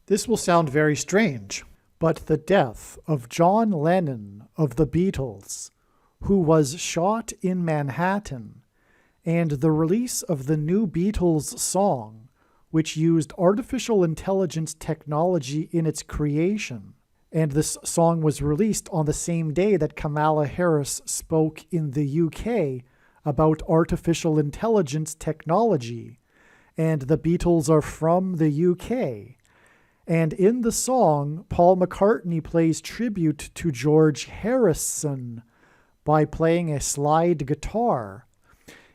This will sound very strange, but the death of John Lennon of the Beatles, who was shot in Manhattan, and the release of the new Beatles song, which used artificial intelligence technology in its creation, and this song was released on the same day that Kamala Harris spoke in the UK about artificial intelligence technology, and the Beatles are from the UK. And in the song, Paul McCartney plays tribute to George Harrison by playing a slide guitar,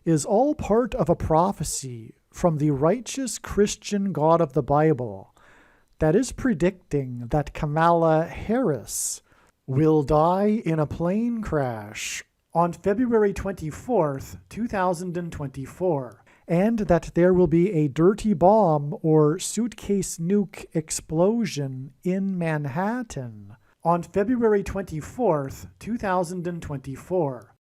is all part of a prophecy from the righteous Christian God of the Bible that is predicting that Kamala Harris will die in a plane crash on February 24th, 2024. And that there will be a dirty bomb or suitcase nuke explosion in Manhattan on February 24th, 2024.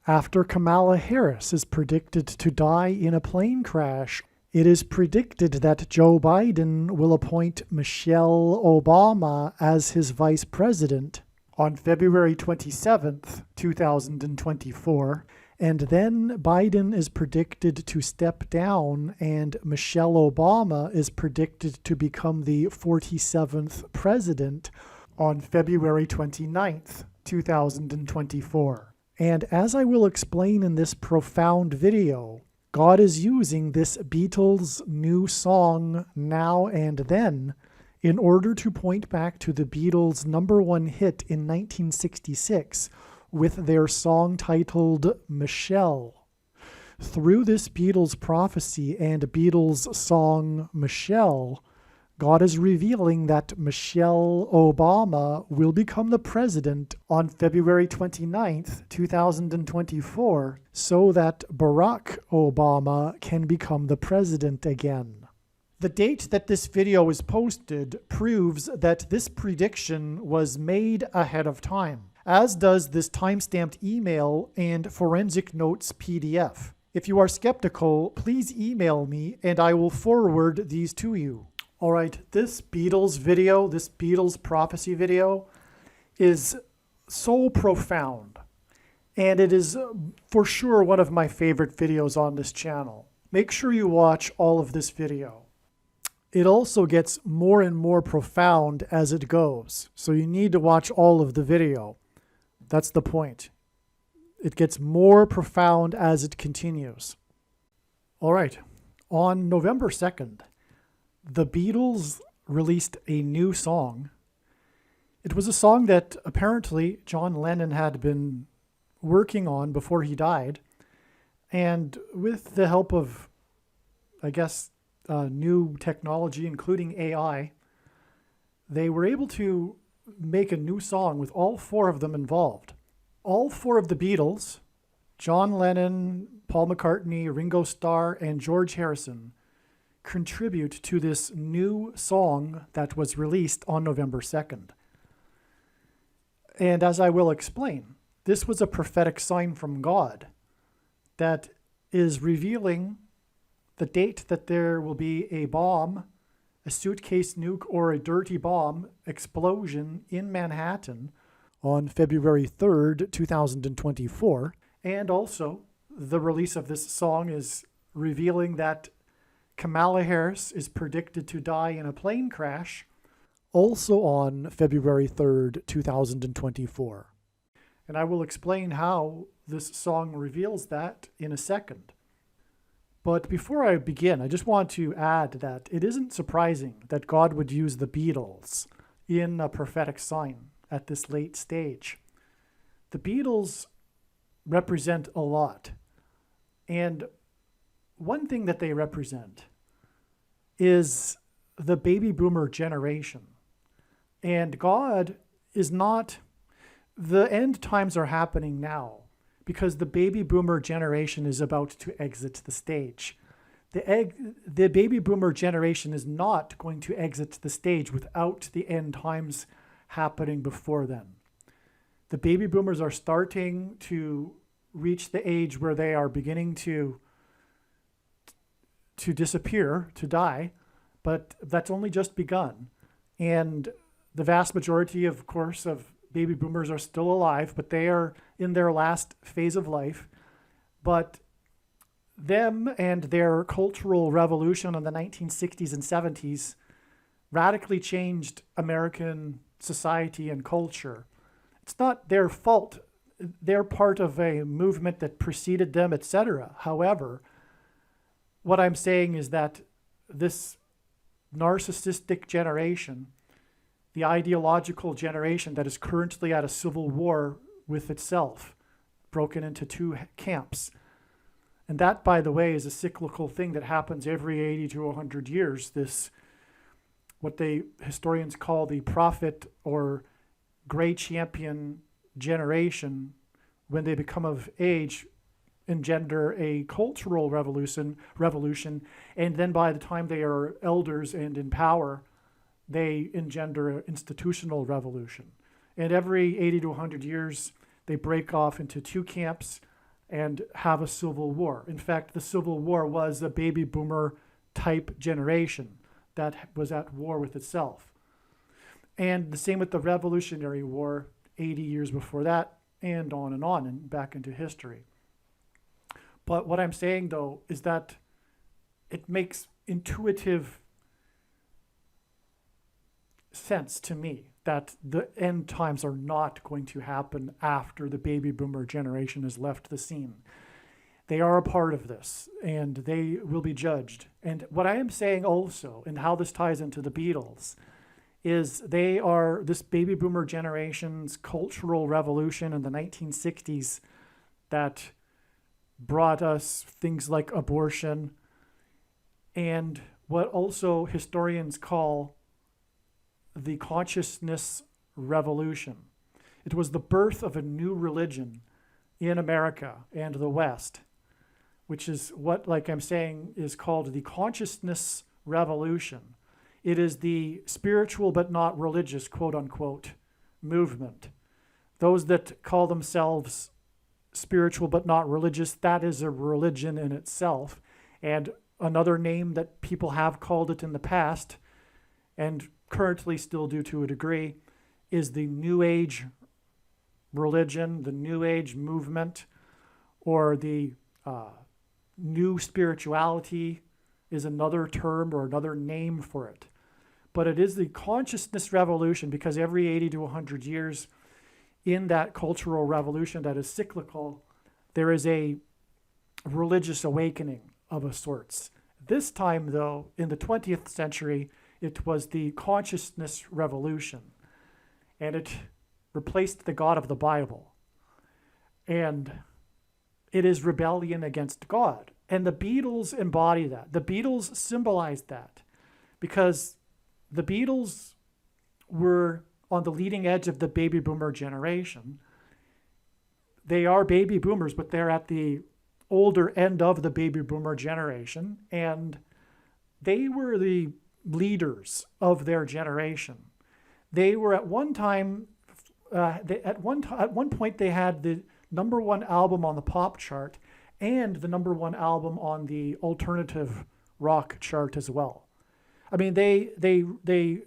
After Kamala Harris is predicted to die in a plane crash, it is predicted that Joe Biden will appoint Michelle Obama as his vice president on February 27th, 2024. And then Biden is predicted to step down, and Michelle Obama is predicted to become the 47th president on February 29th, 2024. And as I will explain in this profound video, God is using this Beatles new song, Now and Then, in order to point back to the Beatles' #1 hit in 1966, with their song titled Michelle. Through this Beatles prophecy and Beatles song Michelle, God is revealing that Michelle Obama will become the president on February 29th, 2024, so that Barack Obama can become the president again. The date that this video was posted proves that this prediction was made ahead of time, as does this timestamped email and forensic notes PDF. If you are skeptical, please email me and I will forward these to you. All right, this Beatles video, this Beatles prophecy video is so profound, and it is for sure one of my favorite videos on this channel. Make sure you watch all of this video. It also gets more and more profound as it goes, so you need to watch all of the video. That's the point. It gets more profound as it continues. All right, on November 2nd, the Beatles released a new song. It was a song that apparently John Lennon had been working on before he died, and with the help of, I guess, new technology, including AI, they were able to make a new song with all four of them involved. All four of the Beatles, John Lennon, Paul McCartney, Ringo Starr, and George Harrison, contribute to this new song that was released on November 2nd. And as I will explain, this was a prophetic sign from God that is revealing the date that there will be a bomb, a suitcase nuke, or a dirty bomb explosion in Manhattan on February 3rd, 2024. And also, the release of this song is revealing that Kamala Harris is predicted to die in a plane crash, also on February 3rd, 2024. And I will explain how this song reveals that in a second. But before I begin, I just want to add that it isn't surprising that God would use the Beatles in a prophetic sign at this late stage. The Beatles represent a lot. And one thing that they represent is the baby boomer generation. And God is not, the end times are happening now because the baby boomer generation is about to exit the stage. The baby boomer generation is not going to exit the stage without the end times happening before then. The baby boomers are starting to reach the age where they are beginning to disappear, to die, but that's only just begun. And the vast majority, of course, of baby boomers are still alive, but they are in their last phase of life. But them and their cultural revolution in the 1960s and 70s radically changed American society and culture. It's not their fault. They're part of a movement that preceded them, etc. However, what I'm saying is that this narcissistic generation, the ideological generation that is currently at a civil war with itself, broken into two camps. And that, by the way, is a cyclical thing that happens every 80 to 100 years. This, what historians call the prophet or gray champion generation, when they become of age, engender a cultural revolution, and then by the time they are elders and in power, they engender an institutional revolution. And every 80 to 100 years, they break off into two camps and have a civil war. In fact, the Civil War was a baby boomer type generation that was at war with itself. And the same with the Revolutionary War 80 years before that, and on and back into history. But what I'm saying, though, is that it makes intuitive sense to me that the end times are not going to happen after the baby boomer generation has left the scene. They are a part of this, and they will be judged. And what I am saying also, and how this ties into the Beatles, is they are this baby boomer generation's cultural revolution in the 1960s that brought us things like abortion and what also historians call the consciousness revolution. It was the birth of a new religion in America and the West, which is what, like I'm saying, is called the consciousness revolution. It is the spiritual but not religious, quote unquote, movement. Those that call themselves spiritual but not religious, that is a religion in itself. And another name that people have called it in the past, and currently still do to a degree, is the New Age religion, the New Age movement, or the new spirituality is another term or another name for it. But it is the consciousness revolution, because every 80 to 100 years in that cultural revolution that is cyclical, there is a religious awakening of a sorts. This time, though, in the 20th century, it was the consciousness revolution, and it replaced the God of the Bible. And it is rebellion against God. And the Beatles embody that. The Beatles symbolized that, because the Beatles were on the leading edge of the baby boomer generation. They are baby boomers, but they're at the older end of the baby boomer generation, and they were the leaders of their generation. They were at one time, at one point they had the number one album on the pop chart and the number one album on the alternative rock chart as well. I mean, they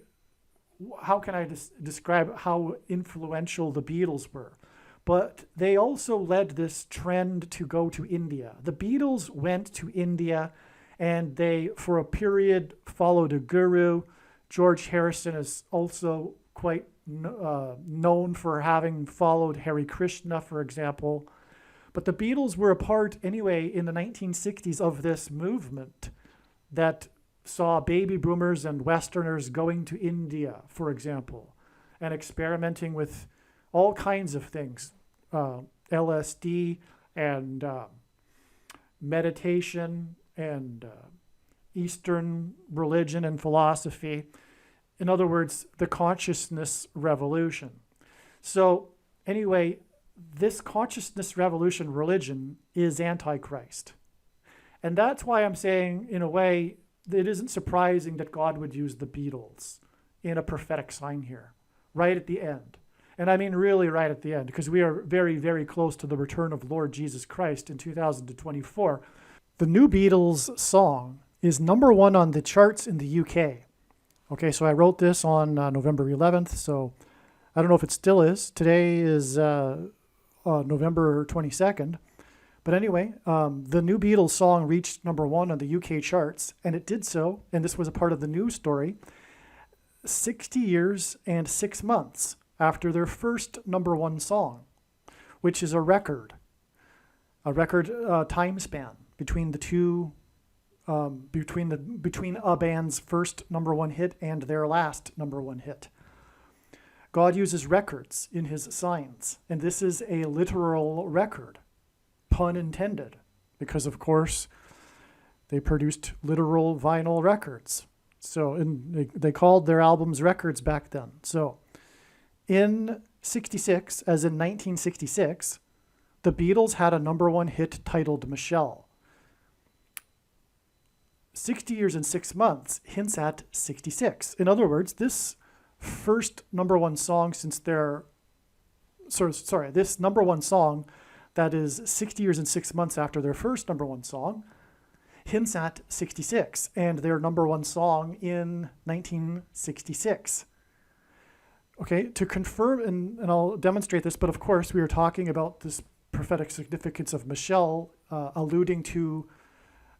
how can I describe how influential the Beatles were? But they also led this trend to go to India. The Beatles went to India, and they, for a period, followed a guru. George Harrison is also quite known for having followed Hare Krishna, for example. But the Beatles were a part, anyway, in the 1960s of this movement that saw baby boomers and Westerners going to India, for example, and experimenting with all kinds of things, LSD and meditation and Eastern religion and philosophy. In other words, the consciousness revolution. So anyway, this consciousness revolution religion is Antichrist. And that's why I'm saying, in a way, it isn't surprising that God would use the Beatles in a prophetic sign here, right at the end. And I mean really right at the end, because we are very, very close to the return of Lord Jesus Christ in 2024. The new Beatles song is number one on the charts in the UK. Okay, so I wrote this on November 11th, so I don't know if it still is. Today is November 22nd. But anyway, the new Beatles song reached #1 on the UK charts, and it did so, and this was a part of the news story, 60 years and 6 months after their first #1 song, which is a record time span between the two, between a band's first #1 hit and their last #1 hit. God uses records in his signs, and this is a literal record, pun intended, because of course they produced literal vinyl records. So, and they called their albums records back then. So in 66, as in 1966, the Beatles had a #1 hit titled Michelle. 60 years and 6 months hints at 66. In other words, this first #1 song since their, this #1 song that is 60 years and 6 months after their first #1 song hints at 66 and their #1 song in 1966. Okay, to confirm, and I'll demonstrate this, but of course we are talking about this prophetic significance of Michelle, alluding to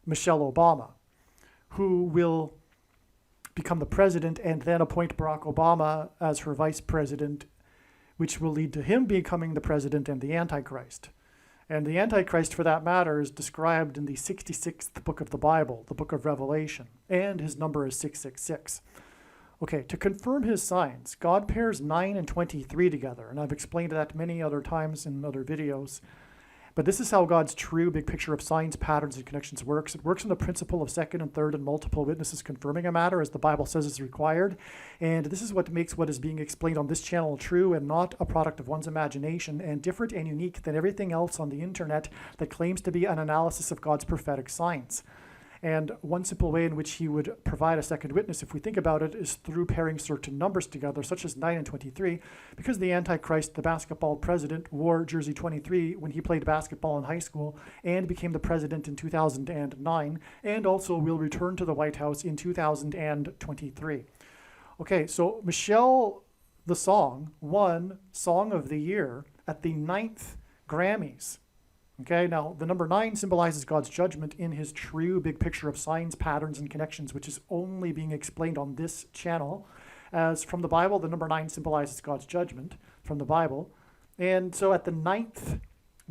Michelle Obama, who will become the president and then appoint Barack Obama as her vice president, which will lead to him becoming the president and the Antichrist. And the Antichrist, for that matter, is described in the 66th book of the Bible, the book of Revelation, and his number is 666. Okay, to confirm his signs, God pairs 9 and 23 together, and I've explained that many other times in other videos. But this is how God's true big picture of signs, patterns, and connections works. It works on the principle of second and third and multiple witnesses confirming a matter, as the Bible says is required. And this is what makes what is being explained on this channel true and not a product of one's imagination, and different and unique than everything else on the internet that claims to be an analysis of God's prophetic signs. And one simple way in which he would provide a second witness, if we think about it, is through pairing certain numbers together, such as 9 and 23, because the Antichrist, the basketball president, wore jersey 23 when he played basketball in high school and became the president in 2009, and also will return to the White House in 2023. Okay, so Michelle, the song, won Song of the Year at the 9th Grammys. Okay, now the number 9 symbolizes God's judgment in his true big picture of signs, patterns, and connections, which is only being explained on this channel. As from the Bible, the number 9 symbolizes God's judgment from the Bible. And so at the 9th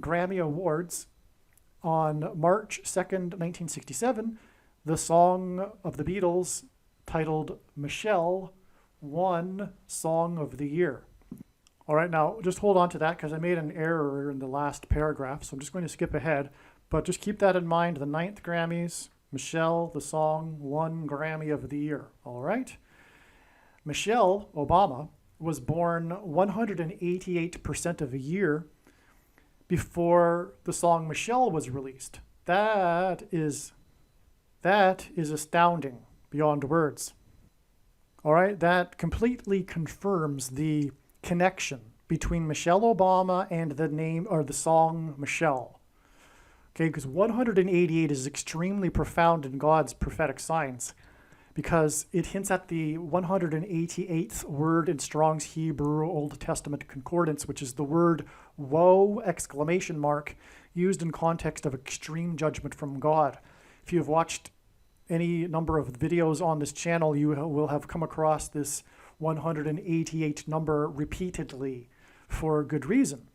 Grammy Awards on March 2nd, 1967, the song of the Beatles titled Michelle won Song of the Year. All right, now just hold on to that because I made an error in the last paragraph, so I'm just going to skip ahead. But just keep that in mind, the 9th Grammys, Michelle, the song, won Grammy of the Year. All right? Michelle Obama was born 188% of a year before the song Michelle was released. That is astounding beyond words. All right, that completely confirms the connection between Michelle Obama and the name or the song Michelle. Okay, because 188 is extremely profound in God's prophetic signs because it hints at the 188th word in Strong's Hebrew Old Testament Concordance, which is the word woe, ! Used in context of extreme judgment from God. If you have watched any number of videos on this channel, you will have come across this 188 number repeatedly for good reason.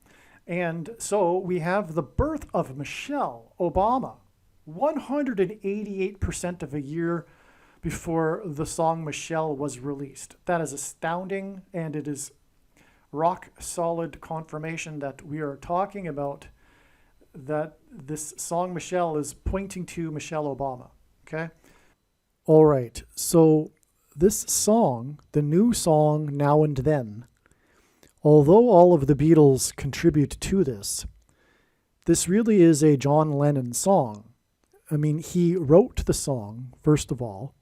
And so we have the birth of Michelle Obama 188% of a year before the song Michelle was released. That is astounding, and it is rock solid confirmation that we are talking about that this song Michelle is pointing to Michelle Obama. Okay? All right, so this song, the new song Now and Then, although all of the Beatles contribute to this really is a John Lennon song. I mean, he wrote the song, first of all,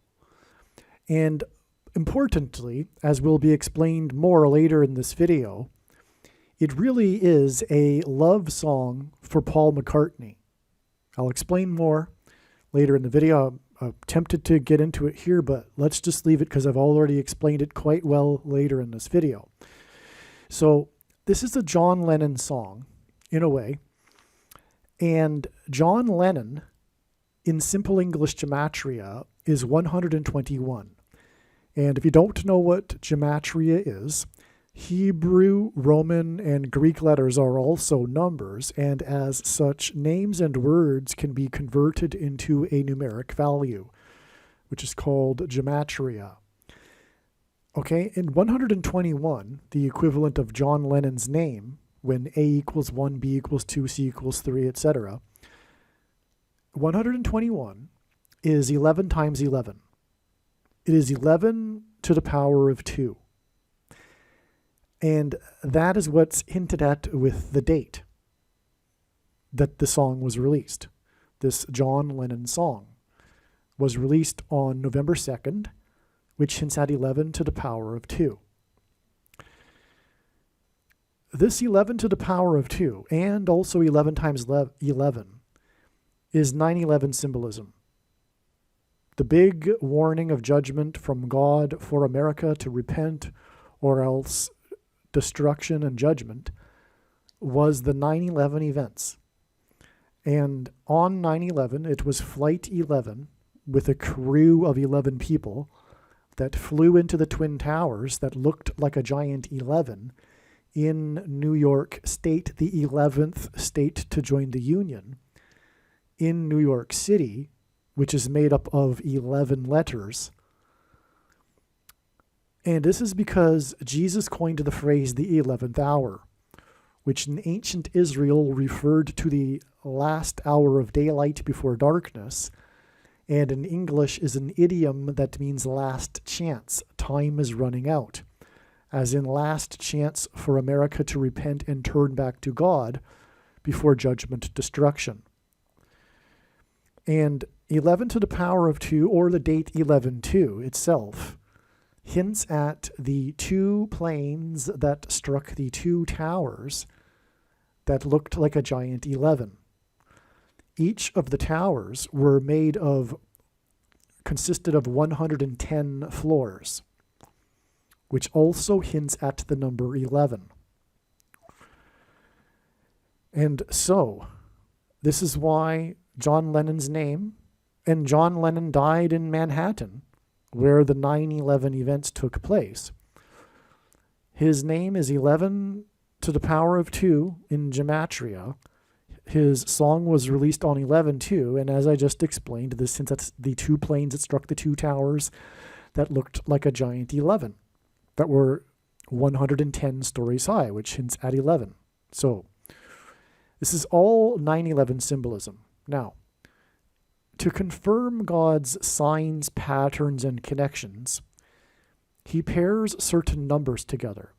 and importantly, as will be explained more later in this video, it really is a love song for Paul McCartney. I'll explain more later in the video. I'm tempted to get into it here, but let's just leave it because I've already explained it quite well later in this video. So this is a John Lennon song, in a way. And John Lennon, in simple English gematria, is 121. And if you don't know what gematria is, Hebrew, Roman, and Greek letters are also numbers, and as such, names and words can be converted into a numeric value, which is called gematria. Okay, in 121, the equivalent of John Lennon's name, when A equals 1, B equals 2, C equals 3, etc., 121 is 11 times 11. It is 11 to the power of 2. And that is what's hinted at with the date that the song was released. This John Lennon song was released on November 2nd, which hints at 11 to the power of 2. This 11 to the power of 2, and also 11 times 11, is 9/11 symbolism. The big warning of judgment from God for America to repent, or else destruction and judgment, was the 9/11 events. And on 9/11, it was Flight 11 with a crew of 11 people that flew into the Twin Towers that looked like a giant 11 in New York State, the 11th state to join the Union, in New York City, which is made up of 11 letters. And this is because Jesus coined the phrase the 11th hour, which in ancient Israel referred to the last hour of daylight before darkness, and in English is an idiom that means last chance, time is running out, as in last chance for America to repent and turn back to God before judgment destruction. And 11 to the power of 2, or the date 11/2 itself, hints at the two planes that struck the two towers that looked like a giant 11. Each of the towers consisted of 110 floors, which also hints at the number 11. And so, this is why John Lennon's name, and John Lennon died in Manhattan, where the 9/11 events took place. His name is 11 to the power of 2 in gematria. His song was released on 11/2, and as I just explained, this since that's the two planes that struck the two towers that looked like a giant 11, that were 110 stories high, which hints at 11. So, this is all 9/11 symbolism. Now, to confirm God's signs, patterns, and connections, he pairs certain numbers together.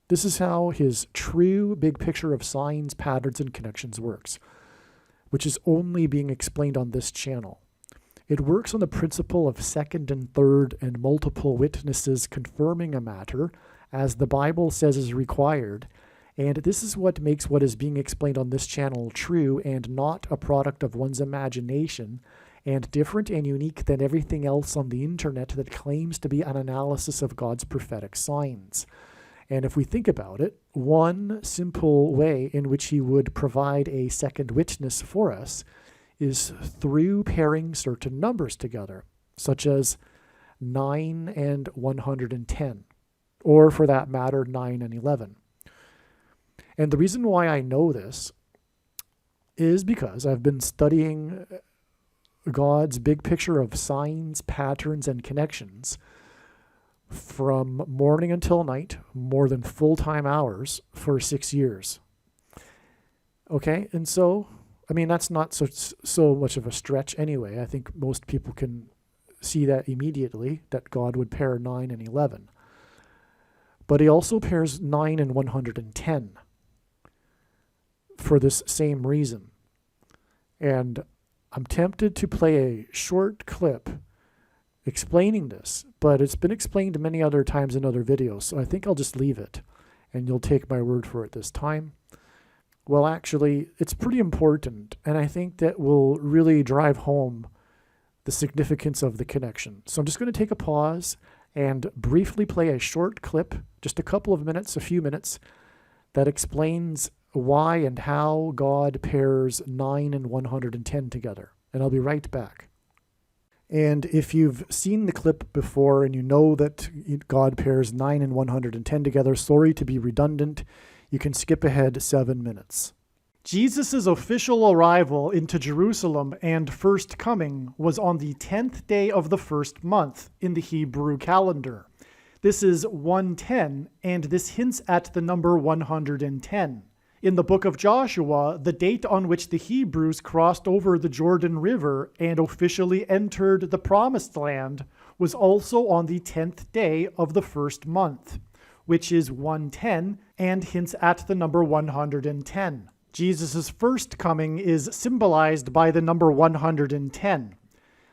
This is how his true big picture of signs, patterns, and connections works, which is only being explained on this channel. It works on the principle of second and third and multiple witnesses confirming a matter, as the Bible says is required, and this is what makes what is being explained on this channel true and not a product of one's imagination, and different and unique than everything else on the internet that claims to be an analysis of God's prophetic signs. And if we think about it, one simple way in which he would provide a second witness for us is through pairing certain numbers together, such as 9 and 110, or for that matter, 9 and 11. And the reason why I know this is because I've been studying God's big picture of signs, patterns, and connections from morning until night, more than full-time hours, for 6 years. Okay, and so, I mean, that's not so much of a stretch anyway. I think most people can see that immediately, that God would pair 9 and 11. But he also pairs 9 and 110 for this same reason. And I'm tempted to play a short clip explaining this, but it's been explained many other times in other videos, so I think I'll just leave it, and you'll take my word for it this time. Well, actually, it's pretty important, and I think that will really drive home the significance of the connection. So I'm just going to take a pause and briefly play a short clip, just a couple of minutes, a few minutes, that explains why and how God pairs 9 and 110 together. And I'll be right back. And if you've seen the clip before and you know that God pairs 9 and 110 together, sorry to be redundant, you can skip ahead 7 minutes. Jesus' official arrival into Jerusalem and first coming was on the 10th day of the first month in the Hebrew calendar. This is 110, and this hints at the number 110. In the book of Joshua, the date on which the Hebrews crossed over the Jordan River and officially entered the Promised Land was also on the 10th day of the first month, which is 110 and hints at the number 110. Jesus' first coming is symbolized by the number 110.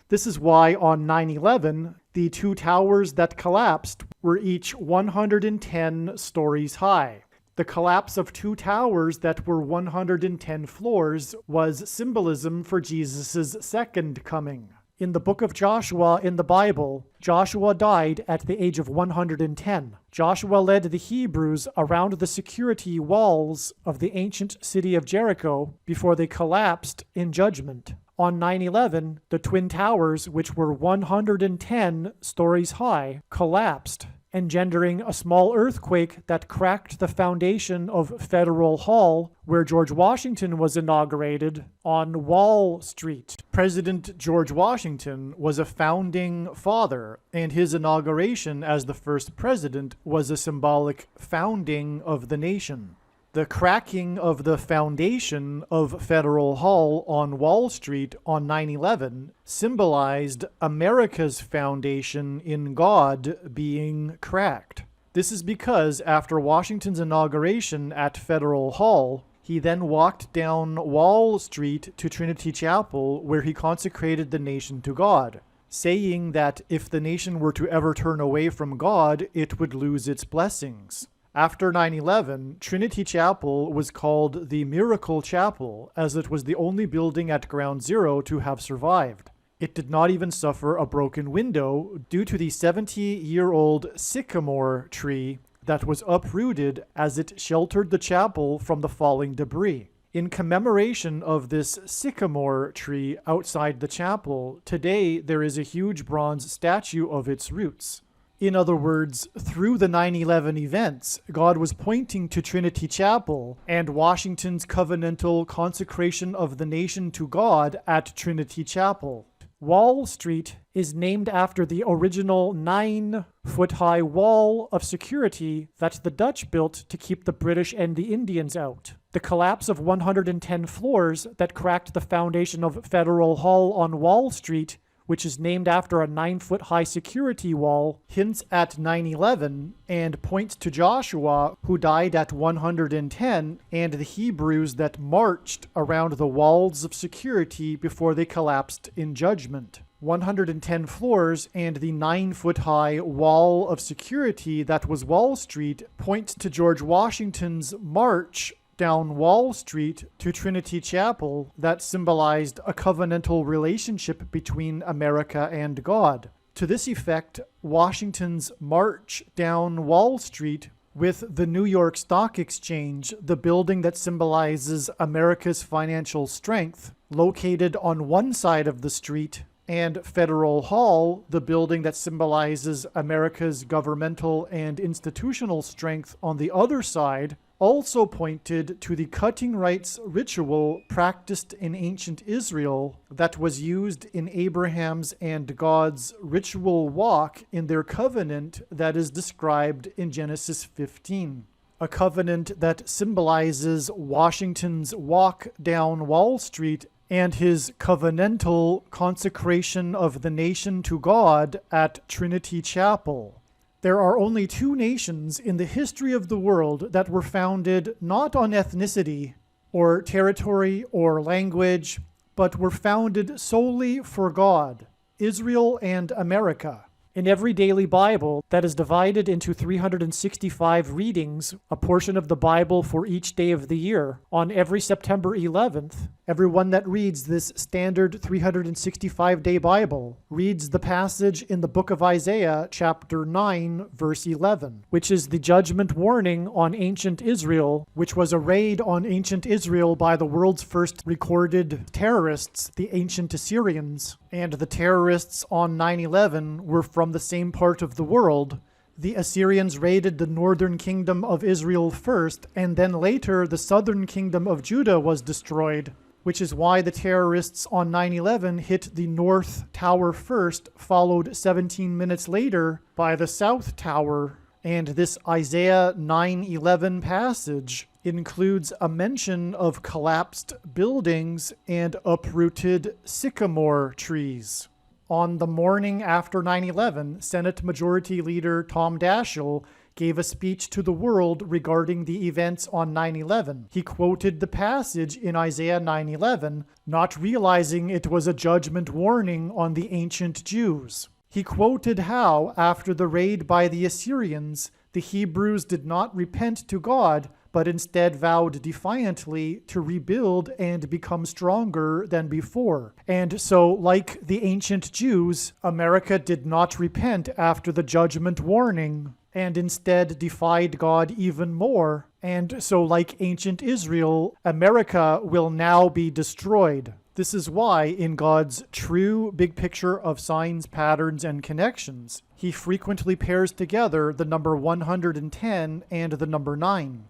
This is why on 9/11, the two towers that collapsed were each 110 stories high. The collapse of two towers that were 110 floors was symbolism for Jesus' second coming. In the book of Joshua in the Bible, Joshua died at the age of 110. Joshua led the Hebrews around the security walls of the ancient city of Jericho before they collapsed in judgment. On 9/11, the Twin Towers, which were 110 stories high, collapsed, engendering a small earthquake that cracked the foundation of Federal Hall, where George Washington was inaugurated, on Wall Street. President George Washington was a founding father, and his inauguration as the first president was a symbolic founding of the nation. The cracking of the foundation of Federal Hall on Wall Street on 9/11 symbolized America's foundation in God being cracked. This is because after Washington's inauguration at Federal Hall, he then walked down Wall Street to Trinity Chapel, where he consecrated the nation to God, saying that if the nation were to ever turn away from God, it would lose its blessings. After 9/11, Trinity Chapel was called the Miracle Chapel, as it was the only building at Ground Zero to have survived. It did not even suffer a broken window due to the 70-year-old sycamore tree that was uprooted as it sheltered the chapel from the falling debris. In commemoration of this sycamore tree outside the chapel, today there is a huge bronze statue of its roots. In other words, through the 9/11 events, God was pointing to Trinity Chapel and Washington's covenantal consecration of the nation to God at Trinity Chapel. Wall Street is named after the original 9-foot-high wall of security that the Dutch built to keep the British and the Indians out. The collapse of 110 floors that cracked the foundation of Federal Hall on Wall Street, which is named after a 9-foot-high security wall, hints at 9/11 and points to Joshua, who died at 110, and the Hebrews that marched around the walls of security before they collapsed in judgment. 110 floors and the 9-foot-high wall of security that was Wall Street points to George Washington's march down Wall Street to Trinity Chapel that symbolized a covenantal relationship between America and God. To this effect, Washington's march down Wall Street with the New York Stock Exchange, the building that symbolizes America's financial strength, located on one side of the street, and Federal Hall, the building that symbolizes America's governmental and institutional strength on the other side, also pointed to the cutting rights ritual practiced in ancient Israel that was used in Abraham's and God's ritual walk in their covenant that is described in Genesis 15. A covenant that symbolizes Washington's walk down Wall Street and his covenantal consecration of the nation to God at Trinity Chapel. There are only two nations in the history of the world that were founded not on ethnicity or territory or language, but were founded solely for God: Israel and America. In every daily Bible that is divided into 365 readings, a portion of the Bible for each day of the year, on every September 11th, everyone that reads this standard 365-day Bible reads the passage in the book of Isaiah, chapter 9, verse 11, which is the judgment warning on ancient Israel, which was a raid on ancient Israel by the world's first recorded terrorists, the ancient Assyrians. And the terrorists on 9/11 were from the same part of the world. The Assyrians raided the northern kingdom of Israel first, and then later the southern kingdom of Judah was destroyed, which is why the terrorists on 9/11 hit the North Tower first, followed 17 minutes later by the South Tower. And this Isaiah 9:11 passage includes a mention of collapsed buildings and uprooted sycamore trees. On the morning after 9/11, Senate Majority Leader Tom Daschle gave a speech to the world regarding the events on 9/11. He quoted the passage in Isaiah 9:11, not realizing it was a judgment warning on the ancient Jews. He quoted how, after the raid by the Assyrians, the Hebrews did not repent to God, but instead vowed defiantly to rebuild and become stronger than before. And so, like the ancient Jews, America did not repent after the judgment warning, and instead defied God even more. And so, like ancient Israel, America will now be destroyed. This is why, in God's true big picture of signs, patterns, and connections, he frequently pairs together the number 110 and the number 9.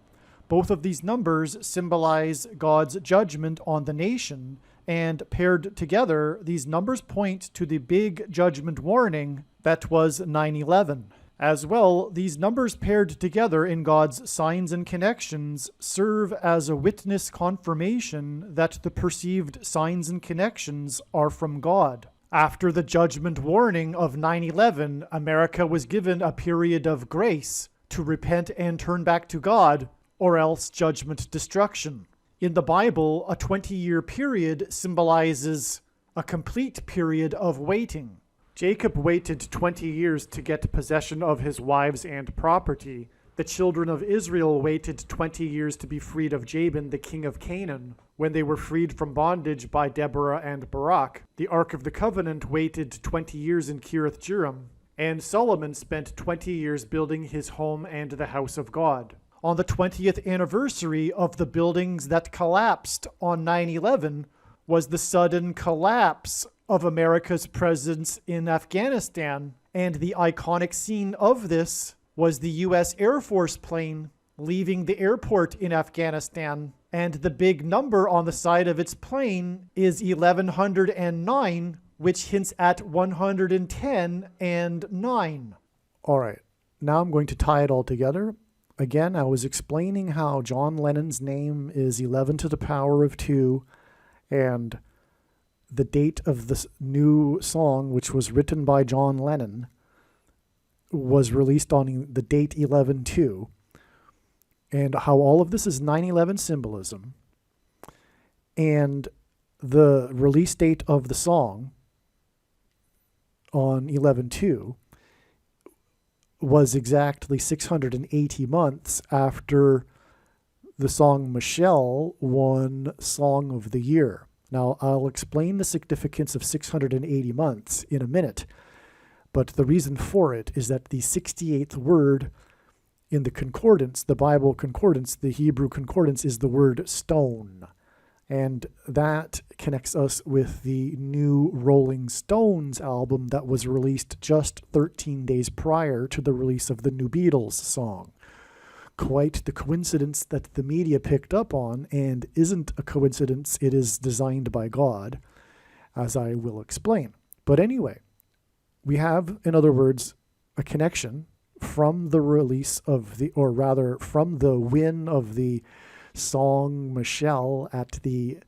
Both of these numbers symbolize God's judgment on the nation, and paired together, these numbers point to the big judgment warning that was 9/11. As well, these numbers paired together in God's signs and connections serve as a witness confirmation that the perceived signs and connections are from God. After the judgment warning of 9/11, America was given a period of grace to repent and turn back to God, or else judgment destruction. In the Bible, a 20-year period symbolizes a complete period of waiting. Jacob waited 20 years to get possession of his wives and property. The children of Israel waited 20 years to be freed of Jabin, the king of Canaan, when they were freed from bondage by Deborah and Barak. The Ark of the Covenant waited 20 years in Kiriath Jearim, and Solomon spent 20 years building his home and the house of God. On the 20th anniversary of the buildings that collapsed on 9/11 was the sudden collapse of America's presence in Afghanistan, and the iconic scene of this was the U.S. Air Force plane leaving the airport in Afghanistan, and the big number on the side of its plane is 1109, which hints at 110 and 9. All right, now I'm going to tie it all together. Again, I was explaining how John Lennon's name is 11 to the power of 2, and the date of this new song, which was written by John Lennon, was released on the date 11/2, and how all of this is 9/11 symbolism, and the release date of the song on 11/2 was exactly 680 months after the song Michelle won Song of the Year. Now, I'll explain the significance of 680 months in a minute, but the reason for it is that the 68th word in the concordance, the Bible concordance, the Hebrew concordance, is the word stone. And that connects us with the new Rolling Stones album that was released just 13 days prior to the release of the new Beatles song. Quite the coincidence that the media picked up on, and isn't a coincidence, it is designed by God, as I will explain. But anyway, we have, in other words, a connection from the release of the, or rather from the win of the song Michelle at the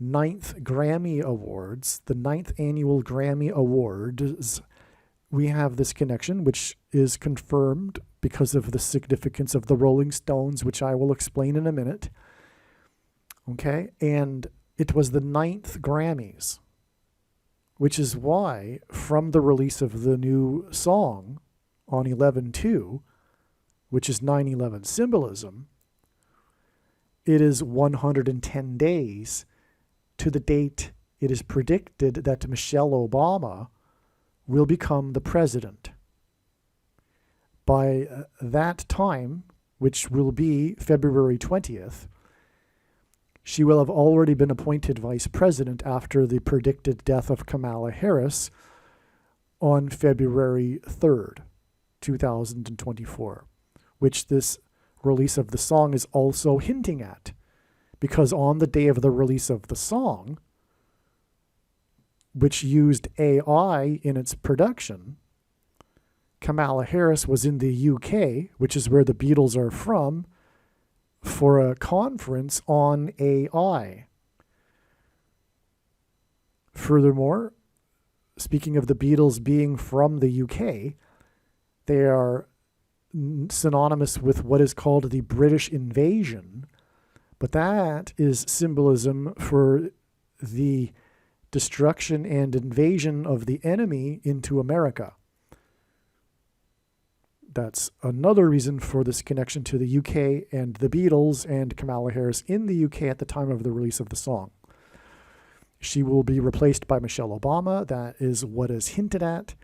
9th Grammy Awards, the 9th annual Grammy Awards. We have this connection, which is confirmed because of the significance of the Rolling Stones, which I will explain in a minute. Okay, and it was the 9th Grammys, which is why from the release of the new song on 11/2, which is 9/11 symbolism, it is 110 days to the date it is predicted that Michelle Obama will become the president. By that time, which will be February 20th, she will have already been appointed vice president after the predicted death of Kamala Harris on February 3rd, 2024, which this release of the song is also hinting at. Because on the day of the release of the song, which used AI in its production, Kamala Harris was in the UK, which is where the Beatles are from, for a conference on AI. Furthermore, speaking of the Beatles being from the UK, they are synonymous with what is called the British invasion, but that is symbolism for the destruction and invasion of the enemy into America. That's another reason for this connection to the UK and the Beatles and Kamala Harris in the UK at the time of the release of the song. She will be replaced by Michelle Obama. That is what is hinted at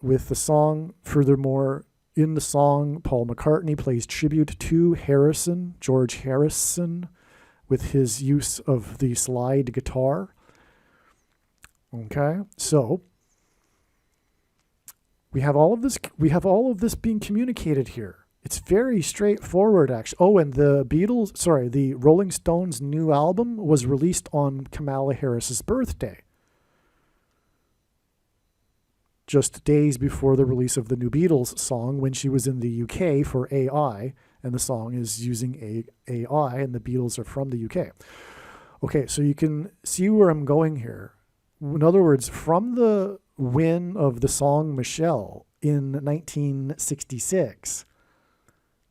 with the song. Furthermore, in the song, Paul McCartney plays tribute to Harrison, George Harrison, with his use of the slide guitar. Okay, so we have all of this being communicated here. It's very straightforward, actually. Oh, and the Rolling Stones' new album was released on Kamala Harris's birthday, just days before the release of the new Beatles song when she was in the UK for AI, and the song is using AI, and the Beatles are from the UK. Okay, so you can see where I'm going here. In other words, from the win of the song Michelle in 1966,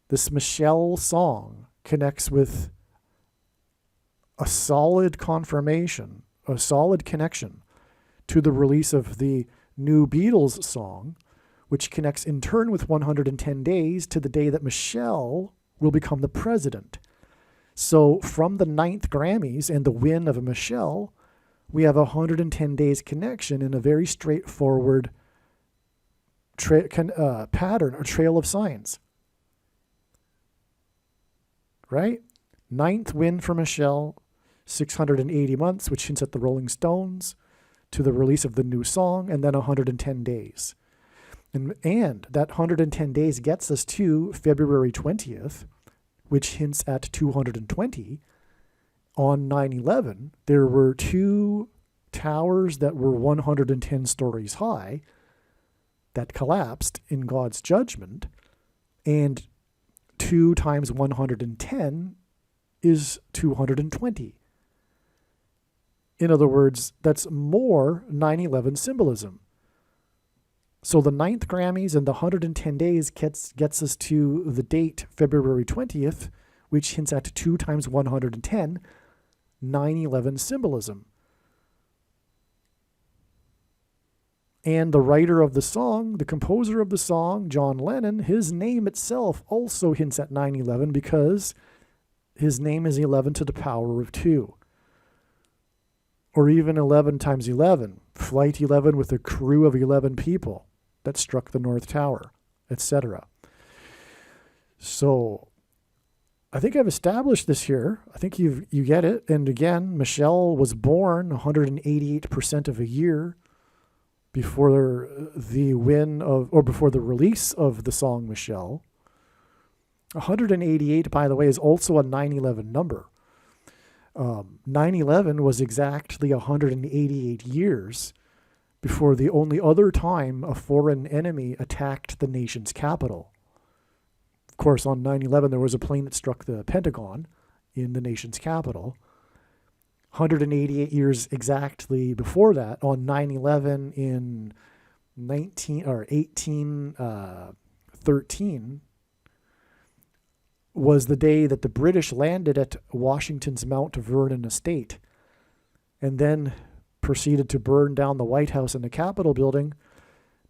this Michelle song connects with a solid confirmation, a solid connection to the release of the new Beatles song, which connects in turn with 110 days to the day that Michelle will become the president. So from the 9th Grammys and the win of Michelle, we have a 110 days connection in a very straightforward pattern or trail of signs. Right? 9th win for Michelle, 680 months, which hints at the Rolling Stones, to the release of the new song, and then 110 days. And that 110 days gets us to February 20th, which hints at 220. On 9/11, there were 2 towers that were 110 stories high that collapsed in God's judgment, and 2 times 110 is 220. In other words, that's more 9/11 symbolism. So the 9th Grammys and the 110 days gets us to the date February 20th, which hints at 2 times 110, 9/11 symbolism. And the writer of the song, the composer of the song, John Lennon, his name itself also hints at 9/11 because his name is 11 to the power of 2. Or even 11 times 11, Flight 11 with a crew of 11 people that struck the North Tower, etc. So I think I've established this here. I think you get it. And again, Michelle was born 188% of a year before the before the release of the song Michelle. 188, by the way, is also a 9/11 number. 9/11 was exactly 188 years before the only other time a foreign enemy attacked the nation's capital. Of course, on 9/11, there was a plane that struck the Pentagon in the nation's capital. 188 years exactly before that, on 9/11 in 1813, was the day that the British landed at Washington's Mount Vernon estate and then proceeded to burn down the White House and the Capitol building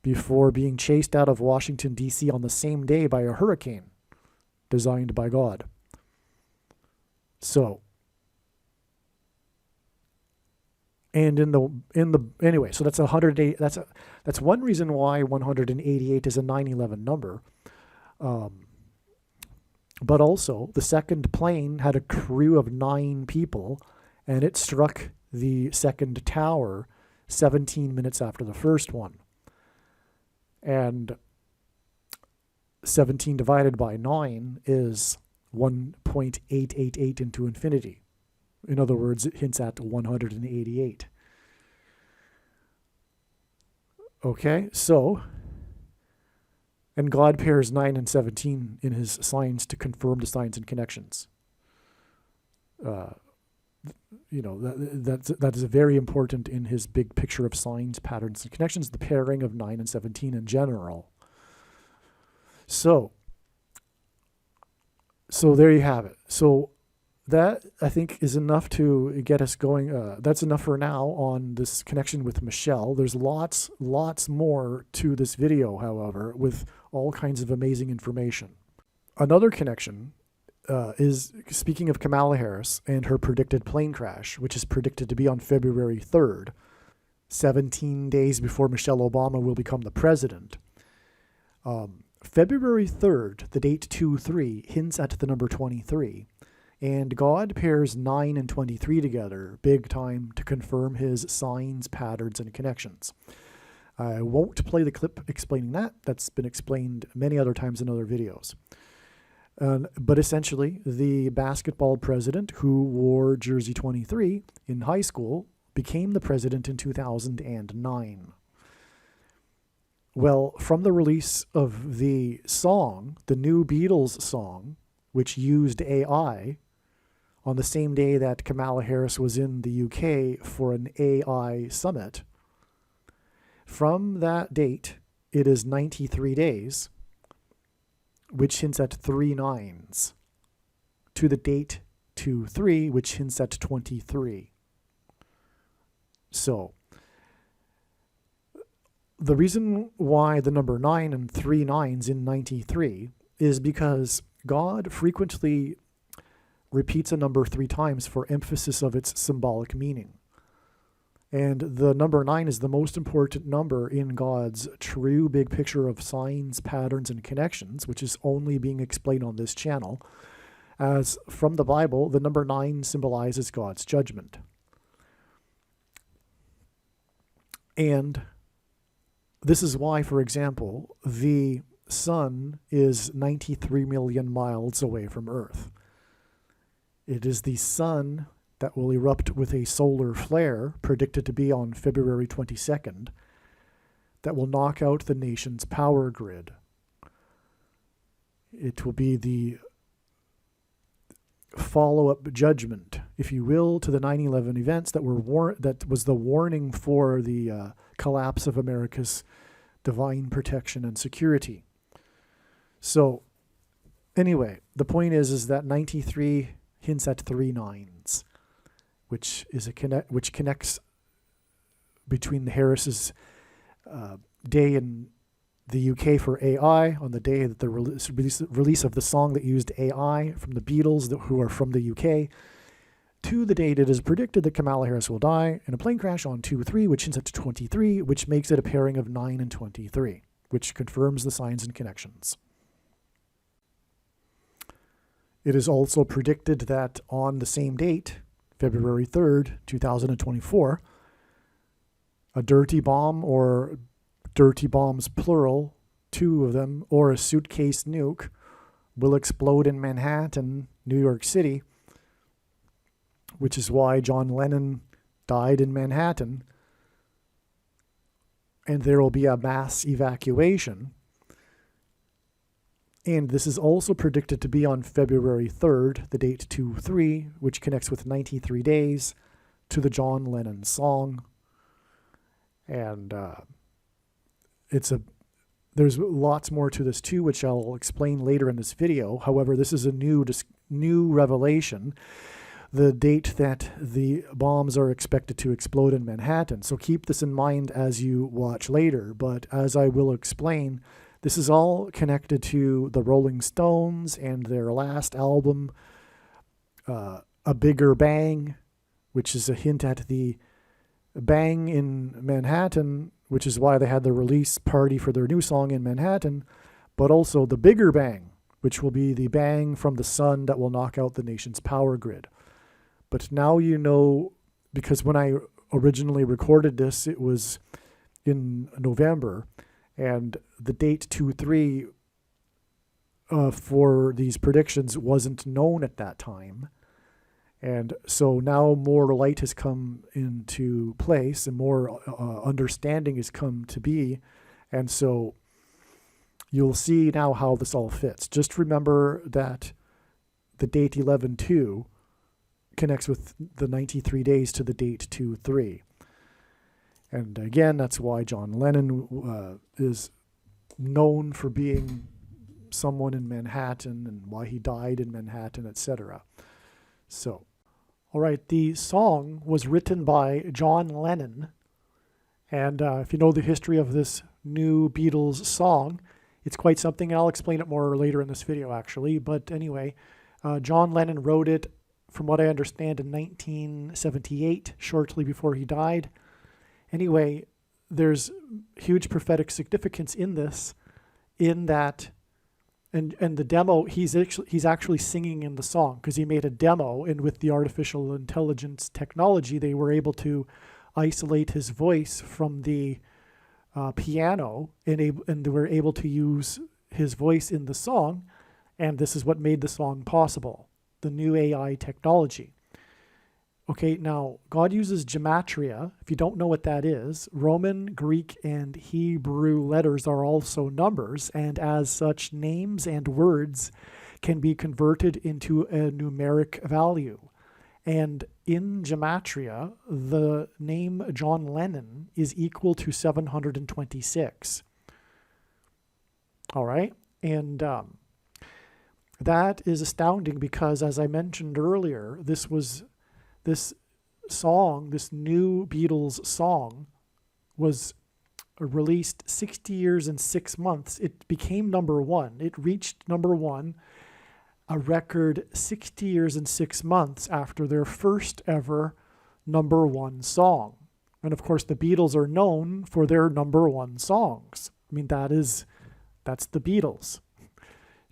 before being chased out of Washington, D.C. on the same day by a hurricane designed by God. So, and anyway, so that's 108. That's one reason why 188 is a 9/11 number. But also, the second plane had a crew of 9 people, and it struck the second tower 17 minutes after the first one. And 17 divided by 9 is 1.888 into infinity. In other words, it hints at 188. Okay, so, and God pairs 9 and 17 in his signs to confirm the signs and connections. That is very important in his big picture of signs, patterns, and connections, the pairing of 9 and 17 in general. So there you have it. So that, I think, is enough to get us going. That's enough for now on this connection with Michelle. There's lots more to this video, however, with all kinds of amazing information. Another connection is, speaking of Kamala Harris and her predicted plane crash, which is predicted to be on February 3rd, 17 days before Michelle Obama will become the president. February 3rd, the date 2-3, hints at the number 23. And God pairs 9 and 23 together, big time, to confirm his signs, patterns, and connections. I won't play the clip explaining that. That's been explained many other times in other videos. But essentially, the basketball president who wore jersey 23 in high school became the president in 2009. Well, from the release of the song, the new Beatles song, which used AI, on the same day that Kamala Harris was in the UK for an AI summit, from that date, it is 93 days, which hints at 3 9s, to the date 2-3, which hints at 23. So, the reason why the number 9 and 3 9s in 93 is because God frequently repeats a number 3 times for emphasis of its symbolic meaning. And the number 9 is the most important number in God's true big picture of signs, patterns, and connections, which is only being explained on this channel. As from the Bible, the number 9 symbolizes God's judgment. And this is why, for example, the sun is 93 million miles away from Earth. It is the sun that will erupt with a solar flare, predicted to be on February 22nd, that will knock out the nation's power grid. It will be the follow-up judgment, if you will, to the 9/11 events that was the warning for the collapse of America's divine protection and security. So, anyway, the point is that 93 hints at 3 9s, which connects between the Harris's day in the UK for AI, on the day that the release of the song that used AI from the Beatles, who are from the UK, to the date it is predicted that Kamala Harris will die in a plane crash on 2-3, which hints at 23, which makes it a pairing of 9 and 23, which confirms the signs and connections. It is also predicted that on the same date, February 3rd, 2024, a dirty bomb, or dirty bombs plural, 2 of them, or a suitcase nuke will explode in Manhattan, New York City, which is why John Lennon died in Manhattan, and there will be a mass evacuation. And this is also predicted to be on February 3rd, the date 2-3, which connects with 93 days to the John Lennon song. And there's lots more to this too, which I'll explain later in this video. However, this is a new revelation. the date that the bombs are expected to explode in Manhattan. So keep this in mind as you watch later. But as I will explain, this is all connected to the Rolling Stones and their last album, A Bigger Bang, which is a hint at the bang in Manhattan, which is why they had the release party for their new song in Manhattan, but also the bigger bang, which will be the bang from the sun that will knock out the nation's power grid. But now you know, because when I originally recorded this, it was in November, and the date 2/3 for these predictions wasn't known at that time. And so now more light has come into place and more understanding has come to be. And so you'll see now how this all fits. Just remember that the date 11/2 connects with the 93 days to the date 2/3. And again, that's why John Lennon is known for being someone in Manhattan and why he died in Manhattan, etc. So, all right, the song was written by John Lennon. And if you know the history of this new Beatles song, it's quite something. I'll explain it more later in this video, actually. But anyway, John Lennon wrote it, from what I understand, in 1978, shortly before he died. Anyway, there's huge prophetic significance in this, in that, and the demo, he's actually singing in the song, because he made a demo, and with the artificial intelligence technology, they were able to isolate his voice from the piano, and they were able to use his voice in the song, and this is what made the song possible, the new AI technology. Okay, now, God uses gematria. If you don't know what that is, Roman, Greek, and Hebrew letters are also numbers, and as such, names and words can be converted into a numeric value. And in gematria, the name John Lennon is equal to 726. All right? And that is astounding because, as I mentioned earlier, this song, this new Beatles song, was released 60 years and 6 months. It became number one. It reached number one, a record 60 years and 6 months after their first ever number one song. And of course, the Beatles are known for their number one songs. I mean, that's the Beatles.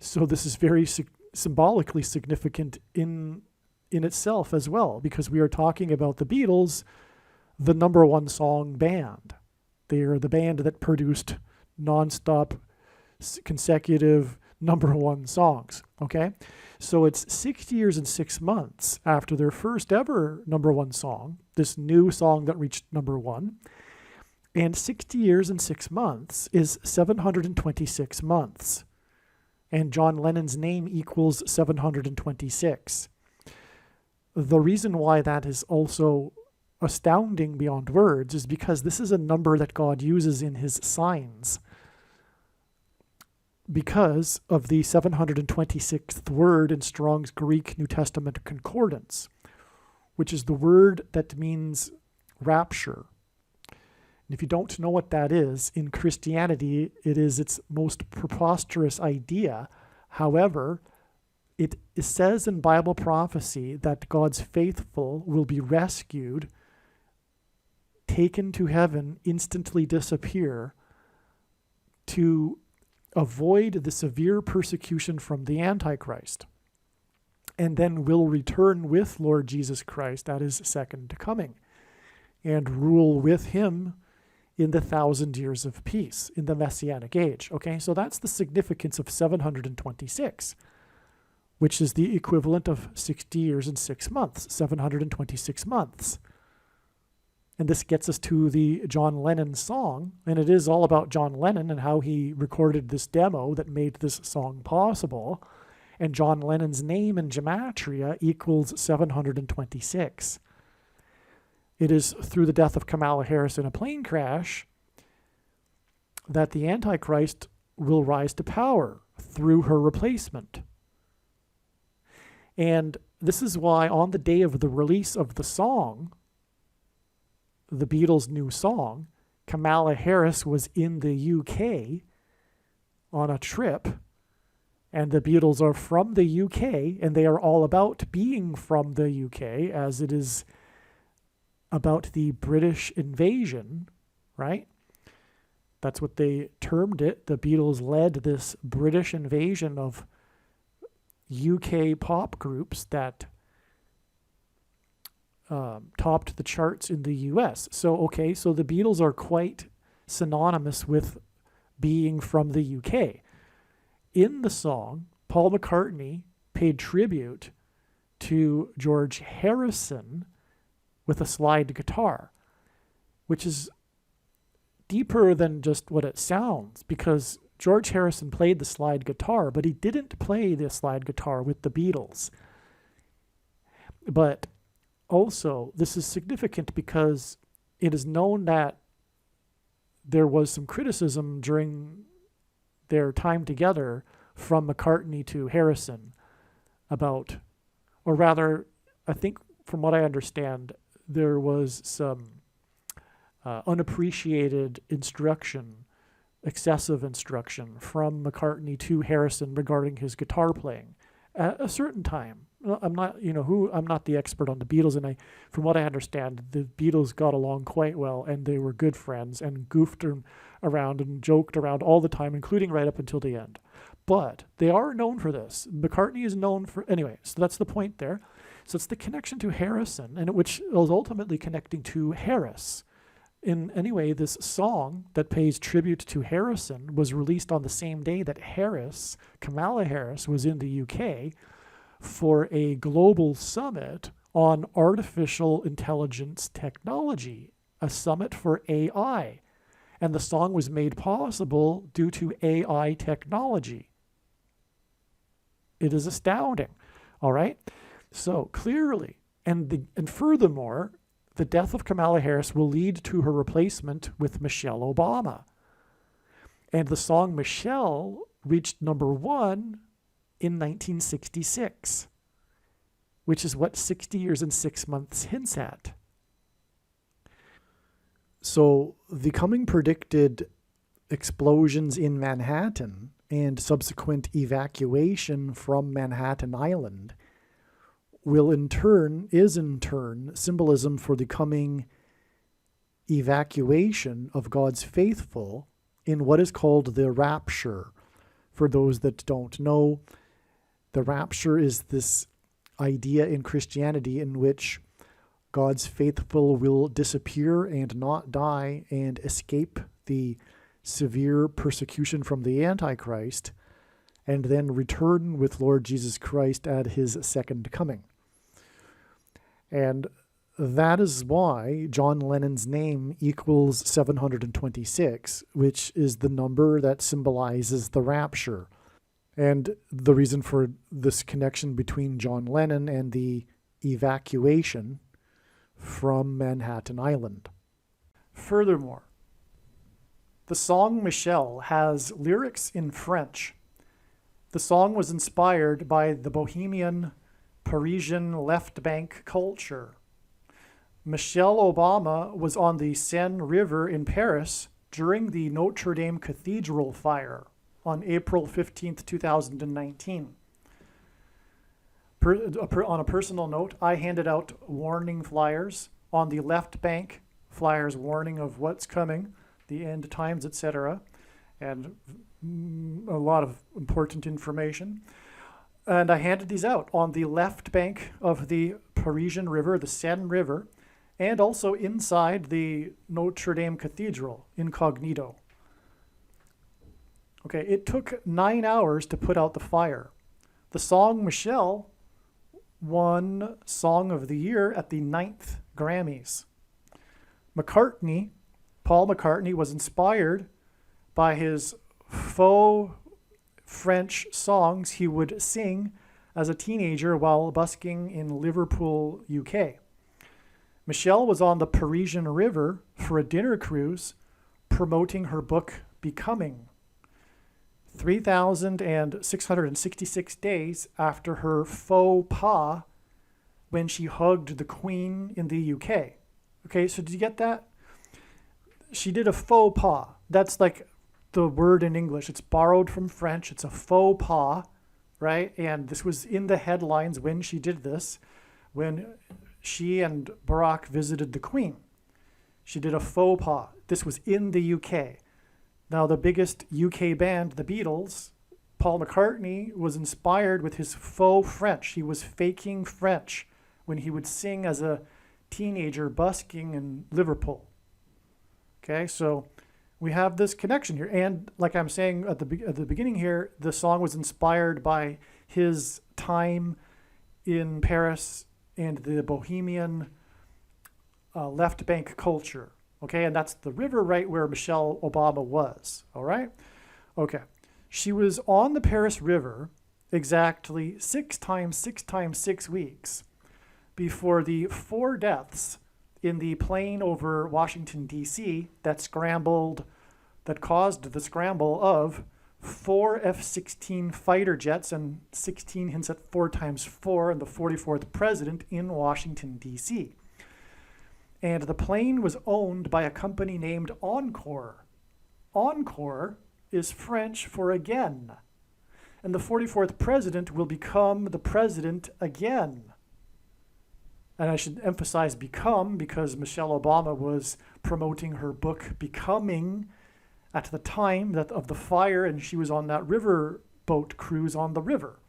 So this is very symbolically significant in itself as well, because we are talking about the Beatles, the number one song band. They are the band that produced nonstop, consecutive number one songs. Okay, so it's 60 years and 6 months after their first ever number one song, this new song that reached number one, and 60 years and 6 months is 726 months, and John Lennon's name equals 726. The reason why that is also astounding beyond words is because this is a number that God uses in his signs, because of the 726th word in Strong's Greek New Testament Concordance, which is the word that means rapture. And if you don't know what that is, in Christianity, it is its most preposterous idea. However, it says in Bible prophecy that God's faithful will be rescued, taken to heaven, instantly disappear, to avoid the severe persecution from the Antichrist, and then will return with Lord Jesus Christ at his second coming, and rule with him in the 1,000 years of peace, in the Messianic age. Okay, so that's the significance of 726. Which is the equivalent of 60 years and 6 months, 726 months. And this gets us to the John Lennon song, and it is all about John Lennon and how he recorded this demo that made this song possible. And John Lennon's name in gematria equals 726. It is through the death of Kamala Harris in a plane crash that the Antichrist will rise to power through her replacement. And this is why on the day of the release of the song, the Beatles' new song, Kamala Harris was in the UK on a trip, and the Beatles are from the UK, and they are all about being from the UK, as it is about the British invasion, right? That's what they termed it. The Beatles led this British invasion of UK pop groups that topped the charts in the US. So the Beatles are quite synonymous with being from the UK. In the song, Paul McCartney paid tribute to George Harrison with a slide guitar, which is deeper than just what it sounds, because George Harrison played the slide guitar, but he didn't play the slide guitar with the Beatles. But also, this is significant because it is known that there was some criticism during their time together from McCartney to Harrison about, or rather, I think from what I understand, there was some unappreciated instruction, excessive instruction from McCartney to Harrison regarding his guitar playing at a certain time. I'm not the expert on the Beatles, and from what I understand, the Beatles got along quite well, and they were good friends and goofed around and joked around all the time, including right up until the end. But they are known for this. McCartney is known for, anyway, so that's the point there. So it's the connection to Harrison, and which was ultimately connecting to Harris. Anyway, this song that pays tribute to Harrison was released on the same day that Kamala Harris, was in the UK for a global summit on artificial intelligence technology, a summit for AI. And the song was made possible due to AI technology. It is astounding, all right? So clearly, and furthermore, the death of Kamala Harris will lead to her replacement with Michelle Obama. And the song Michelle reached #1 in 1966, which is what 60 years and 6 months hints at. So the coming predicted explosions in Manhattan and subsequent evacuation from Manhattan Island is in turn symbolism for the coming evacuation of God's faithful in what is called the rapture. For those that don't know, the rapture is this idea in Christianity in which God's faithful will disappear and not die and escape the severe persecution from the Antichrist, and then return with Lord Jesus Christ at his second coming. And that is why John Lennon's name equals 726, which is the number that symbolizes the rapture. And the reason for this connection between John Lennon and the evacuation from Manhattan Island. Furthermore, the song Michelle has lyrics in French. The song was inspired by the Bohemian Parisian left bank culture. Michelle Obama was on the Seine River in Paris during the Notre Dame Cathedral fire on April 15th, 2019. On a personal note, I handed out warning flyers on the left bank, flyers warning of what's coming, the end times, etc., and a lot of important information. And I handed these out on the left bank of the Parisian River, the Seine River, and also inside the Notre Dame Cathedral, incognito. Okay, it took 9 hours to put out the fire. The song Michelle won Song of the Year at the 9th Grammys. Paul McCartney, was inspired by his faux French songs he would sing as a teenager while busking in Liverpool, UK. Michelle was on the Parisian River for a dinner cruise promoting her book Becoming, 3,666 days after her faux pas when she hugged the Queen in the UK. Okay, so did you get that? She did a faux pas. That's like the word in English. It's borrowed from French. It's a faux pas, right? And this was in the headlines when she did this, when she and Barack visited the Queen. She did a faux pas. This was in the UK. Now, the biggest UK band, the Beatles, Paul McCartney, was inspired with his faux French. He was faking French when he would sing as a teenager busking in Liverpool. Okay, so we have this connection here. And like I'm saying at the beginning here, the song was inspired by his time in Paris and the Bohemian left bank culture. Okay, and that's the river right where Michelle Obama was. All right? Okay. She was on the Paris River exactly 6 times 6 weeks before the 4 deaths in the plane over Washington, D.C. that caused the scramble of 4 F-16 fighter jets and 16 hints at 4 times 4 and the 44th president in Washington, D.C. And the plane was owned by a company named Encore. Encore is French for again. And the 44th president will become the president again. And I should emphasize become because Michelle Obama was promoting her book Becoming at the time of the fire, and she was on that river boat cruise on the river,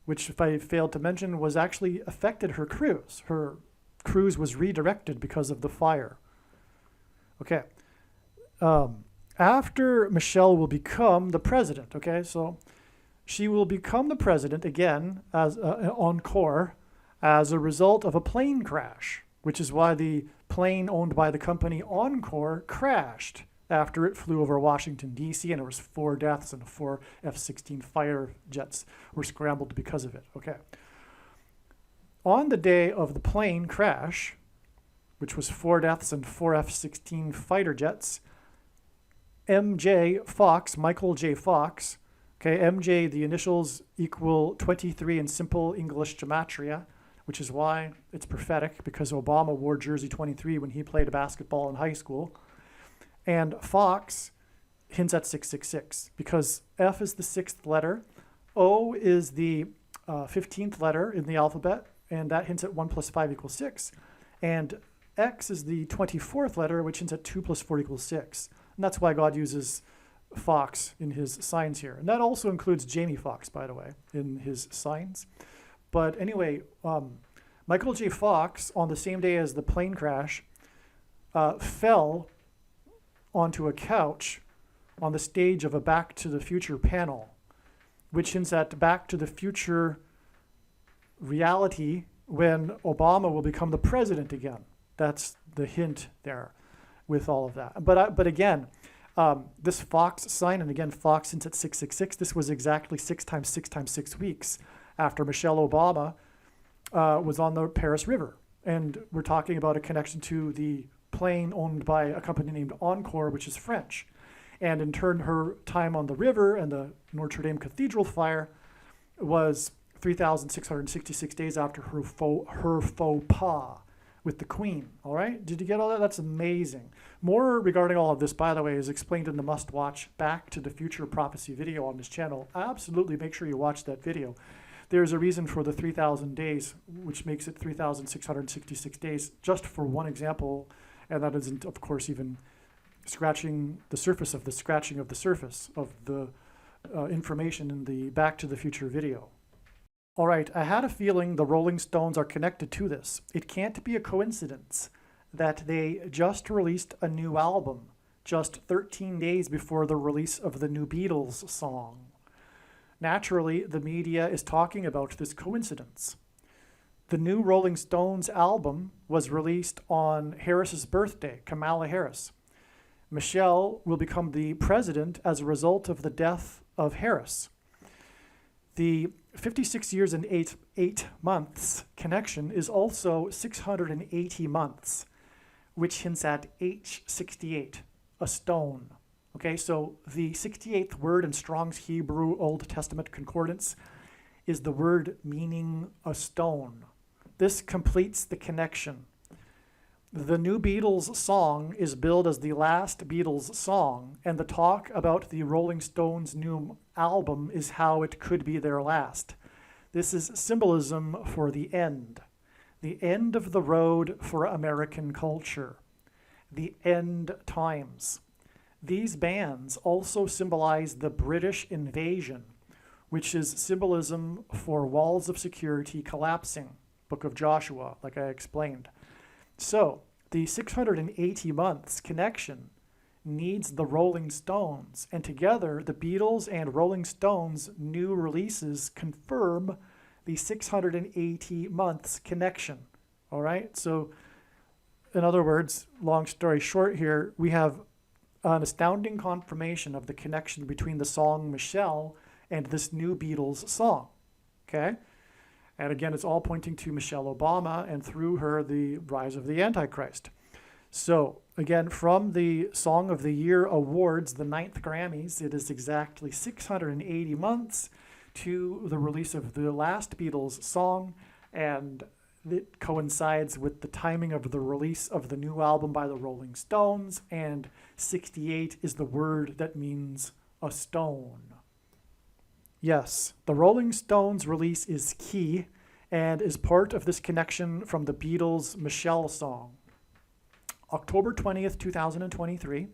which, if I failed to mention, was actually affected her cruise. Her cruise was redirected because of the fire. Okay. After Michelle will become the president, okay, so she will become the president again as Encore as a result of a plane crash, which is why the plane owned by the company Encore crashed after it flew over Washington, D.C., and there was 4 deaths and 4 F-16 fighter jets were scrambled because of it. Okay. On the day of the plane crash, which was 4 deaths and 4 F-16 fighter jets, MJ Fox, Michael J. Fox, okay, MJ, the initials equal 23 in simple English gematria, which is why it's prophetic, because Obama wore jersey 23 when he played basketball in high school. And Fox hints at 666, because F is the 6th letter, O is the 15th letter in the alphabet, and that hints at 1 plus 5 equals 6. And X is the 24th letter, which hints at 2 plus 4 equals 6. And that's why God uses Fox in his signs here. And that also includes Jamie Foxx, by the way, in his signs. But anyway, Michael J. Fox, on the same day as the plane crash, fell onto a couch on the stage of a Back to the Future panel, which hints at Back to the Future reality when Obama will become the president again. That's the hint there with all of that. But again, this Fox sign, and again, Fox hints at 666, this was exactly 6 times 6 weeks after Michelle Obama was on the Paris River. And we're talking about a connection to the plane owned by a company named Encore, which is French. And in turn, her time on the river and the Notre Dame Cathedral fire was 3,666 days after her faux pas with the Queen. All right? Did you get all that? That's amazing. More regarding all of this, by the way, is explained in the must-watch Back to the Future Prophecy video on this channel. Absolutely make sure you watch that video. There's a reason for the 3,000 days, which makes it 3,666 days, just for one example, and that isn't, of course, even scratching the surface of the scratching of the surface of the information in the Back to the Future video. All right, I had a feeling the Rolling Stones are connected to this. It can't be a coincidence that they just released a new album just 13 days before the release of the new Beatles song. Naturally, the media is talking about this coincidence. The new Rolling Stones album was released on Harris's birthday, Kamala Harris. Michelle will become the president as a result of the death of Harris. The 56 years and 8 months connection is also 680 months, which hints at H68, a stone. Okay, so the 68th word in Strong's Hebrew Old Testament Concordance is the word meaning a stone. this completes the connection. The new Beatles song is billed as the last Beatles song, and the talk about the Rolling Stones' new album is how it could be their last. This is symbolism for the end of the road for American culture, the end times. These bands also symbolize the British invasion, which is symbolism for walls of security collapsing, Book of Joshua, like I explained. So, the 680 months connection needs the Rolling Stones, and together the Beatles and Rolling Stones' new releases confirm the 680 months connection. All right? So, in other words, long story short here, we have an astounding confirmation of the connection between the song Michelle and this new Beatles song. Okay? And again, it's all pointing to Michelle Obama, and through her, the rise of the Antichrist. So, again, from the Song of the Year Awards, the 9th Grammys, it is exactly 680 months to the release of the last Beatles song, and it coincides with the timing of the release of the new album by the Rolling Stones, and 68 is the word that means a stone. Yes, the Rolling Stones release is key and is part of this connection from the Beatles' Michelle song. October 20th, 2023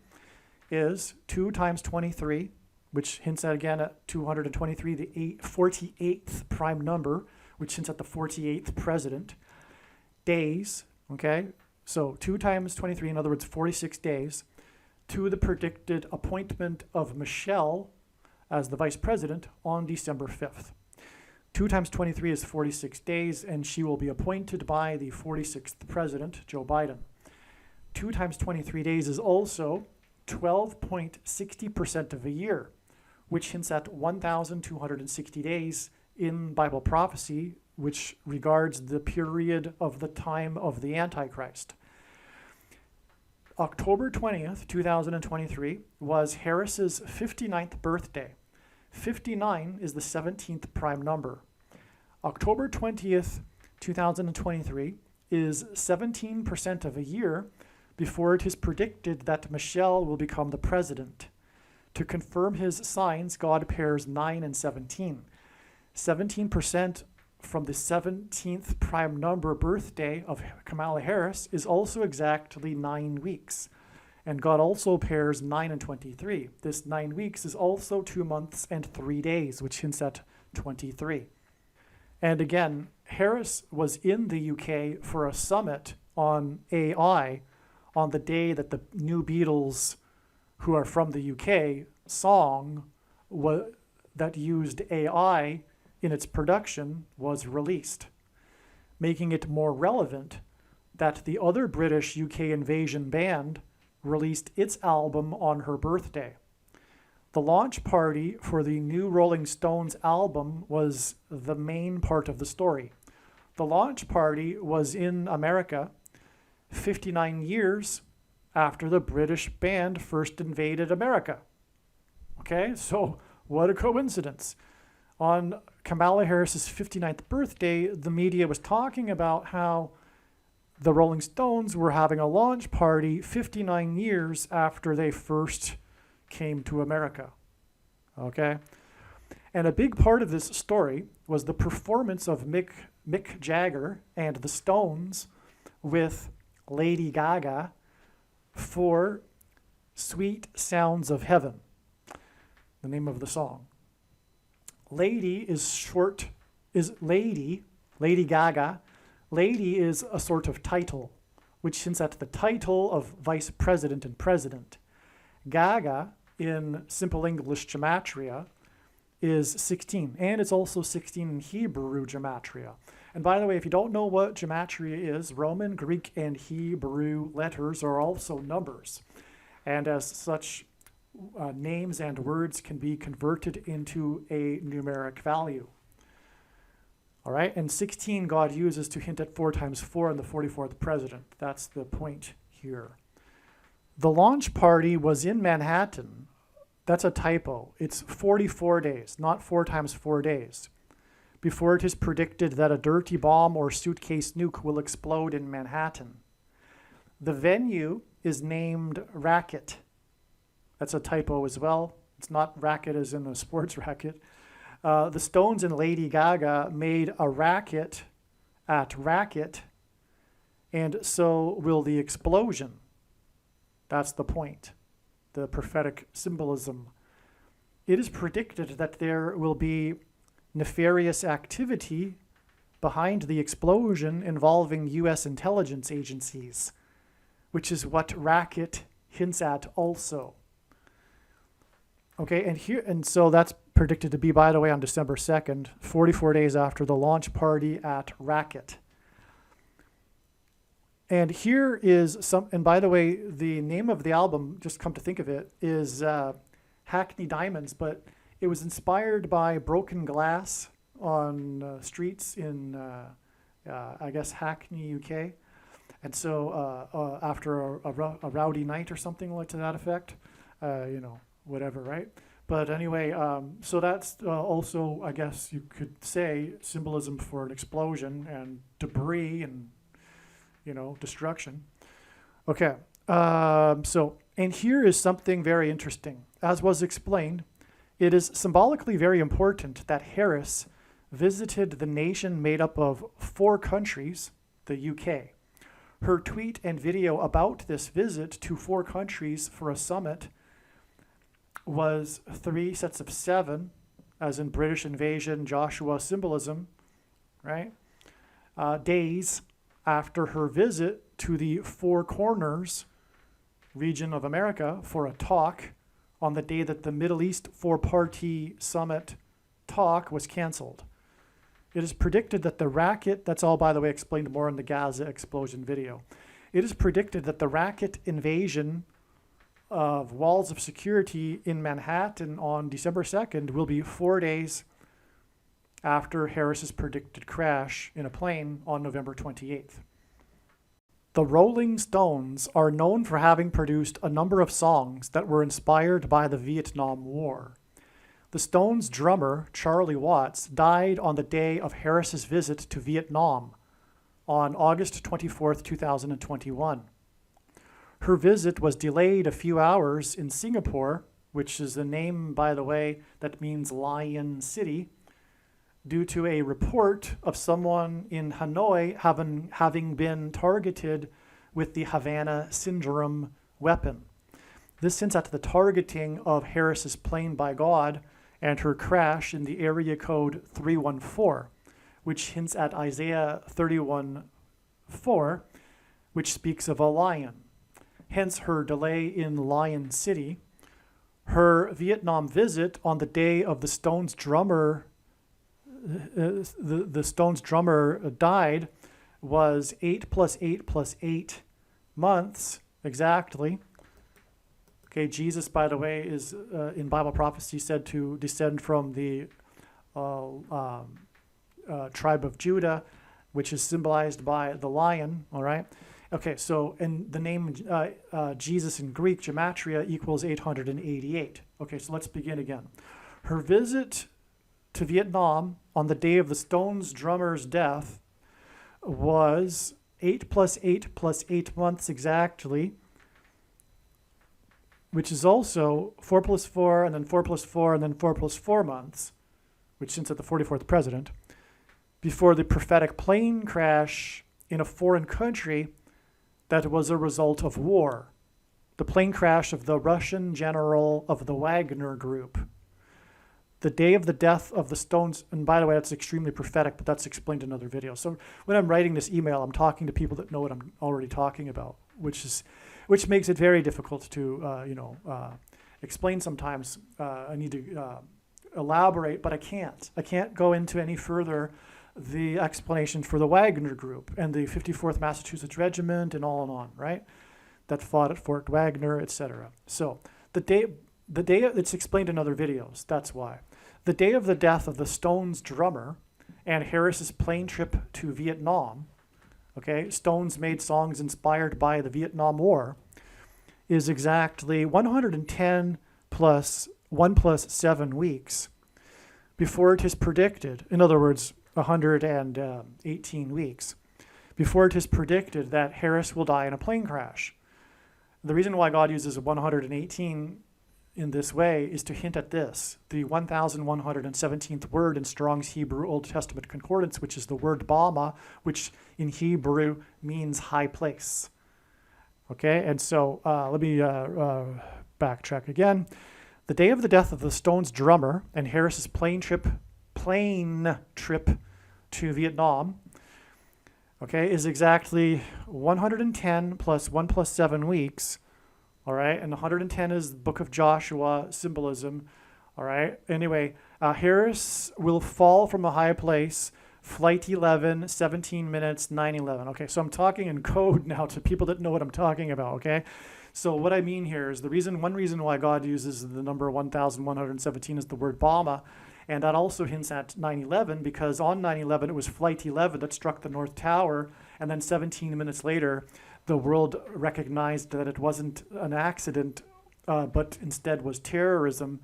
is 2 times 23, which hints at, again, at 223, the 48th prime number, which hints at the 48th president. Days, okay? So 2 times 23, in other words, 46 days, to the predicted appointment of Michelle as the vice president on December 5th. 2 times 23 is 46 days, and she will be appointed by the 46th president, Joe Biden. 2 times 23 days is also 12.60% of a year, which hints at 1,260 days in Bible prophecy, which regards the period of the time of the Antichrist. October 20th, 2023 was Harris's 59th birthday. 59 is the 17th prime number. October 20th, 2023 is 17% of a year before it is predicted that Michelle will become the president. To confirm his signs, God pairs 9 and 17. 17% from the 17th prime number birthday of Kamala Harris is also exactly 9 weeks. And God also pairs 9 and 23. This 9 weeks is also 2 months and 3 days, which hints at 23. And again, Harris was in the UK for a summit on AI on the day that the new Beatles, who are from the UK, song that used AI in its production was released, making it more relevant that the other British UK invasion band released its album on her birthday. The launch party for the new Rolling Stones album was the main part of the story. The launch party was in America 59 years after the British band first invaded America. Okay, so what a coincidence. On Kamala Harris's 59th birthday, the media was talking about how the Rolling Stones were having a launch party 59 years after they first came to America. Okay? And a big part of this story was the performance of Mick Jagger and the Stones with Lady Gaga for Sweet Sounds of Heaven, the name of the song. Lady is Lady Gaga. Lady is a sort of title, which hints at the title of vice president and president. Gaga, in Simple English gematria, is 16, and it's also 16 in Hebrew gematria. And by the way, if you don't know what gematria is, Roman, Greek, and Hebrew letters are also numbers. And as such, names and words can be converted into a numeric value. All right, and 16 God uses to hint at 4 times 4 and the 44th president. That's the point here. The launch party was in Manhattan. That's a typo. It's 44 days, not 4 times 4 days. before it is predicted that a dirty bomb or suitcase nuke will explode in Manhattan. The venue is named Racket. That's a typo as well. It's not racket as in a sports racket. The Stones and Lady Gaga made a racket at Racket, and so will the explosion. That's the point, the prophetic symbolism. It is predicted that there will be nefarious activity behind the explosion involving U.S. intelligence agencies, which is what Racket hints at also. Okay, and so that's predicted to be, by the way, on December 2nd, 44 days after the launch party at Racket. And here is some, and by the way, the name of the album, just come to think of it, is Hackney Diamonds, but it was inspired by broken glass on streets in, I guess, Hackney, UK. And so after a rowdy night or something like to that effect, whatever, right? But anyway, so that's also, I guess you could say, symbolism for an explosion and debris and, destruction. Okay, and here is something very interesting. As was explained, it is symbolically very important that Harris visited the nation made up of 4 countries, the UK. Her tweet and video about this visit to 4 countries for a summit was 3 sets of 7, as in British invasion, Joshua symbolism, right? Days after her visit to the Four Corners region of America for a talk on the day that the Middle East 4-party summit talk was canceled. It is predicted that the racket, that's all, by the way, explained more in the Gaza explosion video. It is predicted that the racket invasion of walls of security in Manhattan on December 2nd will be 4 days after Harris's predicted crash in a plane on November 28th. The Rolling Stones are known for having produced a number of songs that were inspired by the Vietnam War. The Stones' drummer, Charlie Watts, died on the day of Harris's visit to Vietnam on August 24, 2021. Her visit was delayed a few hours in Singapore, which is a name, by the way, that means Lion City, due to a report of someone in Hanoi having been targeted with the Havana Syndrome weapon. This hints at the targeting of Harris's plane by God and her crash in the area code 314, which hints at Isaiah 31:4, which speaks of a lion. Hence her delay in Lion City. Her Vietnam visit on the day of the Stones drummer, the Stones drummer died, was 8 + 8 + 8 months exactly. Okay, Jesus, by the way, is in Bible prophecy said to descend from the tribe of Judah, which is symbolized by the lion, all right? Okay, so and the name Jesus in Greek, gematria, equals 888. Okay, so let's begin again. Her visit to Vietnam on the day of the Stones drummer's death was 8 + 8 + 8 months exactly, which is also 4 + 4 and then 4 + 4 and then 4 + 4 months, which hints at the 44th president, before the prophetic plane crash in a foreign country that was a result of war. The plane crash of the Russian general of the Wagner Group. The day of the death of the Stones, and by the way, that's extremely prophetic, but that's explained in another video. So when I'm writing this email, I'm talking to people that know what I'm already talking about, which makes it very difficult to explain sometimes. I need to elaborate, but I can't. I can't go into any further the explanation for the Wagner Group and the 54th Massachusetts Regiment and on, right? That fought at Fort Wagner, etc. So the day it's explained in other videos. That's why. The day of the death of the Stones drummer and Harris's plane trip to Vietnam, okay, Stones made songs inspired by the Vietnam War, is exactly 110 plus 1 + 7 weeks before it is predicted, in other words, 118 weeks, before it is predicted that Harris will die in a plane crash. The reason why God uses 118 in this way is to hint at this. The 1117th word in Strong's Hebrew Old Testament Concordance, which is the word Bama, which in Hebrew means high place. Okay, and so let me backtrack again. The day of the death of the Stones drummer and Harris's plane trip to Vietnam, okay, is exactly 110 plus 1 plus 7 weeks. All right, and 110 is the book of Joshua symbolism. All right, anyway, Harris will fall from a high place, flight 11, 17 minutes, 9:11. Okay, so I'm talking in code now to people that know what I'm talking about, okay? So what I mean here is one reason why God uses the number 1117 is the word Bama, and that also hints at 9/11, because on 9/11 it was flight 11 that struck the North Tower, and then 17 minutes later the world recognized that it wasn't an accident, but instead was terrorism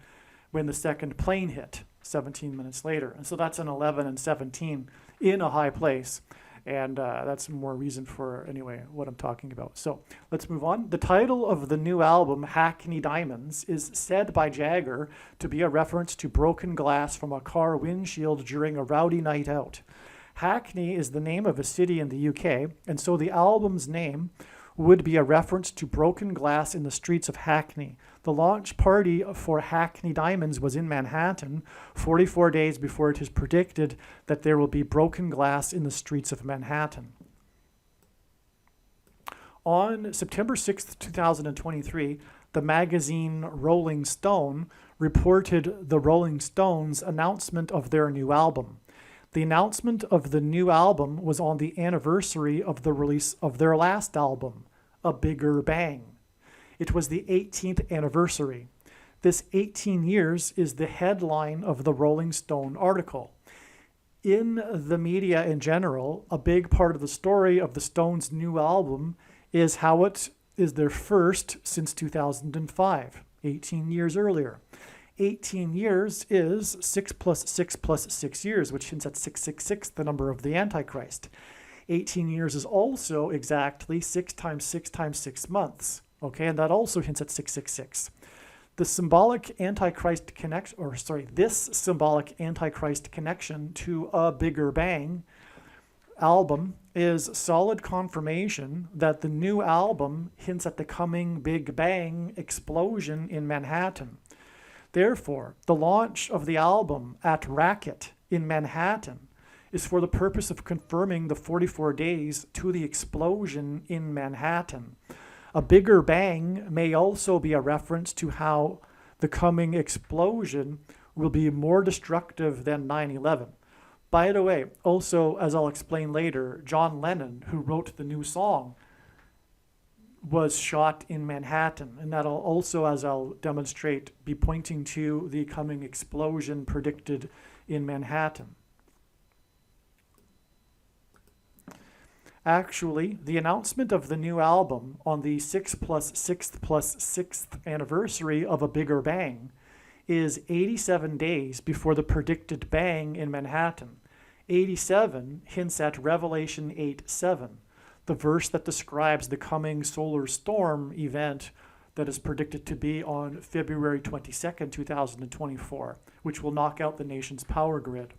when the second plane hit 17 minutes later. And so that's an 11 and 17 in a high place. And that's more reason for, anyway, what I'm talking about. So let's move on. The title of the new album, Hackney Diamonds, is said by Jagger to be a reference to broken glass from a car windshield during a rowdy night out. Hackney is the name of a city in the UK, and so the album's name would be a reference to broken glass in the streets of Hackney. The launch party for Hackney Diamonds was in Manhattan, 44 days before it is predicted that there will be broken glass in the streets of Manhattan. On September 6, 2023, the magazine Rolling Stone reported the Rolling Stones' announcement of their new album. The announcement of the new album was on the anniversary of the release of their last album, A Bigger Bang. It was the 18th anniversary. This 18 years is the headline of the Rolling Stone article. In the media in general, a big part of the story of the Stones' new album is how it is their first since 2005, 18 years earlier. 18 years is 6 plus 6 plus 6 years, which hints at 666, the number of the Antichrist. 18 years is also exactly 6 times 6 times 6 months. Okay, and that also hints at 666. This symbolic Antichrist connection to A Bigger Bang album is solid confirmation that the new album hints at the coming Big Bang explosion in Manhattan. Therefore, the launch of the album at Racket in Manhattan is for the purpose of confirming the 44 days to the explosion in Manhattan. A bigger bang may also be a reference to how the coming explosion will be more destructive than 9/11. By the way, also, as I'll explain later, John Lennon, who wrote the new song, was shot in Manhattan, and that'll also, as I'll demonstrate, be pointing to the coming explosion predicted in Manhattan. Actually, the announcement of the new album on the 6 plus 6th plus 6th anniversary of A Bigger Bang is 87 days before the predicted bang in Manhattan. 87 hints at Revelation 8:7. The verse that describes the coming solar storm event that is predicted to be on February 22nd, 2024, which will knock out the nation's power grid.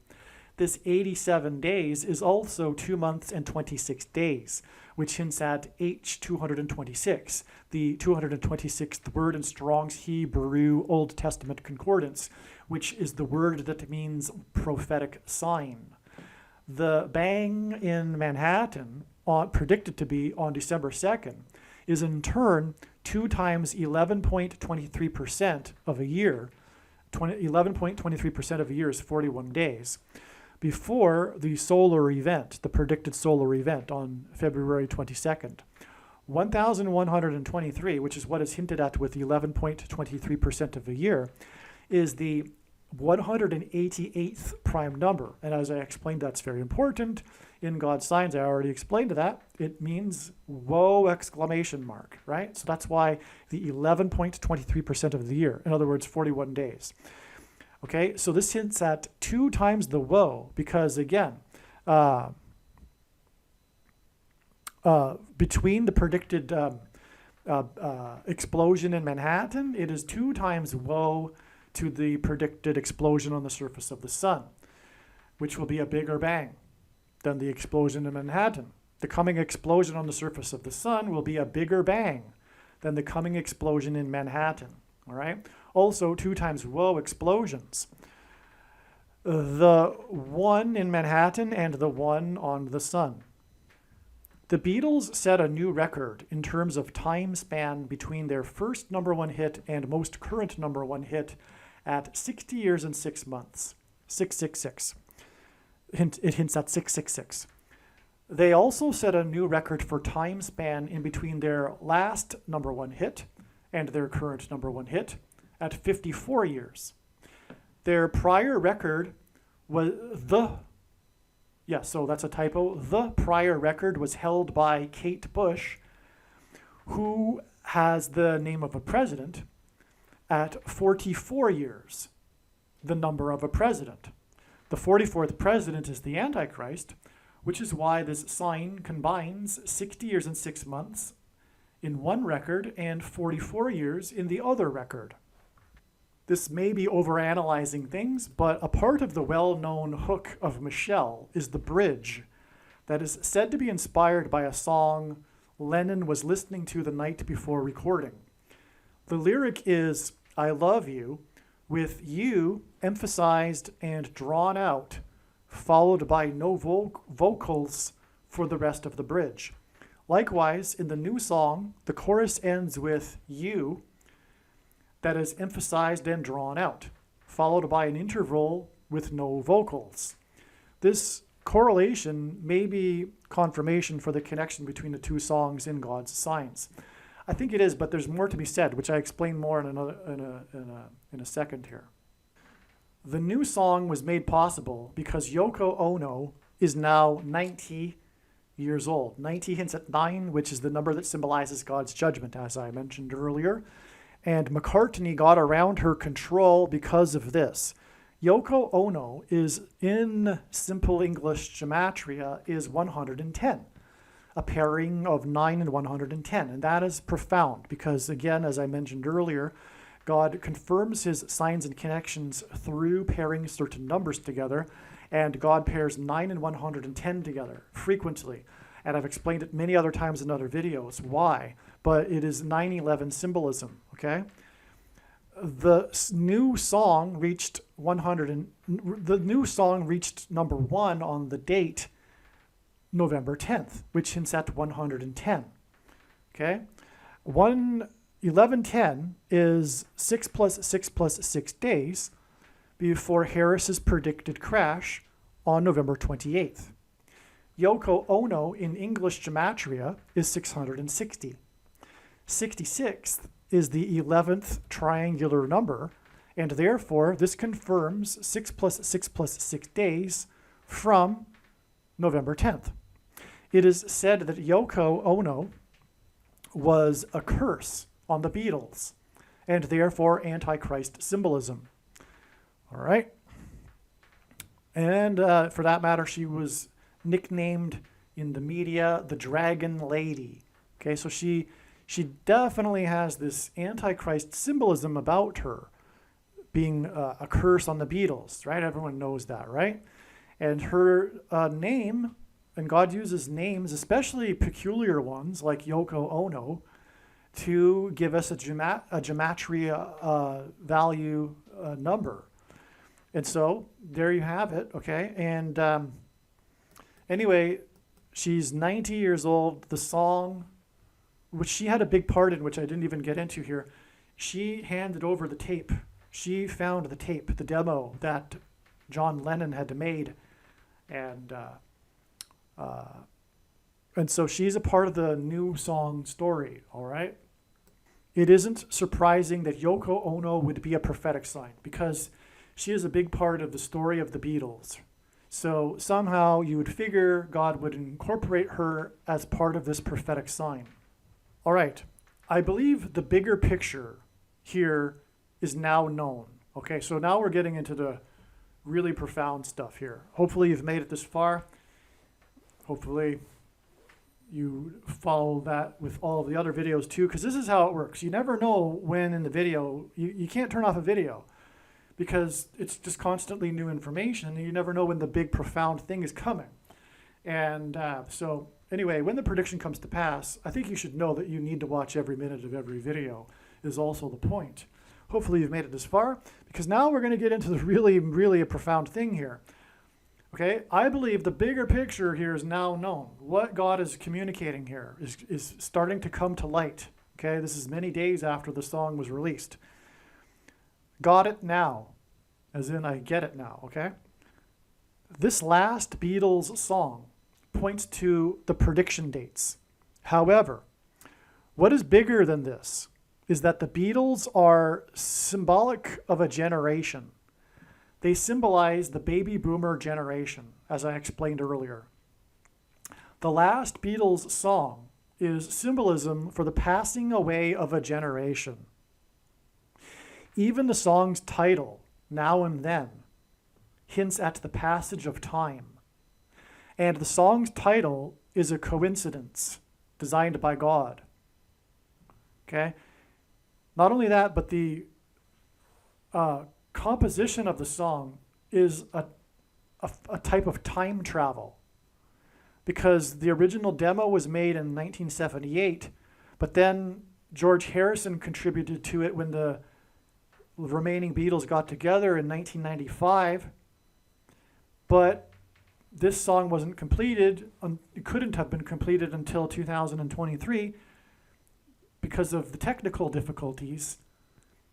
This 87 days is also 2 months and 26 days, which hints at H226, the 226th word in Strong's Hebrew Old Testament Concordance, which is the word that means prophetic sign. The bang in Manhattan, predicted to be on December 2nd, is in turn 2 times 11.23% of a year. 11.23% of a year is 41 days. Before the solar event, the predicted solar event on February 22nd. 1,123, which is what is hinted at with 11.23% of a year, is the 188th prime number. And as I explained, that's very important. In God's signs, I already explained that. It means whoa, exclamation mark, right? So that's why the 11.23% of the year, in other words, 41 days. Okay, so this hints at 2 times the woe because, again, between the predicted explosion in Manhattan, it is 2 times woe to the predicted explosion on the surface of the sun, which will be a bigger bang than the explosion in Manhattan. The coming explosion on the surface of the sun will be a bigger bang than the coming explosion in Manhattan. All right. Also, 2 times woe explosions. The one in Manhattan and the one on the sun. The Beatles set a new record in terms of time span between their first #1 hit and most current #1 hit at 60 years and 6 months. 666. It hints at 666. They also set a new record for time span in between their last #1 hit and their current #1 hit at 54 years. Their prior record was so that's a typo. The prior record was held by Kate Bush, who has the name of a president, at 44 years, the number of a president. The 44th president is the Antichrist, which is why this sign combines 60 years and 6 months in one record and 44 years in the other record. This may be overanalyzing things, but a part of the well-known hook of Michelle is the bridge that is said to be inspired by a song Lennon was listening to the night before recording. The lyric is, "I love you," with you emphasized and drawn out, followed by no vocals for the rest of the bridge. Likewise, in the new song, the chorus ends with you that is emphasized and drawn out, followed by an interval with no vocals. This correlation may be confirmation for the connection between the 2 songs in God's Signs. I think it is, but there's more to be said, which I explain more in a second here. The new song was made possible because Yoko Ono is now 90 years old. 90 hints at 9, which is the number that symbolizes God's judgment, as I mentioned earlier. And McCartney got around her control because of this. Yoko Ono is, in simple English gematria, is 110. A pairing of 9 and 110. And that is profound because, again, as I mentioned earlier, God confirms his signs and connections through pairing certain numbers together, and God pairs 9 and 110 together frequently. And I've explained it many other times in other videos why, but it is 9/11 symbolism, okay? The new song reached #1 on the date November 10th, which hints at 110. Okay? 1110 is 6 plus 6 plus 6 days before Harris's predicted crash on November 28th. Yoko Ono in English gematria is 660. 66th is the 11th triangular number, and therefore this confirms 6 plus 6 plus 6 days from November 10th. It is said that Yoko Ono was a curse on the Beatles, and therefore Antichrist symbolism. All right? And for that matter, she was nicknamed in the media the Dragon Lady. Okay, so she definitely has this Antichrist symbolism about her, being a curse on the Beatles, right? Everyone knows that, right? And her name, and God uses names, especially peculiar ones like Yoko Ono, to give us a gematria value number. And so there you have it, okay? And anyway, she's 90 years old. The song, which she had a big part in, which I didn't even get into here, she handed over the tape. She found the tape, the demo that John Lennon had made. And so she's a part of the new song story, all right? It isn't surprising that Yoko Ono would be a prophetic sign because she is a big part of the story of the Beatles. So somehow you would figure God would incorporate her as part of this prophetic sign. All right, I believe the bigger picture here is now known, Okay, so now we're getting into the really profound stuff here. Hopefully you've made it this far. Hopefully you follow that with all of the other videos too, because this is how it works. You never know when in the video, you can't turn off a video because it's just constantly new information, and you never know when the big profound thing is coming. And so anyway, when the prediction comes to pass, I think you should know that you need to watch every minute of every video is also the point. Hopefully you've made it this far, because now we're going to get into the really a profound thing here. Okay, I believe the bigger picture here is now known. What God is communicating here is starting to come to light. Okay, this is many days after the song was released. Got it now, as in I get it now, okay? This last Beatles song points to the prediction dates. However, what is bigger than this is that the Beatles are symbolic of a generation. They symbolize the baby boomer generation, as I explained earlier. The last Beatles song is symbolism for the passing away of a generation. Even the song's title, Now and Then, hints at the passage of time. And the song's title is a coincidence designed by God. Okay? Not only that, but the composition of the song is a type of time travel, because the original demo was made in 1978, but then George Harrison contributed to it when the remaining Beatles got together in 1995, but this song wasn't completed, it couldn't have been completed until 2023 because of the technical difficulties.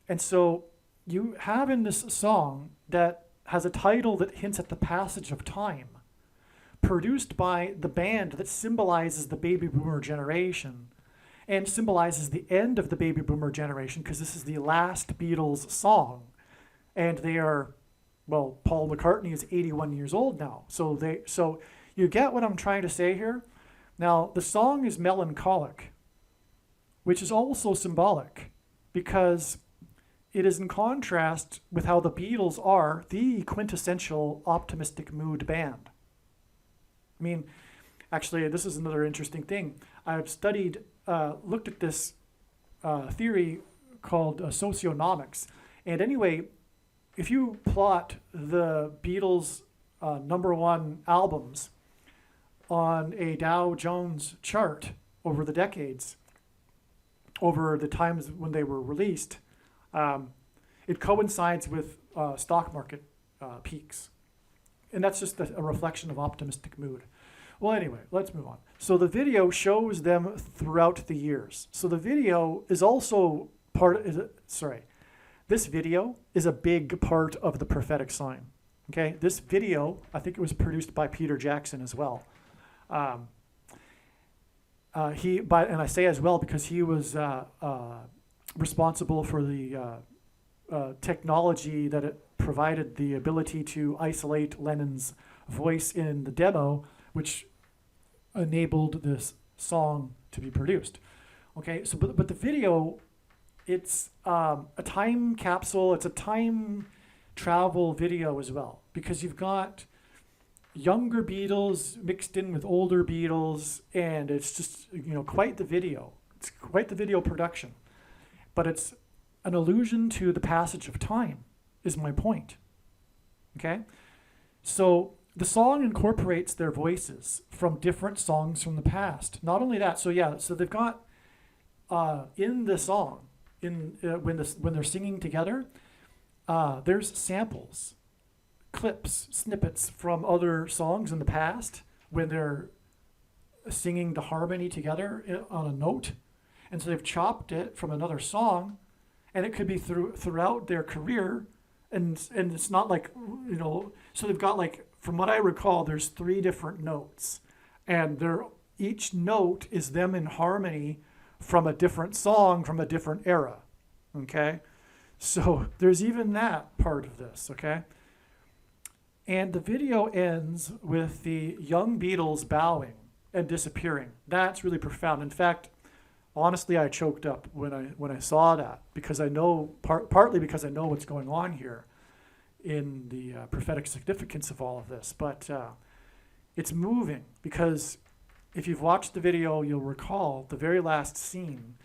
And so you have in this song that has a title that hints at the passage of time, produced by the band that symbolizes the baby boomer generation and symbolizes the end of the baby boomer generation, because this is the last Beatles song. And they are, well, Paul McCartney is 81 years old now. So you get what I'm trying to say here? Now, the song is melancholic, which is also symbolic, because it is in contrast with how the Beatles are the quintessential optimistic mood band. I mean, actually, this is another interesting thing. I've studied, looked at this theory called socionomics. And anyway, if you plot the Beatles' #1 albums on a Dow Jones chart over the decades, over the times when they were released, it coincides with stock market peaks. And that's just a reflection of optimistic mood. Well, anyway, let's move on. So the video shows them throughout the years. So the video is also this video is a big part of the prophetic sign. Okay, this video, I think it was produced by Peter Jackson as well. And I say as well because he was responsible for the technology that it provided the ability to isolate Lennon's voice in the demo, which enabled this song to be produced. Okay, so but the video, it's a time capsule, it's a time travel video as well, because you've got younger Beatles mixed in with older Beatles, and it's just, quite the video. It's quite the video production. But it's an allusion to the passage of time, is my point. Okay? So the song incorporates their voices from different songs from the past. Not only that, so they've got in the song, when they're singing together, there's samples, clips, snippets from other songs in the past when they're singing the harmony together on a note. And so they've chopped it from another song, and it could be throughout their career. And it's not like, so they've got, like, from what I recall, there's 3 different notes, and each note is them in harmony from a different song from a different era. Okay? So there's even that part of this, okay? And the video ends with the young Beatles bowing and disappearing. That's really profound. In fact, Honestly, I choked up when I saw that, because I know, partly because I know what's going on here in the prophetic significance of all of this. But it's moving, because if you've watched the video, you'll recall the very last scene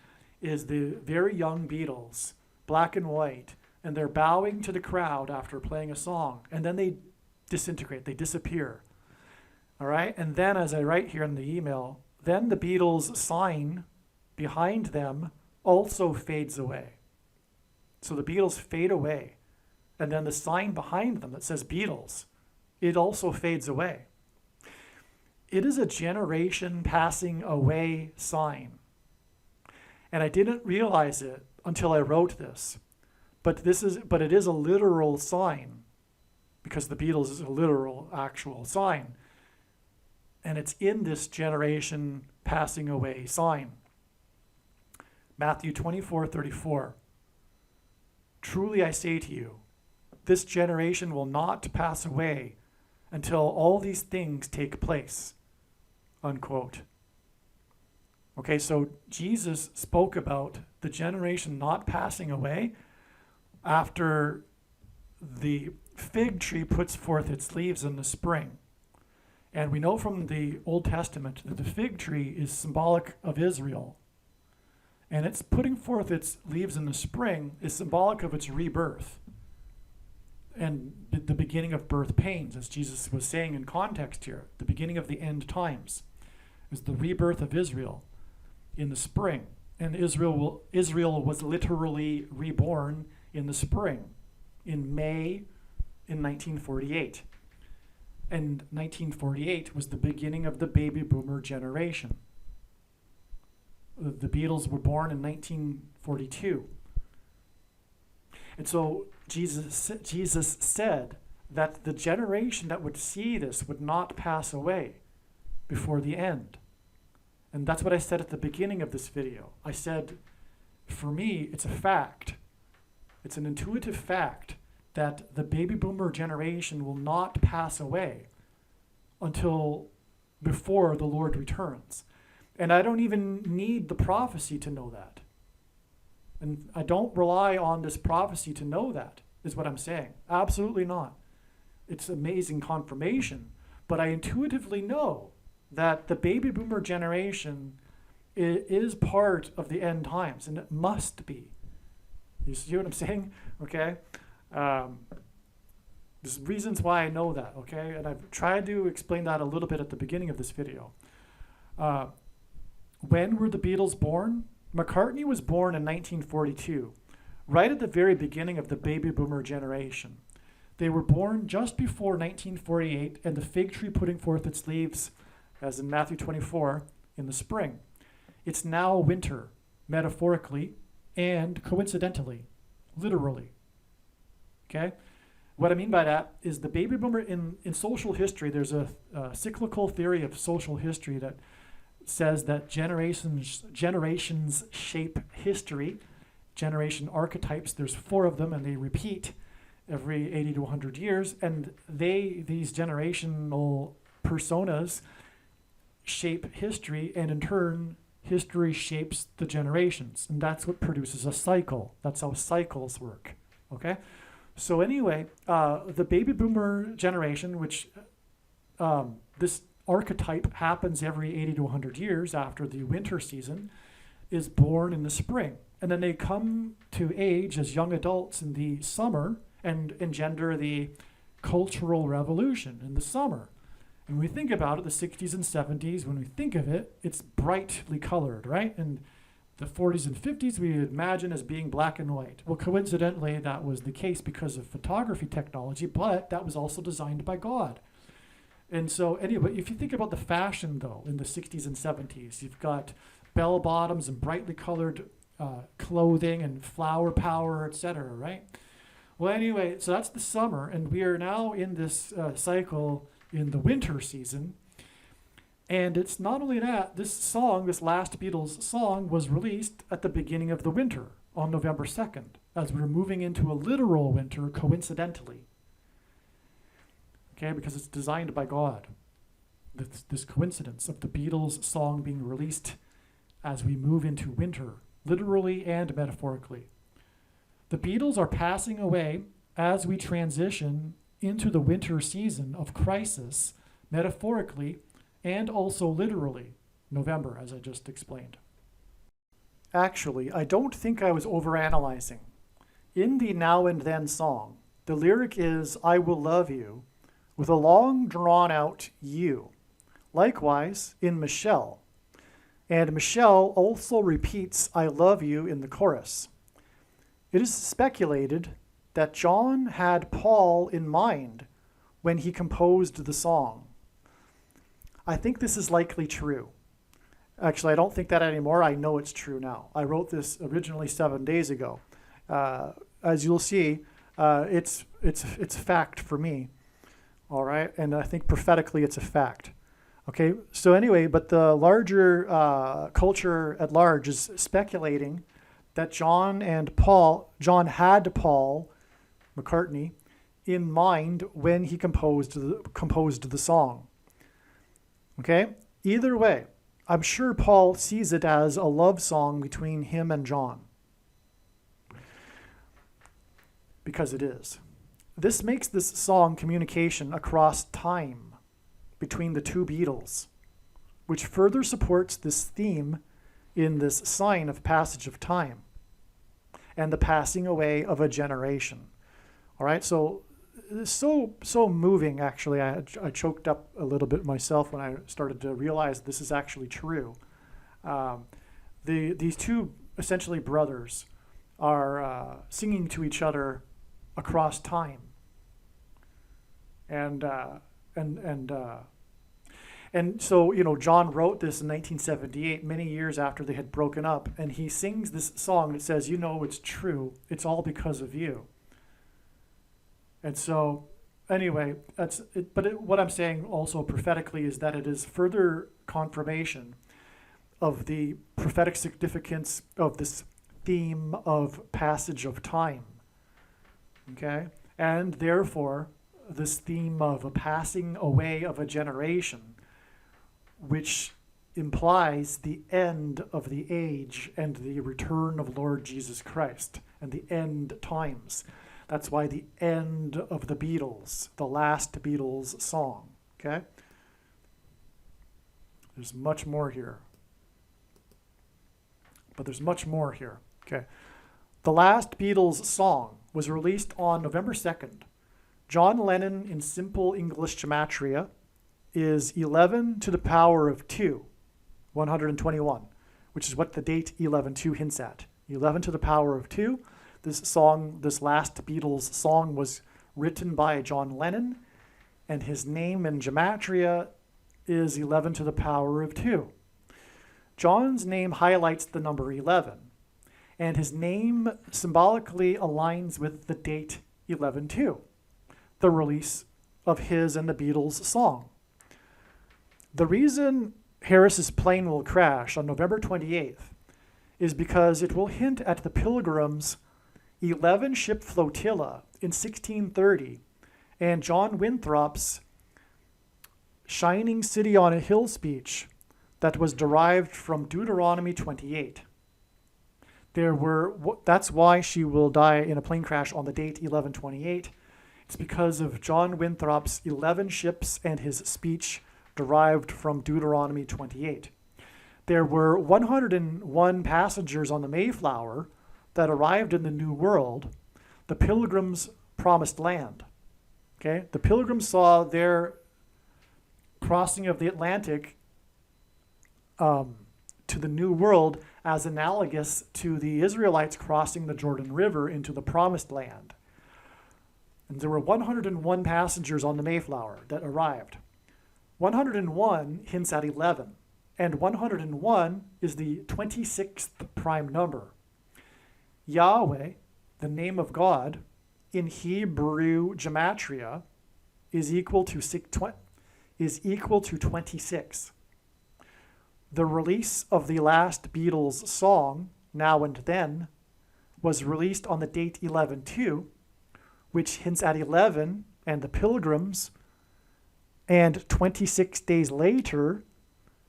is the very young Beatles, black and white, and they're bowing to the crowd after playing a song, and then they disintegrate, they disappear. All right, and then, as I write here in the email, then the Beatles sign behind them also fades away. So the Beatles fade away, and then the sign behind them that says Beatles, it also fades away. It is a generation passing away sign. And I didn't realize it until I wrote this. But it is a literal sign, because the Beatles is a literal, actual sign. And it's in this generation passing away sign. Matthew 24:34. Truly I say to you, this generation will not pass away until all these things take place. Unquote. Okay, so Jesus spoke about the generation not passing away after the fig tree puts forth its leaves in the spring. And we know from the Old Testament that the fig tree is symbolic of Israel. And its putting forth its leaves in the spring is symbolic of its rebirth and the beginning of birth pains, as Jesus was saying in context here. The beginning of the end times is the rebirth of Israel in the spring. And Israel was literally reborn in the spring, in May in 1948. And 1948 was the beginning of the baby boomer generation. The Beatles were born in 1942. And so Jesus said that the generation that would see this would not pass away before the end. And that's what I said at the beginning of this video. I said, for me, it's a fact. It's an intuitive fact that the baby boomer generation will not pass away until before the Lord returns. And I don't even need the prophecy to know that. And I don't rely on this prophecy to know that, is what I'm saying. Absolutely not. It's amazing confirmation. But I intuitively know that the baby boomer generation is part of the end times, and it must be. You see what I'm saying? Okay? There's reasons why I know that, okay? And I've tried to explain that a little bit at the beginning of this video. When were the Beatles born? McCartney was born in 1942, right at the very beginning of the baby boomer generation. They were born just before 1948, and the fig tree putting forth its leaves, as in Matthew 24, in the spring. It's now winter, metaphorically and coincidentally, literally. Okay? What I mean by that is the baby boomer in social history, there's a cyclical theory of social history that says that generations shape history. Generation archetypes, there's 4 of them, and they repeat every 80 to 100 years. And these generational personas shape history, and in turn, history shapes the generations. And that's what produces a cycle. That's how cycles work. Okay? So anyway, the baby boomer generation, which this archetype happens every 80 to 100 years after the winter season, is born in the spring. And then they come to age as young adults in the summer and engender the Cultural Revolution in the summer. And when we think about it, the 60s and 70s, when we think of it, it's brightly colored, right? And the 40s and 50s we imagine as being black and white. Well, coincidentally, that was the case because of photography technology, but that was also designed by God. And so anyway, if you think about the fashion, though, in the 60s and 70s, you've got bell bottoms and brightly colored clothing and flower power, etc., right? Well, anyway, so that's the summer, and we are now in this cycle in the winter season. And it's not only that, this last Beatles song, was released at the beginning of the winter on November 2nd, as we're moving into a literal winter coincidentally. Okay, because it's designed by God. This coincidence of the Beatles song being released as we move into winter, literally and metaphorically. The Beatles are passing away as we transition into the winter season of crisis, metaphorically and also literally, November, as I just explained. Actually, I don't think I was overanalyzing. In the Now and Then song, the lyric is, I will love you, with a long drawn out you. Likewise, in Michelle. And Michelle also repeats, I love you in the chorus. It is speculated that John had Paul in mind when he composed the song. I think this is likely true. Actually, I don't think that anymore. I know it's true now. I wrote this originally 7 days ago. As you'll see, it's fact for me. All right, and I think prophetically it's a fact. Okay, so anyway, but the larger culture at large is speculating that John had Paul McCartney in mind when he composed the song. Okay, either way, I'm sure Paul sees it as a love song between him and John, because it is. This makes this song communication across time between the two Beatles, which further supports this theme in this sign of passage of time and the passing away of a generation. All right, so moving, actually. I choked up a little bit myself when I started to realize this is actually true. These two essentially brothers are singing to each other across time. And so, you know, John wrote this in 1978, many years after they had broken up, and he sings this song that says, you know, it's true, it's all because of you. And so, anyway, that's it. But what I'm saying also prophetically is that it is further confirmation of the prophetic significance of this theme of passage of time. Okay? And therefore, this theme of a passing away of a generation, which implies the end of the age and the return of Lord Jesus Christ and the end times. That's why the end of the Beatles, the last Beatles song, okay? There's much more here. But there's much more here, okay? The last Beatles song was released on November 2nd. John Lennon in simple English gematria is 11 to the power of 2, 121, which is what the date 11-2 hints at. 11 to the power of 2. This last Beatles song, was written by John Lennon, and his name in gematria is 11 to the power of 2. John's name highlights the number 11, and his name symbolically aligns with the date 11-2, the release of his and the Beatles song. The reason Harris's plane will crash on November 28th is because it will hint at the Pilgrims' 11-ship flotilla in 1630 and John Winthrop's shining city on a hill speech that was derived from Deuteronomy 28. That's why she will die in a plane crash on the date 11/28. It's because of John Winthrop's 11 ships and his speech derived from Deuteronomy 28. There were 101 passengers on the Mayflower that arrived in the New World, the Pilgrims' promised land. Okay? The Pilgrims saw their crossing of the Atlantic to the New World as analogous to the Israelites crossing the Jordan River into the promised land. And there were 101 passengers on the Mayflower that arrived. 101 hints at 11, and 101 is the 26th prime number. Yahweh, the name of God, in Hebrew gematria, is equal to 26. The release of the last Beatles song, Now and Then, was released on the date 11/2, which hints at 11 and the Pilgrims, and 26 days later,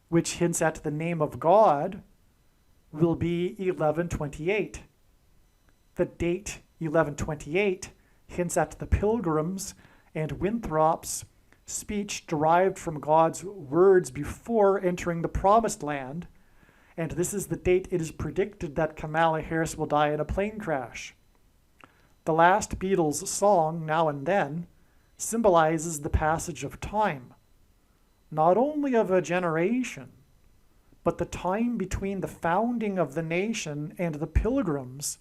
which hints at the name of God, will be 1128. The date 1128 hints at the Pilgrims and Winthrop's speech derived from God's words before entering the Promised Land, and this is the date it is predicted that Kamala Harris will die in a plane crash. The last Beatles song, Now and Then, symbolizes the passage of time, not only of a generation, but the time between the founding of the nation and the Pilgrims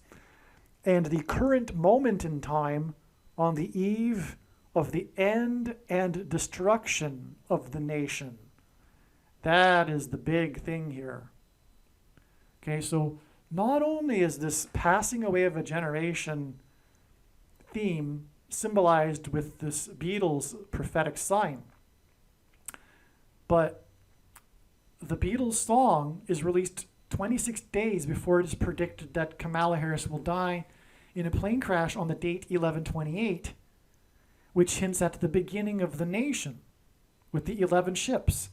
and the current moment in time on the eve of the end and destruction of the nation. That is the big thing here. Okay, so not only is this passing away of a generation theme symbolized with this Beatles prophetic sign, but the Beatles song is released 26 days before it is predicted that Kamala Harris will die in a plane crash on the date 1128, which hints at the beginning of the nation with the 11 ships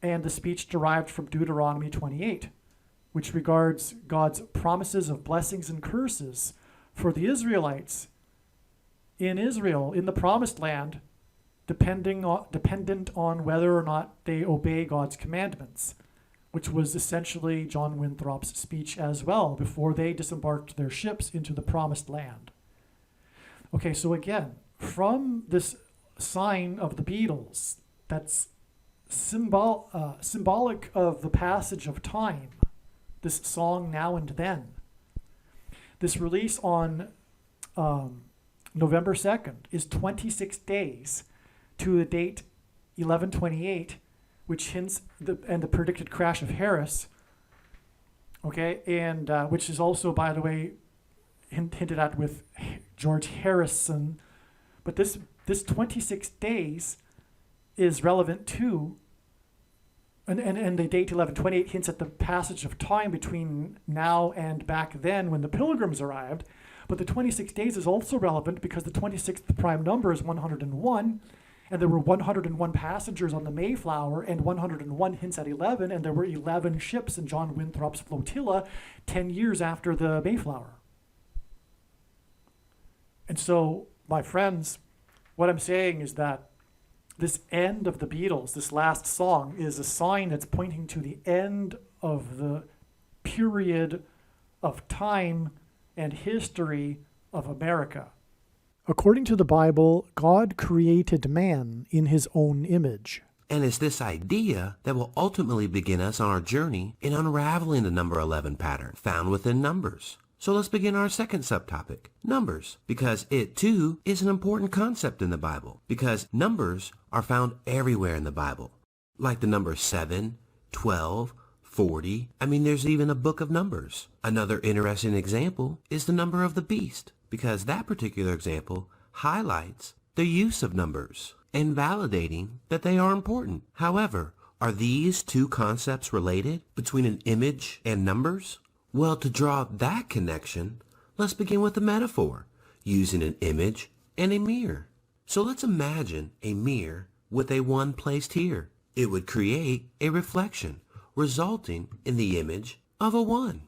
and the speech derived from Deuteronomy 28, which regards God's promises of blessings and curses for the Israelites in Israel, in the Promised Land, dependent on whether or not they obey God's commandments, which was essentially John Winthrop's speech as well before they disembarked their ships into the Promised Land. Okay, so again, from this sign of the Beatles, that's symbolic of the passage of time, this song Now and Then. This release on November 2nd is 26 days to the date 1128, which hints and the predicted crash of Harris, okay, and which is also, by the way, hinted at with George Harrison. But this 26 days is relevant too, and the date 1128 hints at the passage of time between now and back then when the Pilgrims arrived. But the 26 days is also relevant because the 26th prime number is 101, and there were 101 passengers on the Mayflower, and 101 hints at 11, and there were 11 ships in John Winthrop's flotilla 10 years after the Mayflower. And so, my friends, what I'm saying is that this end of the Beatles, this last song, is a sign that's pointing to the end of the period of time and history of America. According to the Bible, God created man in his own image. And it's this idea that will ultimately begin us on our journey in unraveling the number 11 pattern found within Numbers. So let's begin our second subtopic, Numbers, because it too is an important concept in the Bible, because numbers are found everywhere in the Bible, like the numbers 7, 12, 40. There's even a book of Numbers. Another interesting example is the number of the beast, because that particular example highlights the use of numbers and validating that they are important. However, are these two concepts related between an image and numbers? Well, to draw that connection, let's begin with a metaphor, using an image and a mirror. So let's imagine a mirror with a 1 placed here. It would create a reflection, resulting in the image of a 1.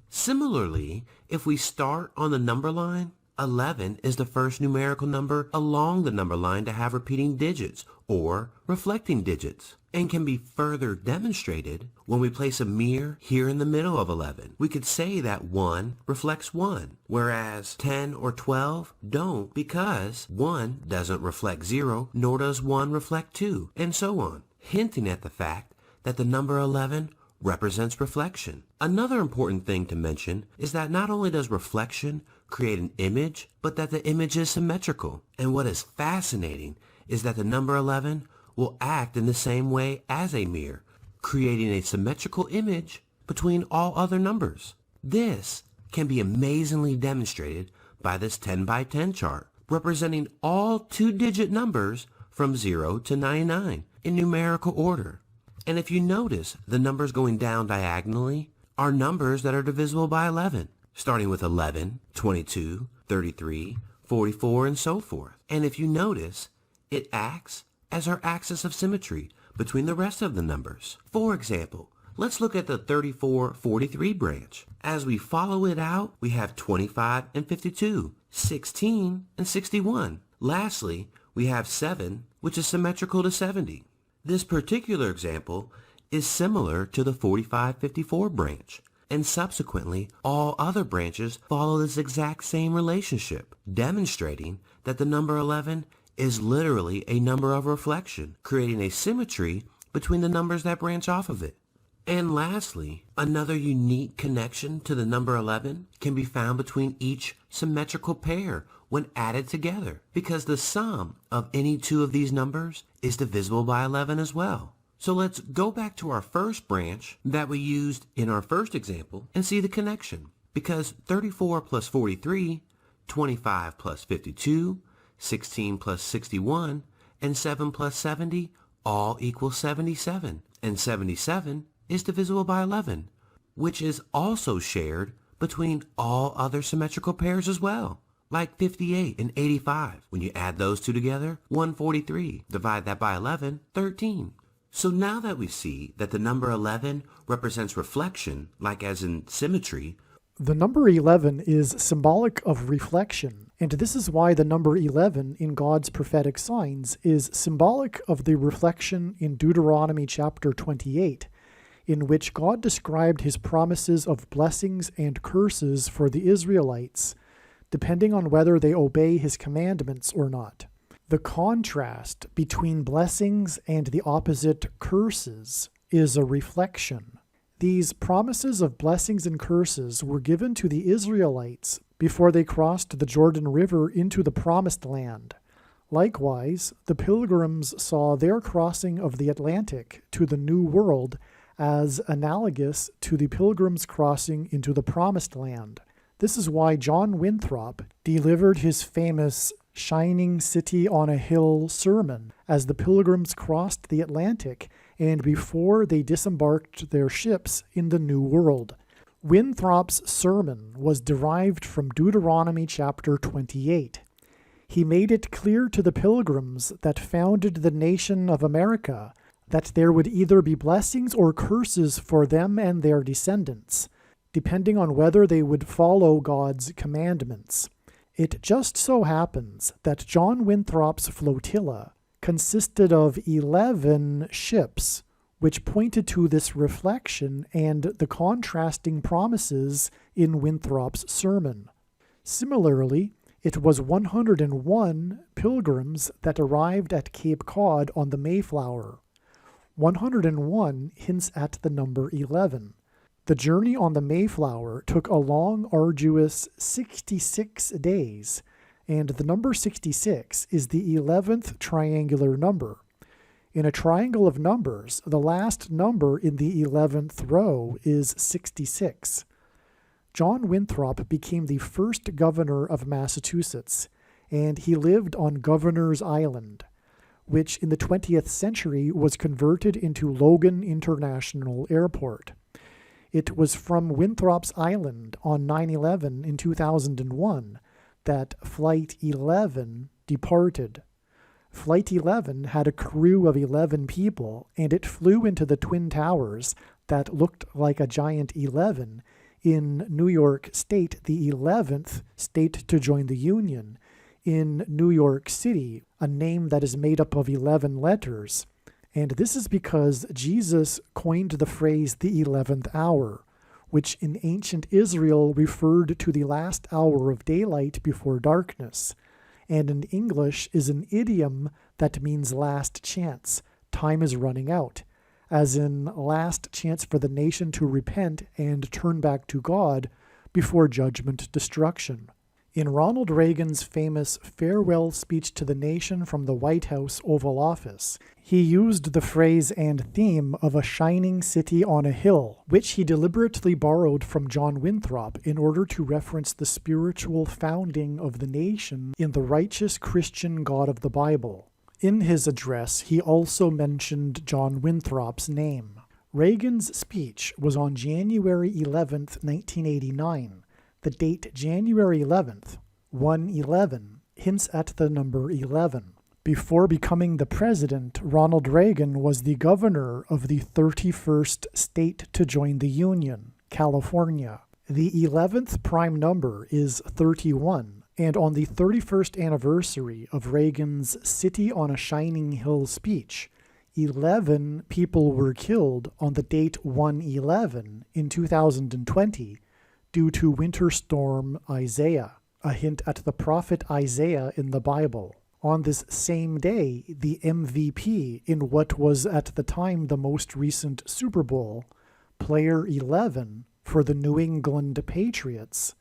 Similarly, if we start on the number line, 11 is the first numerical number along the number line to have repeating digits or reflecting digits, and can be further demonstrated when we place a mirror here in the middle of 11. We could say that 1 reflects 1, whereas 10 or 12 don't, because 1 doesn't reflect 0, nor does 1 reflect 2, and so on, hinting at the fact that the number 11 represents reflection. Another important thing to mention is that not only does reflection create an image, but that the image is symmetrical. And what is fascinating is that the number 11 will act in the same way as a mirror, creating a symmetrical image between all other numbers. This can be amazingly demonstrated by this 10 by 10 chart, representing all 2-digit numbers from 0 to 99 in numerical order. And if you notice, the numbers going down diagonally are numbers that are divisible by 11, starting with 11, 22, 33, 44, and so forth. And if you notice, it acts as our axis of symmetry between the rest of the numbers. For example, Let's look at the 34-43 branch. As we follow it out, we have 25 and 52, 16 and 61. Lastly, we have 7, which is symmetrical to 70. This particular example is similar to the 45-54 branch, and subsequently all other branches follow this exact same relationship, demonstrating that the number 11 is literally a number of reflection, creating a symmetry between the numbers that branch off of it. And lastly, another unique connection to the number 11 can be found between each symmetrical pair when added together, because the sum of any two of these numbers is divisible by 11 as well. So let's go back to our first branch that we used in our first example and see the connection. Because 34 plus 43, 25 plus 52, 16 plus 61, and 7 plus 70 all equal 77. And 77 is divisible by 11, which is also shared between all other symmetrical pairs as well, like 58 and 85. When you add those two together, 143. Divide that by 11, 13. So now that we see that the number 11 represents reflection, like as in symmetry, the number 11 is symbolic of reflection, and this is why the number 11 in God's prophetic signs is symbolic of the reflection in Deuteronomy chapter 28, in which God described his promises of blessings and curses for the Israelites, depending on whether they obey his commandments or not. The contrast between blessings and the opposite curses is a reflection. These promises of blessings and curses were given to the Israelites before they crossed the Jordan River into the Promised Land. Likewise, the pilgrims saw their crossing of the Atlantic to the New World as analogous to the pilgrims' crossing into the Promised Land. This is why John Winthrop delivered his famous Shining City on a Hill sermon as the pilgrims crossed the Atlantic and before they disembarked their ships in the New World. Winthrop's sermon was derived from Deuteronomy chapter 28. He made it clear to the pilgrims that founded the nation of America that there would either be blessings or curses for them and their descendants, depending on whether they would follow God's commandments. It just so happens that John Winthrop's flotilla consisted of 11 ships, which pointed to this reflection and the contrasting promises in Winthrop's sermon. Similarly, it was 101 pilgrims that arrived at Cape Cod on the Mayflower. 101 hints at the number 11. The journey on the Mayflower took a long, arduous 66 days, and the number 66 is the 11th triangular number. In a triangle of numbers, the last number in the 11th row is 66. John Winthrop became the first governor of Massachusetts, and he lived on Governor's Island, which in the 20th century was converted into Logan International Airport. It was from Winthrop's Island on 9/11 in 2001 that Flight 11 departed. Flight 11 had a crew of 11 people, and it flew into the Twin Towers that looked like a giant 11 in New York State, the 11th state to join the Union, in New York City, a name that is made up of 11 letters. And this is because Jesus coined the phrase the 11th hour, which in ancient Israel referred to the last hour of daylight before darkness, and in English is an idiom that means last chance, time is running out, as in last chance for the nation to repent and turn back to God before judgment destruction. In Ronald Reagan's famous farewell speech to the nation from the White House Oval Office, he used the phrase and theme of a shining city on a hill, which he deliberately borrowed from John Winthrop in order to reference the spiritual founding of the nation in the righteous Christian God of the Bible. In his address, he also mentioned John Winthrop's name. Reagan's speech was on January 11, 1989. The date January 11th, 1/11, hints at the number 11, Before becoming the president, Ronald Reagan was the governor of the 31st state to join the Union, California. The 11th prime number is 31, and on the 31st anniversary of Reagan's City on a Shining Hill speech, 11 people were killed on the date 1/11 in 2020 due to Winter Storm Isaiah, a hint at the prophet Isaiah in the Bible. On this same day, the MVP in what was at the time the most recent Super Bowl, player 11 for the New England Patriots,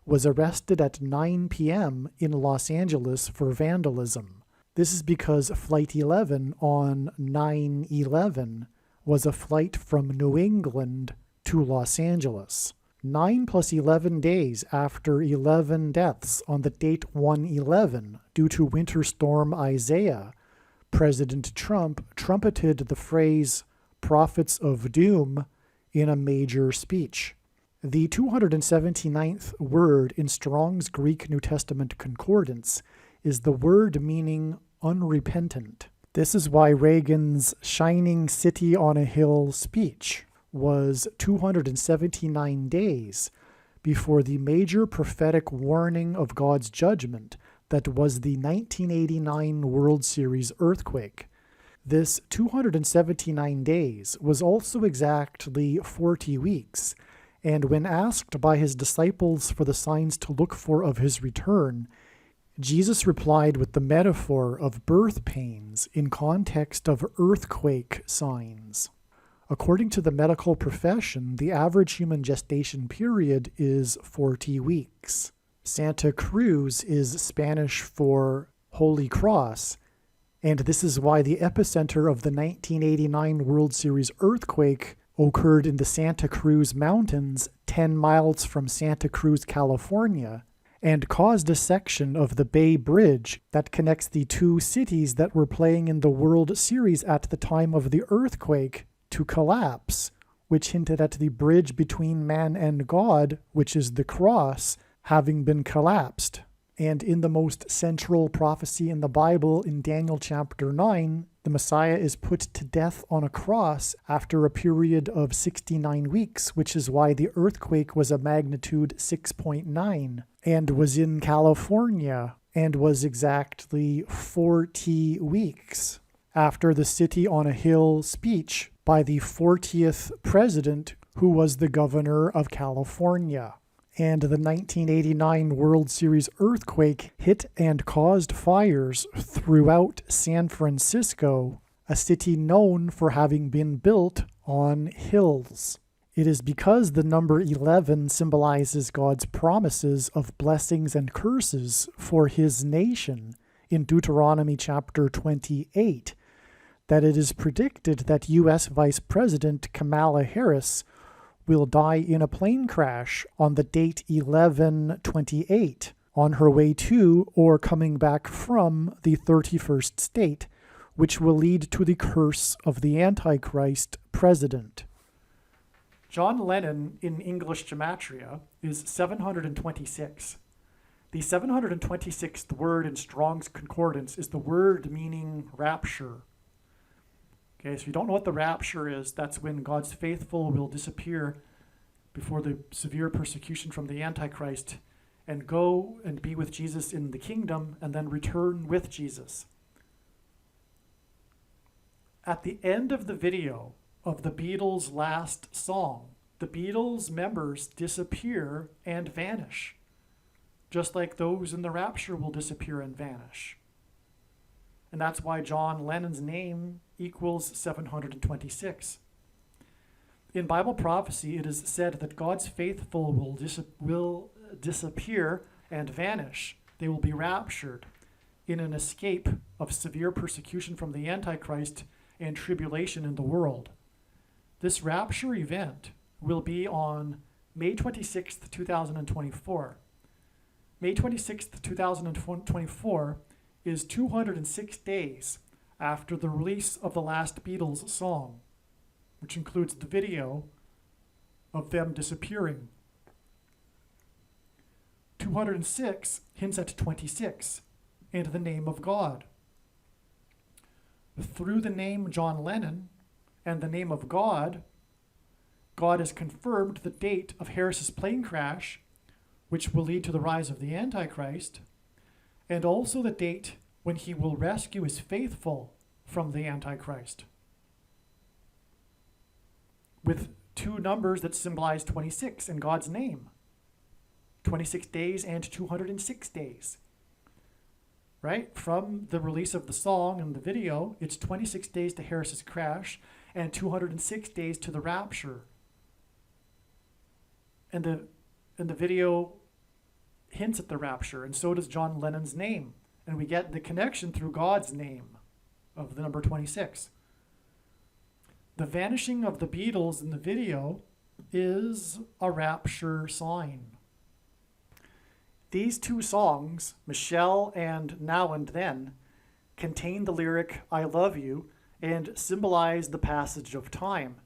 was arrested at 9 p.m. in Los Angeles for vandalism. This is because Flight 11 on 9/11 was a flight from New England to Los Angeles. 9 plus 11 days after 11 deaths on the date 1/11 due to Winter Storm Isaiah, President Trump trumpeted the phrase "prophets of doom" in a major speech. The 279th word in Strong's Greek New Testament Concordance is the word meaning unrepentant. This is why Reagan's Shining City on a Hill speech was 279 days before the major prophetic warning of God's judgment that was the 1989 World Series earthquake. This 279 days was also exactly 40 weeks, and when asked by his disciples for the signs to look for of his return, Jesus replied with the metaphor of birth pains in context of earthquake signs. According to the medical profession, the average human gestation period is 40 weeks. Santa Cruz is Spanish for Holy Cross, and this is why the epicenter of the 1989 World Series earthquake occurred in the Santa Cruz Mountains, 10 miles from Santa Cruz, California, and caused a section of the Bay Bridge that connects the two cities that were playing in the World Series at the time of the earthquake to collapse, which hinted at the bridge between man and God, which is the cross, having been collapsed. And in the most central prophecy in the Bible, in Daniel chapter 9, the Messiah is put to death on a cross after a period of 69 weeks, which is why the earthquake was a magnitude 6.9 and was in California and was exactly 40 weeks after the City on a Hill speech by the 40th president, who was the governor of California. And the 1989 World Series earthquake hit and caused fires throughout San Francisco, a city known for having been built on hills. It is because the number 11 symbolizes God's promises of blessings and curses for his nation in Deuteronomy chapter 28 that it is predicted that U.S. Vice President Kamala Harris will die in a plane crash on the date 11/28 on her way to or coming back from the 31st state, which will lead to the curse of the Antichrist president. John Lennon in English gematria is 726. The 726th word in Strong's Concordance is the word meaning rapture. Okay, so if you don't know what the rapture is, that's when God's faithful will disappear before the severe persecution from the Antichrist and go and be with Jesus in the kingdom and then return with Jesus. At the end of the video of the Beatles' last song, the Beatles members disappear and vanish, just like those in the rapture will disappear and vanish. And that's why John Lennon's name equals 726. In Bible prophecy, it is said that God's faithful will disappear and vanish. They will be raptured in an escape of severe persecution from the Antichrist and tribulation in the world. This rapture event will be on May 26th, 2024. May 26th, 2024 is 206 days after the release of the last Beatles song, which includes the video of them disappearing. 206 hints at 26 and the name of God. through the name John Lennon and the name of God, God has confirmed the date of Harris's plane crash, which will lead to the rise of the Antichrist, and also the date when he will rescue his faithful from the Antichrist, with two numbers that symbolize 26 in God's name. 26 days and 206 days. Right? From the release of the song and the video, it's 26 days to Harris's crash and 206 days to the rapture. And the video hints at the rapture, and so does John Lennon's name. And we get the connection through God's name of the number 26. The vanishing of the Beatles in the video is a rapture sign. These two songs, Michelle and Now and Then, contain the lyric, I love you, and symbolize the passage of time.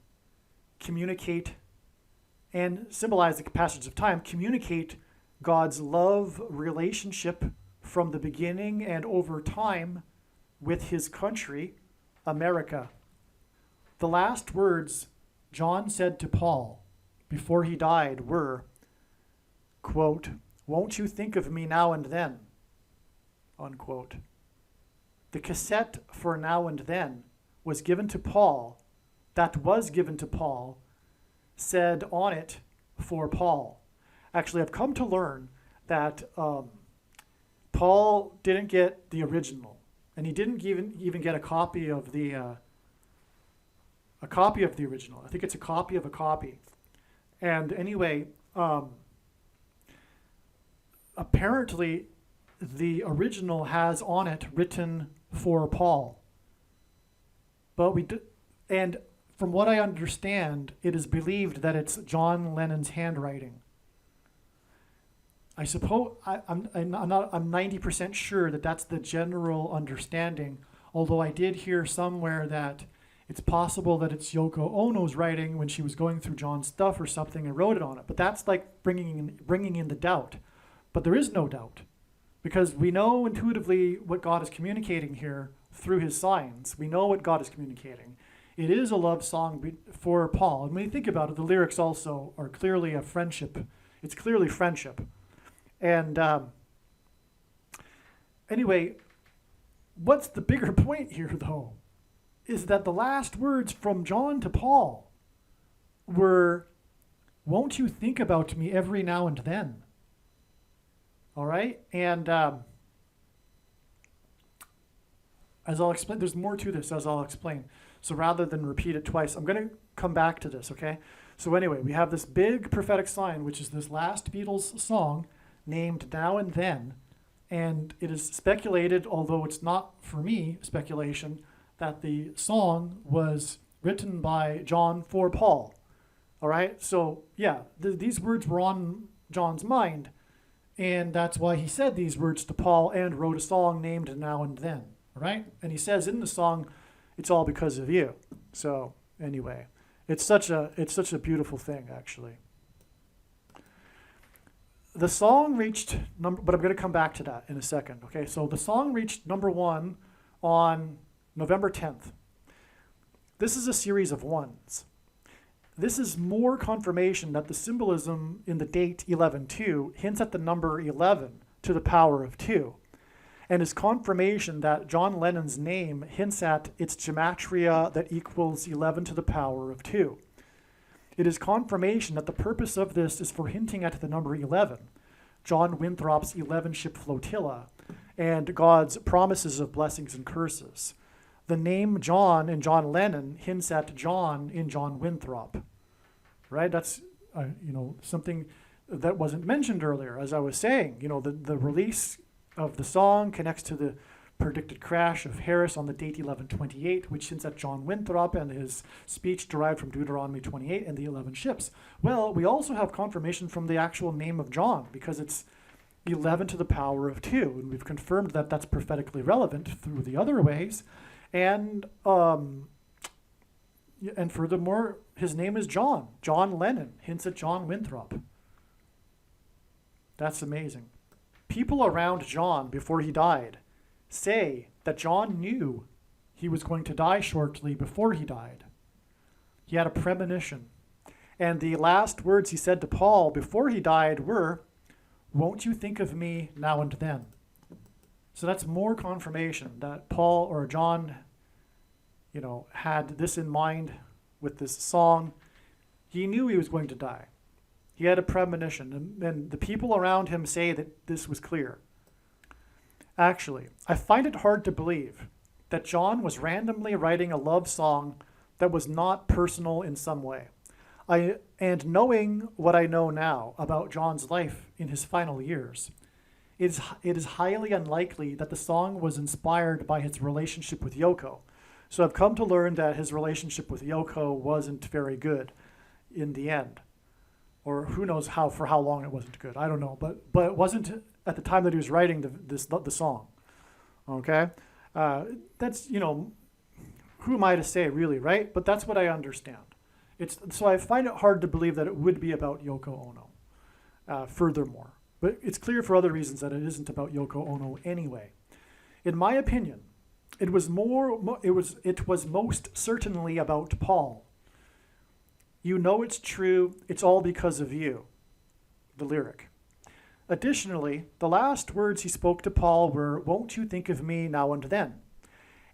Communicate God's love relationship from the beginning and over time with his country, America. The last words John said to Paul before he died were, quote, "Won't you think of me now and then?" Unquote. The cassette for Now and Then was given to Paul, said on it, for Paul. Actually, I've come to learn that Paul didn't get the original, and he didn't even get a copy of the original. I think it's a copy of a copy. And anyway, apparently the original has on it written for Paul. But and from what I understand, it is believed that it's John Lennon's handwriting. I suppose I'm 90% sure that that's the general understanding, although I did hear somewhere that it's possible that it's Yoko Ono's writing when she was going through John's stuff or something and wrote it on it. But that's like bringing in the doubt. But there is no doubt, because we know intuitively what God is communicating here through his signs. We know what God is communicating. It is a love song for Paul. And when you think about it, the lyrics also are clearly a friendship. It's clearly friendship. And anyway, what's the bigger point here, though, is that the last words from John to Paul were, "Won't you think about me every now and then?" All right? And as I'll explain, there's more to this as I'll explain. So rather than repeat it twice, I'm going to come back to this, okay? So anyway, we have this big prophetic sign, which is this last Beatles song named Now and Then. And it is speculated, although it's not, for me, speculation, that the song was written by John for Paul. All right? So, yeah, these words were on John's mind. And that's why he said these words to Paul and wrote a song named Now and Then. All right? And he says in the song, "It's all because of you." So, anyway, it's such a beautiful thing, actually. The song reached but I'm going to come back to that in a second. Okay, so the song reached number 1 on November 10th. This is a series of ones. This is more confirmation that the symbolism in the date 11/2 hints at the number 11 to the power of 2, and is confirmation that John Lennon's name hints at its gematria that equals 11 to the power of 2. It is confirmation that the purpose of this is for hinting at the number 11, John Winthrop's 11-ship flotilla, and God's promises of blessings and curses. The name John in John Lennon hints at John in John Winthrop, right? That's something that wasn't mentioned earlier. As I was saying, the release of the song connects to the predicted crash of Harris on the date 11/28, which hints at John Winthrop and his speech derived from Deuteronomy 28 and the 11 ships. Well, we also have confirmation from the actual name of John, because it's 11 to the power of 2, and we've confirmed that that's prophetically relevant through the other ways. And furthermore, his name is John. John Lennon hints at John Winthrop. That's amazing. People around John before he died say that John knew he was going to die shortly before he died. He had a premonition. And the last words he said to Paul before he died were, "Won't you think of me now and then?" So that's more confirmation that Paul or John, had this in mind with this song. He knew he was going to die. He had a premonition, and the people around him say that this was clear. Actually, I find it hard to believe that John was randomly writing a love song that was not personal in some way. And knowing what I know now about John's life in his final years, it is highly unlikely that the song was inspired by his relationship with Yoko. So I've come to learn that his relationship with Yoko wasn't very good in the end. Or who knows for how long it wasn't good. I don't know. But it wasn't at the time that he was writing the song. Okay? That's, who am I to say really, right? But that's what I understand. So I find it hard to believe that it would be about Yoko Ono, furthermore. But it's clear for other reasons that it isn't about Yoko Ono anyway. In my opinion, it was most certainly about Paul. You know it's true, it's all because of you, the lyric. Additionally, the last words he spoke to Paul were, "Won't you think of me now and then?"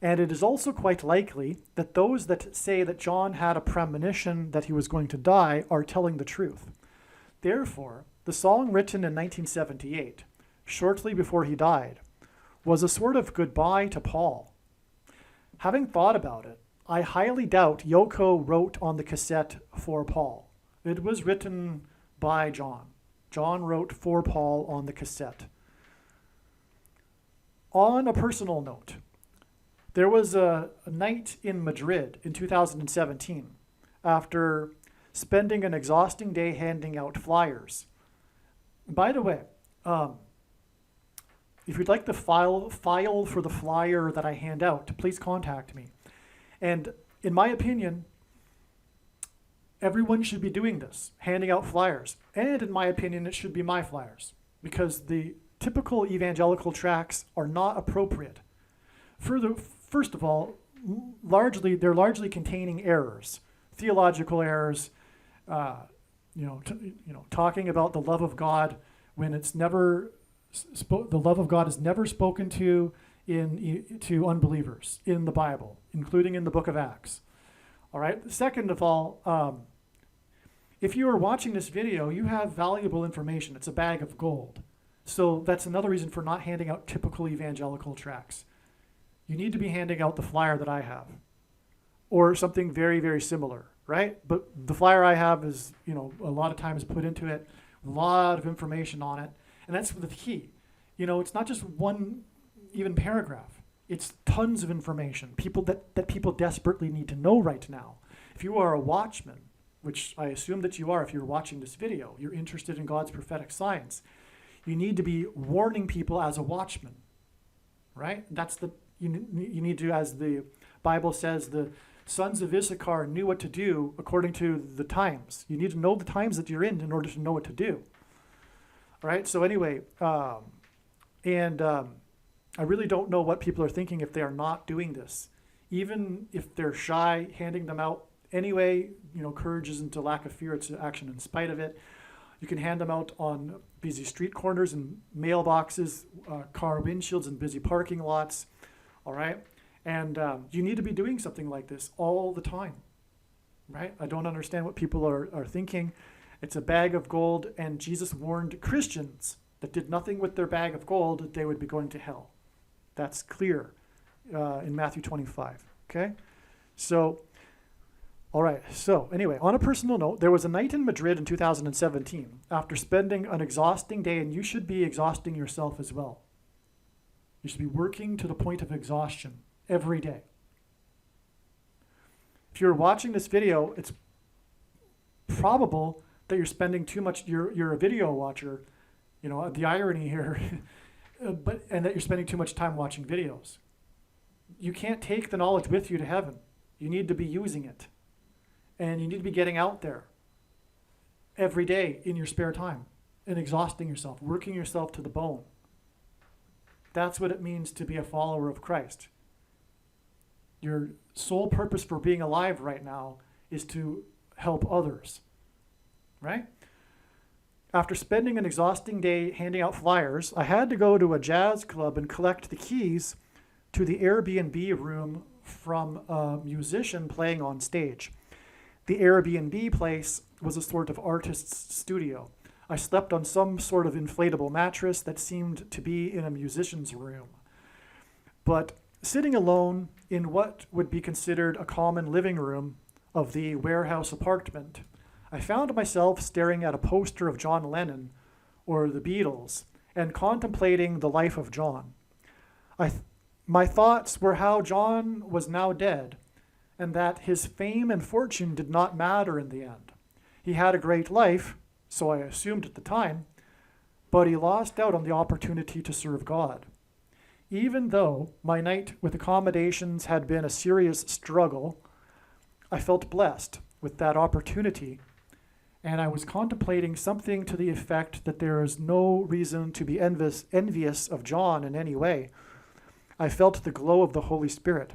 And it is also quite likely that those that say that John had a premonition that he was going to die are telling the truth. Therefore, the song written in 1978, shortly before he died, was a sort of goodbye to Paul. Having thought about it, I highly doubt Yoko wrote on the cassette for Paul. It was written by John. John wrote for Paul on the cassette. On a personal note, there was a night in Madrid in 2017 after spending an exhausting day handing out flyers. By the way, if you'd like the file for the flyer that I hand out, please contact me. And in my opinion, everyone should be doing this, handing out flyers. And in my opinion, it should be my flyers, because the typical evangelical tracts are not appropriate. First of all, they're largely containing errors, theological errors, talking about the love of God when it's never the love of God is never spoken to to unbelievers in the Bible, including in the book of Acts. All right. Second of all, if you are watching this video, you have valuable information. It's a bag of gold. So that's another reason for not handing out typical evangelical tracts. You need to be handing out the flyer that I have, or something very, very similar, right? But the flyer I have is, a lot of time is put into it, a lot of information on it, and that's the key. It's not just one even paragraph. It's tons of information, that people desperately need to know right now. If you are a watchman, which I assume that you are if you're watching this video, you're interested in God's prophetic science, you need to be warning people as a watchman, right? You need to, as the Bible says, the sons of Issachar knew what to do according to the times. You need to know the times that you're in order to know what to do. All right, so anyway, I really don't know what people are thinking if they are not doing this. Even if they're shy, handing them out anyway, courage isn't a lack of fear, it's action in spite of it. You can hand them out on busy street corners and mailboxes, car windshields and busy parking lots, all right? And you need to be doing something like this all the time, right? I don't understand what people are thinking. It's a bag of gold, and Jesus warned Christians that did nothing with their bag of gold that they would be going to hell. That's clear in Matthew 25, okay? So, all right, so anyway, on a personal note, there was a night in Madrid in 2017 after spending an exhausting day, and you should be exhausting yourself as well. You should be working to the point of exhaustion every day. If you're watching this video, it's probable that you're spending too much, you're a video watcher, the irony here, and that you're spending too much time watching videos. You can't take the knowledge with you to heaven. You need to be using it. And you need to be getting out there every day in your spare time and exhausting yourself, working yourself to the bone. That's what it means to be a follower of Christ. Your sole purpose for being alive right now is to help others, right? After spending an exhausting day handing out flyers, I had to go to a jazz club and collect the keys to the Airbnb room from a musician playing on stage. The Airbnb place was a sort of artist's studio. I slept on some sort of inflatable mattress that seemed to be in a musician's room. But sitting alone in what would be considered a common living room of the warehouse apartment, I found myself staring at a poster of John Lennon or the Beatles and contemplating the life of John. My thoughts were how John was now dead and that his fame and fortune did not matter in the end. He had a great life, so I assumed at the time, but he lost out on the opportunity to serve God. Even though my night with accommodations had been a serious struggle, I felt blessed with that opportunity, and I was contemplating something to the effect that there is no reason to be envious of John in any way. I felt the glow of the Holy Spirit.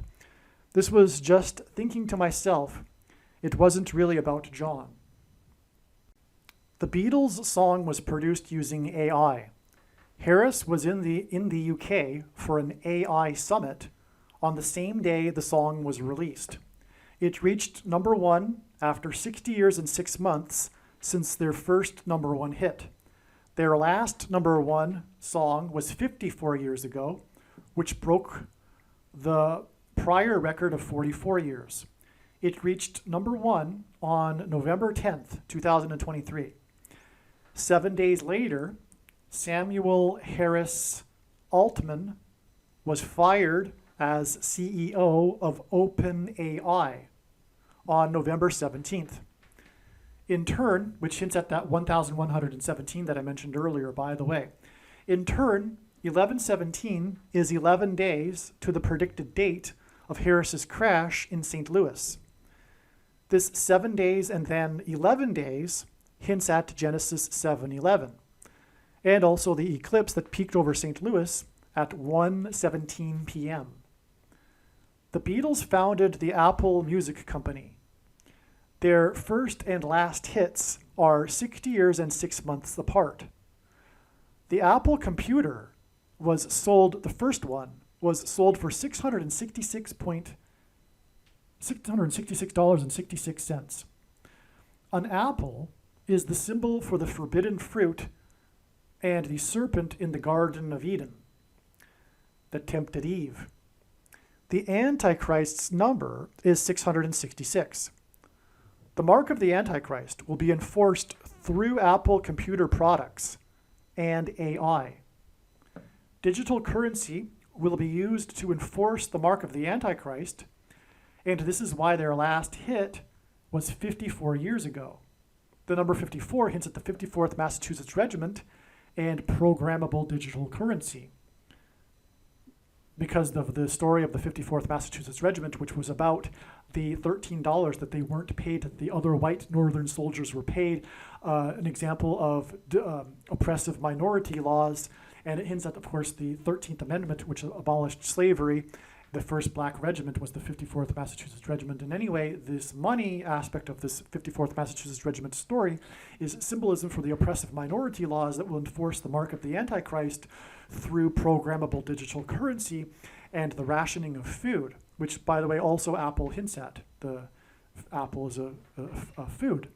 This was just thinking to myself, it wasn't really about John. The Beatles song was produced using AI. Harris was in the UK for an AI summit on the same day the song was released. It reached number one after 60 years and 6 months since their first number one hit. Their last number one song was 54 years ago, which broke the prior record of 44 years. It reached number one on November 10th, 2023. 7 days later, Samuel Harris Altman was fired as CEO of OpenAI on November 17th. In turn, which hints at that 1,117 that I mentioned earlier, by the way. In turn, 11/17 is 11 days to the predicted date of Harris's crash in St. Louis. This 7 days and then 11 days hints at Genesis 7:11, and also the eclipse that peaked over St. Louis at 1:17 p.m. The Beatles founded the Apple Music Company. Their first and last hits are 60 years and 6 months apart. The Apple computer was sold, the first one, was sold for $666.66. An apple is the symbol for the forbidden fruit and the serpent in the Garden of Eden that tempted Eve. The Antichrist's number is 666. The mark of the Antichrist will be enforced through Apple computer products and AI. Digital currency will be used to enforce the mark of the Antichrist, and this is why their last hit was 54 years ago. The number 54 hints at the 54th Massachusetts Regiment and programmable digital currency, because of the story of the 54th Massachusetts Regiment, which was about the $13 that they weren't paid, that the other white northern soldiers were paid, an example of oppressive minority laws, and it hints at, of course, the 13th Amendment, which abolished slavery. The first black regiment was the 54th Massachusetts Regiment. And anyway, this money aspect of this 54th Massachusetts Regiment story is symbolism for the oppressive minority laws that will enforce the mark of the Antichrist through programmable digital currency and the rationing of food, which, by the way, also Apple hints at. The apple is a food.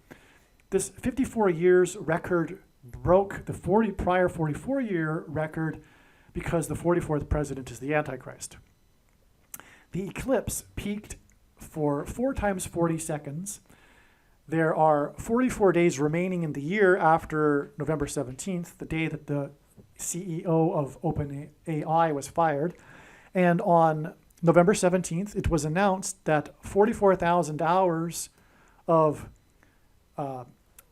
This 54 years record broke the prior 44-year record because the 44th president is the Antichrist. The eclipse peaked for 4 times 40 seconds. There are 44 days remaining in the year after November 17th, the day that the CEO of OpenAI was fired. And on November 17th, it was announced that 44,000 hours of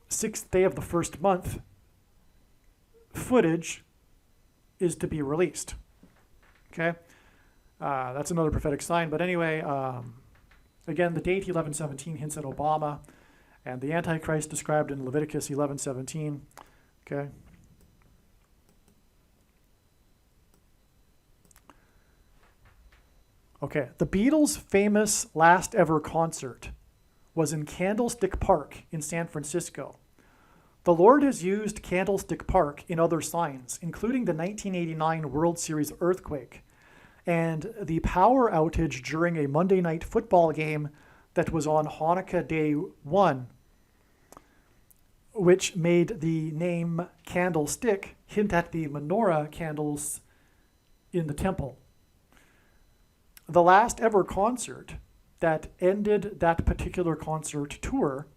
6th day of the first month footage is to be released. Okay? That's another prophetic sign. But anyway, again, the date 11/17 hints at Obama and the Antichrist described in Leviticus 11:17. Okay. Okay, the Beatles' famous last ever concert was in Candlestick Park in San Francisco. The Lord has used Candlestick Park in other signs, including the 1989 World Series earthquake and the power outage during a Monday night football game that was on Hanukkah Day 1, which made the name Candlestick hint at the menorah candles in the temple. The last ever concert that ended that particular concert tour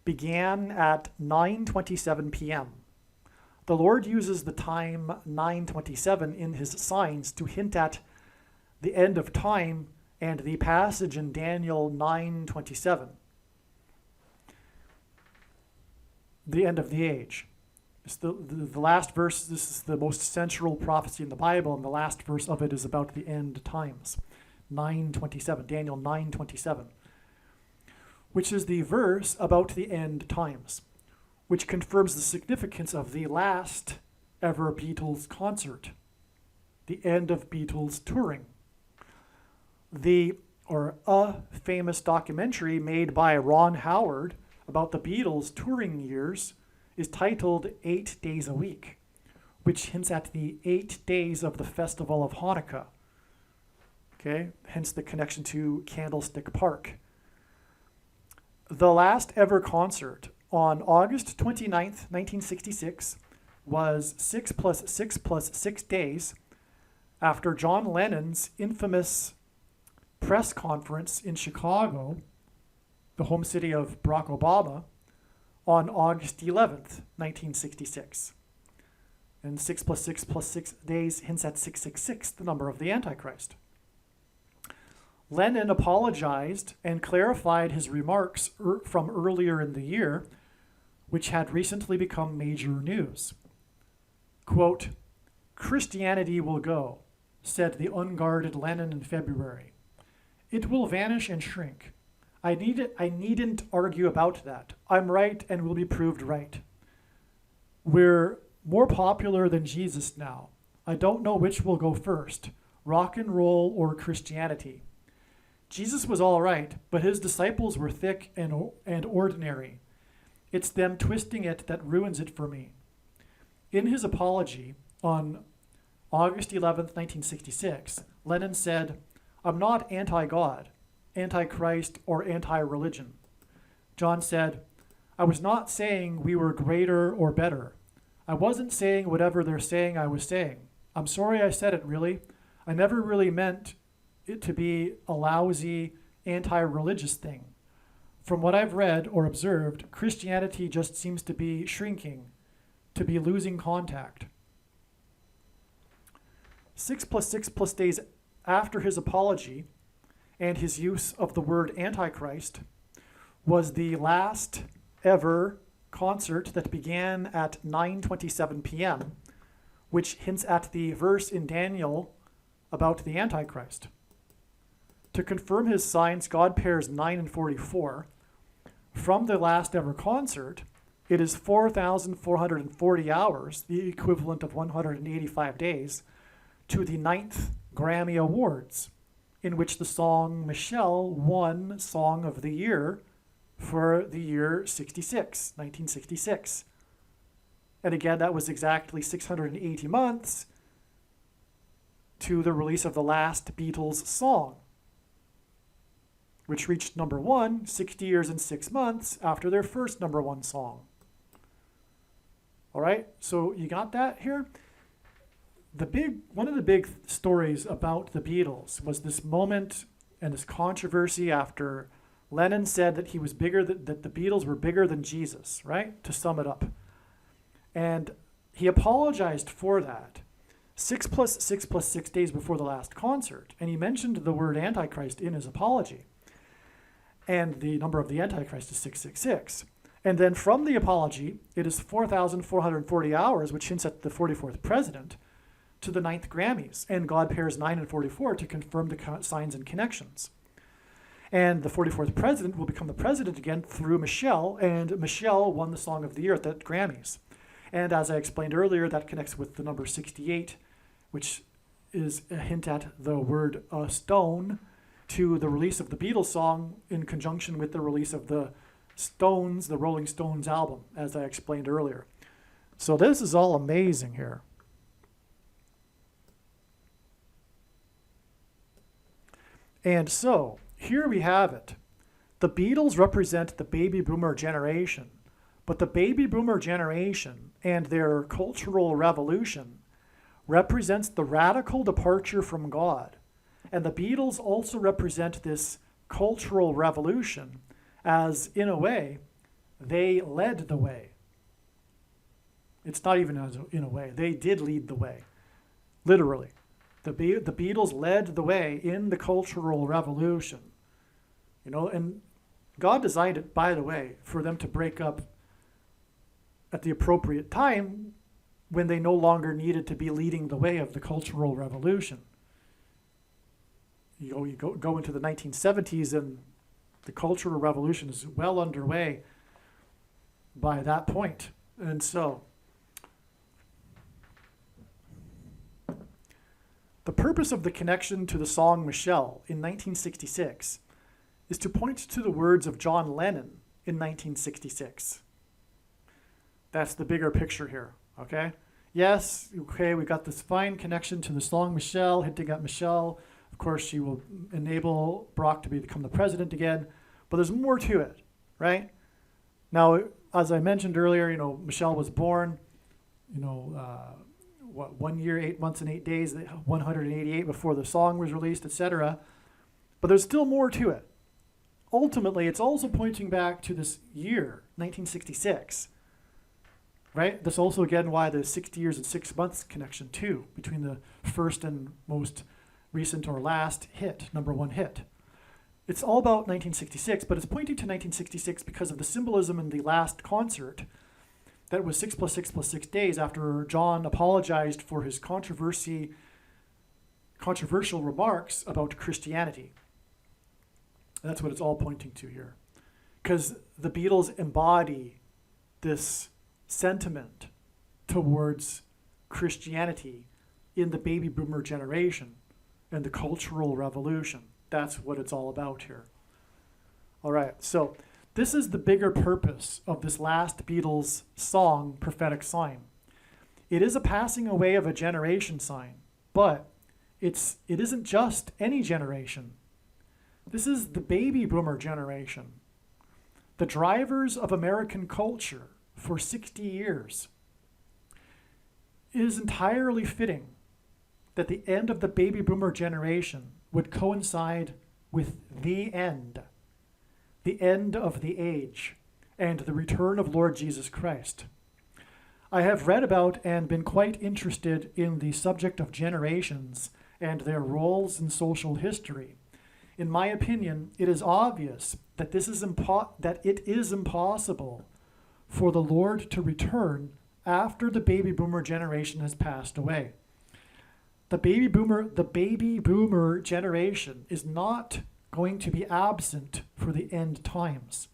began at 9:27 p.m. The Lord uses the time 9:27 in his signs to hint at the end of time and the passage in Daniel 9:27, the end of the age. It's the last verse. This is the most central prophecy in the Bible, and the last verse of it is about the end times. 9:27, Daniel 9:27, which is the verse about the end times, which confirms the significance of the last ever Beatles concert, the end of Beatles touring. A famous documentary made by Ron Howard about the Beatles' touring years is titled 8 Days a Week, which hints at the 8 days of the festival of Hanukkah. Okay, hence the connection to Candlestick Park. The last ever concert on August 29th, 1966 was 6 plus 6 plus 6 days after John Lennon's infamous press conference in Chicago, the home city of Barack Obama, on August 11th, 1966. And 6 plus 6 plus 6 days hints at 666, the number of the Antichrist. Lennon apologized and clarified his remarks from earlier in the year, which had recently become major news. Quote, "Christianity will go," said the unguarded Lennon in February. "It will vanish and shrink. I needn't argue about that. I'm right and will be proved right. We're more popular than Jesus now. I don't know which will go first, rock and roll or Christianity. Jesus was all right, but his disciples were thick and ordinary. It's them twisting it that ruins it for me." In his apology on August 11th, 1966, Lennon said, "I'm not anti-God, anti-Christ, or anti-religion." John said, "I was not saying we were greater or better. I wasn't saying whatever they're saying I was saying. I'm sorry I said it, really. I never really meant it to be a lousy, anti-religious thing. From what I've read or observed, Christianity just seems to be shrinking, to be losing contact." 6 plus 6 plus days after his apology and his use of the word Antichrist was the last ever concert that began at 9:27 p.m., which hints at the verse in Daniel about the Antichrist. To confirm his signs, God pairs 9 and 44. From the last ever concert, it is 4,440 hours, the equivalent of 185 days, to the 9th Grammy Awards, in which the song Michelle won Song of the Year for the year 1966. And again, that was exactly 680 months to the release of the last Beatles song, which reached number one 60 years and 6 months after their first number one song. All right, so you got that here? One of the big stories about the Beatles was this moment and this controversy after Lennon said that he was bigger, that the Beatles were bigger than Jesus, right? To sum it up. And he apologized for that 6 plus 6 plus 6 days before the last concert. And he mentioned the word Antichrist in his apology. And the number of the Antichrist is 666. And then from the apology, it is 4,440 hours, which hints at the 44th president, to the 9th Grammys. And God pairs 9 and 44 to confirm the signs and connections. And the 44th president will become the president again through Michelle, and Michelle won the Song of the Year at the Grammys. And as I explained earlier, that connects with the number 68, which is a hint at the word stone to the release of the Beatles song in conjunction with the release of the Stones, the Rolling Stones album, as I explained earlier. So this is all amazing here. And so here we have it. The Beatles represent the baby boomer generation, but the baby boomer generation and their cultural revolution represents the radical departure from God. And the Beatles also represent this cultural revolution as, in a way, they led the way. It's not even as in a way. They did lead the way, literally. The Beatles led the way in the cultural revolution. You know, and God designed it, by the way, for them to break up at the appropriate time when they no longer needed to be leading the way of the cultural revolution. You go into the 1970s and the cultural revolution is well underway by that point. And so the purpose of the connection to the song Michelle in 1966 is to point to the words of John Lennon in 1966. That's the bigger picture here, okay? Yes, okay, we got this fine connection to the song Michelle, hinting at Michelle. Of course, she will enable Barack to become the president again, but there's more to it, right? Now, as I mentioned earlier, you know, Michelle was born, 1 year, 8 months, and 8 days, 188 before the song was released, etc. But there's still more to it. Ultimately, it's also pointing back to this year, 1966, right? That's also, again, why the 60 years and 6 months connection, too, between the first and most recent or last hit, number one hit. It's all about 1966, but it's pointing to 1966 because of the symbolism in the last concert that was 6 + 6 + 6 days after John apologized for his controversial remarks about Christianity. And that's what it's all pointing to here. Because the Beatles embody this sentiment towards Christianity in the baby boomer generation and the cultural revolution. That's what it's all about here. All right, so this is the bigger purpose of this last Beatles song, Prophetic Sign. It is a passing away of a generation sign, but it isn't just any generation. This is the baby boomer generation, the drivers of American culture for 60 years. It is entirely fitting that the end of the baby boomer generation would coincide with the end of the age, and the return of Lord Jesus Christ. I have read about and been quite interested in the subject of generations and their roles in social history. In my opinion, it is obvious that it is impossible for the Lord to return after the baby boomer generation has passed away. The baby boomer generation is not going to be absent for the end times.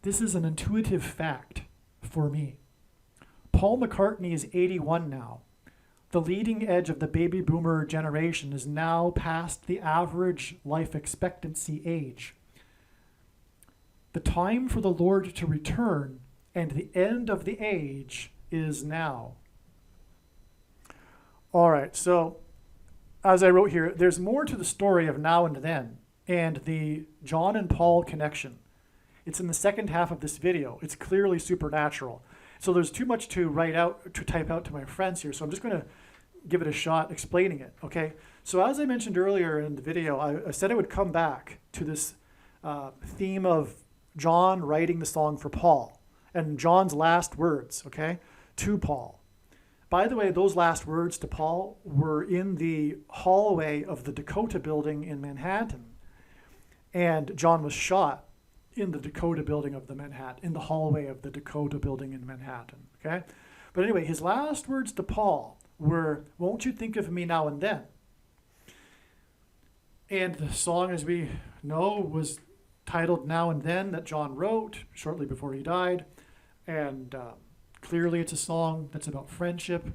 This is an intuitive fact for me. Paul McCartney is 81 now. The leading edge of the baby boomer generation is now past the average life expectancy age. The time for the Lord to return and the end of the age is now. All right, so as I wrote here, there's more to the story of Now and Then and the John and Paul connection. It's in the second half of this video. It's clearly supernatural. So there's too much to type out to my friends here, so I'm just going to give it a shot explaining it, okay? So as I mentioned earlier in the video, I said I would come back to this theme of John writing the song for Paul and John's last words, okay, to Paul. By the way, those last words to Paul were in the hallway of the Dakota building in Manhattan. And John was shot in the Dakota building of in the hallway of the Dakota building in Manhattan, okay? But anyway, his last words to Paul were, "Won't you think of me now and then?" And the song, as we know, was titled Now and Then, that John wrote shortly before he died. And clearly it's a song that's about friendship.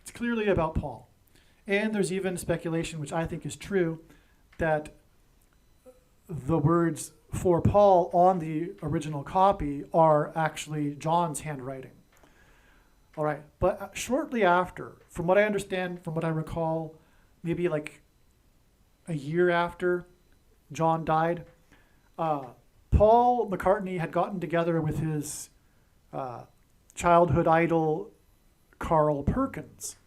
It's clearly about Paul. And there's even speculation, which I think is true, that the words for Paul on the original copy are actually John's handwriting. All right, but shortly after, from what I understand, from what I recall, maybe like a year after John died, Paul McCartney had gotten together with his childhood idol, Carl Perkins,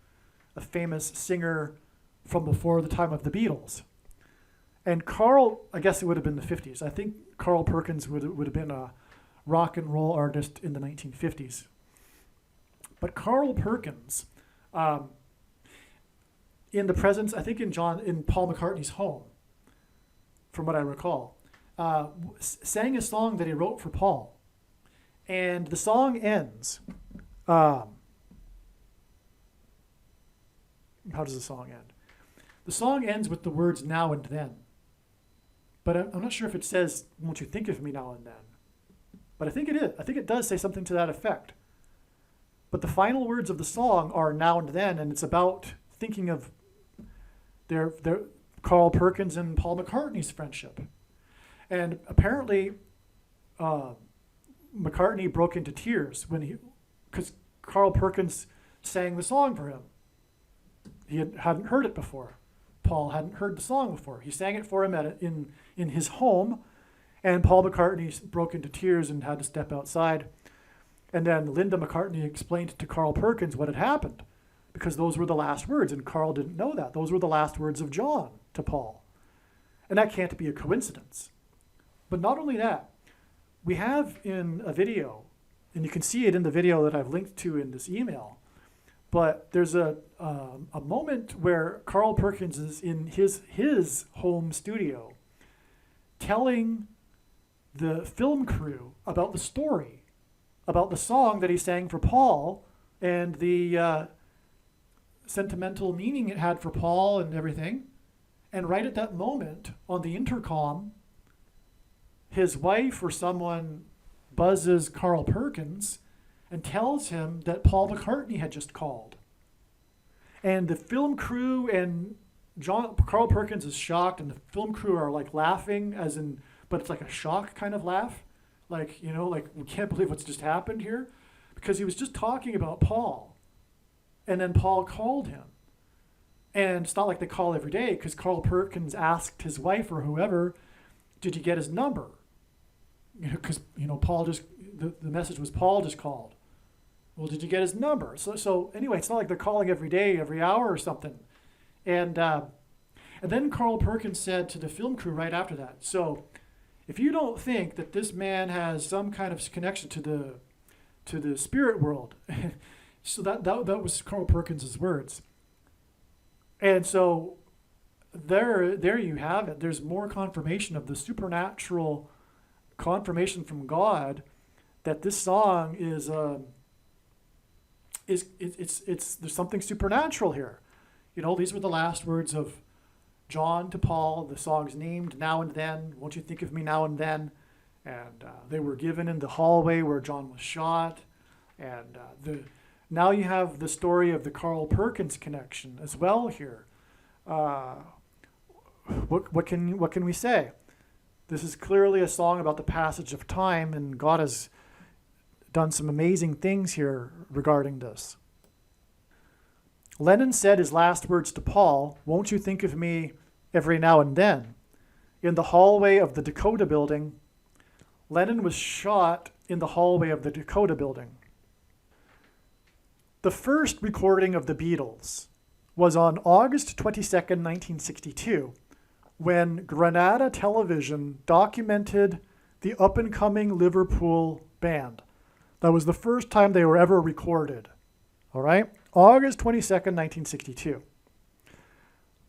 a famous singer from before the time of the Beatles. And Carl, I guess it would have been the 50s. I think Carl Perkins would have been a rock and roll artist in the 1950s. But Carl Perkins, in the presence, I think in Paul McCartney's home, from what I recall, sang a song that he wrote for Paul. And the song ends. How does the song end? The song ends with the words "now and then." But I'm not sure if it says, "Won't you think of me now and then?" But I think it is. I think it does say something to that effect. But the final words of the song are "now and then," and it's about thinking of their Carl Perkins and Paul McCartney's friendship. And apparently, McCartney broke into tears because Carl Perkins sang the song for him. He hadn't heard it before. Paul hadn't heard the song before. He sang it for him in his home, and Paul McCartney broke into tears and had to step outside. And then Linda McCartney explained to Carl Perkins what had happened, because those were the last words, and Carl didn't know that. Those were the last words of John to Paul. And that can't be a coincidence. But not only that, we have in a video, and you can see it in the video that I've linked to in this email, but there's a moment where Carl Perkins is in his home studio telling the film crew about the story, about the song that he sang for Paul and the sentimental meaning it had for Paul and everything. And right at that moment, on the intercom, his wife or someone buzzes Carl Perkins and tells him that Paul McCartney had just called. And the film crew and Carl Perkins is shocked, and the film crew are like laughing, but it's like a shock kind of laugh. Like, like we can't believe what's just happened here, because he was just talking about Paul. And then Paul called him. And it's not like they call every day, because Carl Perkins asked his wife or whoever, did you get his number? Because, Paul just, the message was Paul just called. Well, did you get his number? So anyway, it's not like they're calling every day, every hour or something. And then Carl Perkins said to the film crew right after that, so if you don't think that this man has some kind of connection to the spirit world, so that was Carl Perkins' words. And so there you have it. There's more confirmation of the supernatural confirmation from God that this song is there's something supernatural here. These were the last words of John to Paul. The song's named "Now and Then." Won't you think of me now and then? And they were given in the hallway where John was shot. And now you have the story of the Carl Perkins connection as well here. What can we say? This is clearly a song about the passage of time, and God has done some amazing things here regarding this. Lennon said his last words to Paul, "Won't you think of me every now and then?" In the hallway of the Dakota building. Lennon was shot in the hallway of the Dakota building. The first recording of the Beatles was on August 22nd, 1962, when Granada Television documented the up-and-coming Liverpool band. That was the first time they were ever recorded. All right? August 22nd, 1962.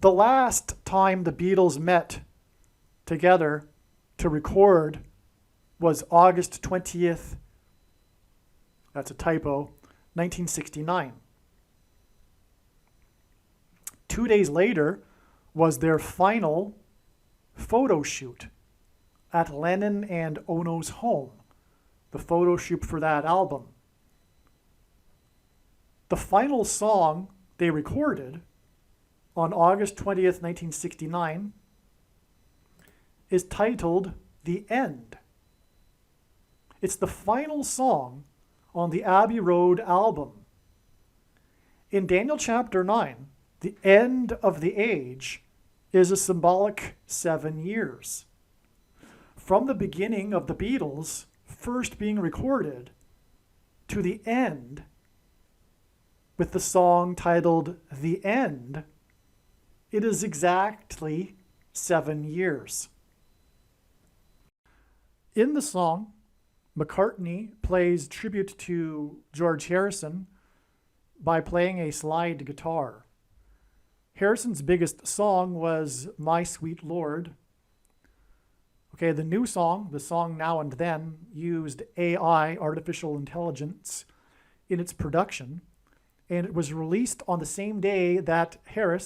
The last time the Beatles met together to record was August 20th, that's a typo, 1969. 2 days later was their final photo shoot at Lennon and Ono's home, the photo shoot for that album. The final song they recorded on August 20th, 1969, is titled The End. It's the final song on the Abbey Road album. In Daniel chapter 9, the end of the age is a symbolic 7 years. From the beginning of the Beatles first being recorded to the end with the song titled The End, it is exactly 7 years. In the song, McCartney plays tribute to George Harrison by playing a slide guitar. Harrison's biggest song was My Sweet Lord. Okay, the new song, the song Now and Then, used AI, artificial intelligence, in its production, and it was released on the same day that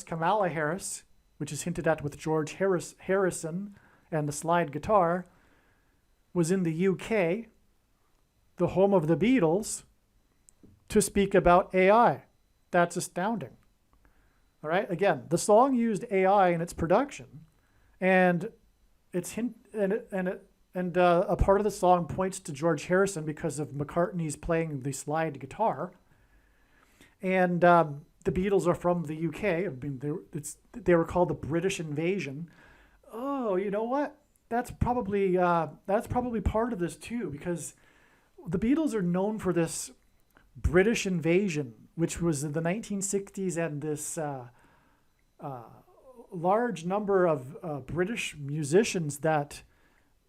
Kamala Harris, which is hinted at with George Harrison and the slide guitar, was in the UK, the home of the Beatles, to speak about AI. That's astounding. All right, again, the song used AI in its production, and a part of the song points to George Harrison because of McCartney's playing the slide guitar. And the Beatles are from the UK. I mean, they were called the British Invasion. Oh, you know what? That's probably part of this too, because the Beatles are known for this British invasion, which was in the 1960s, and this large number of British musicians that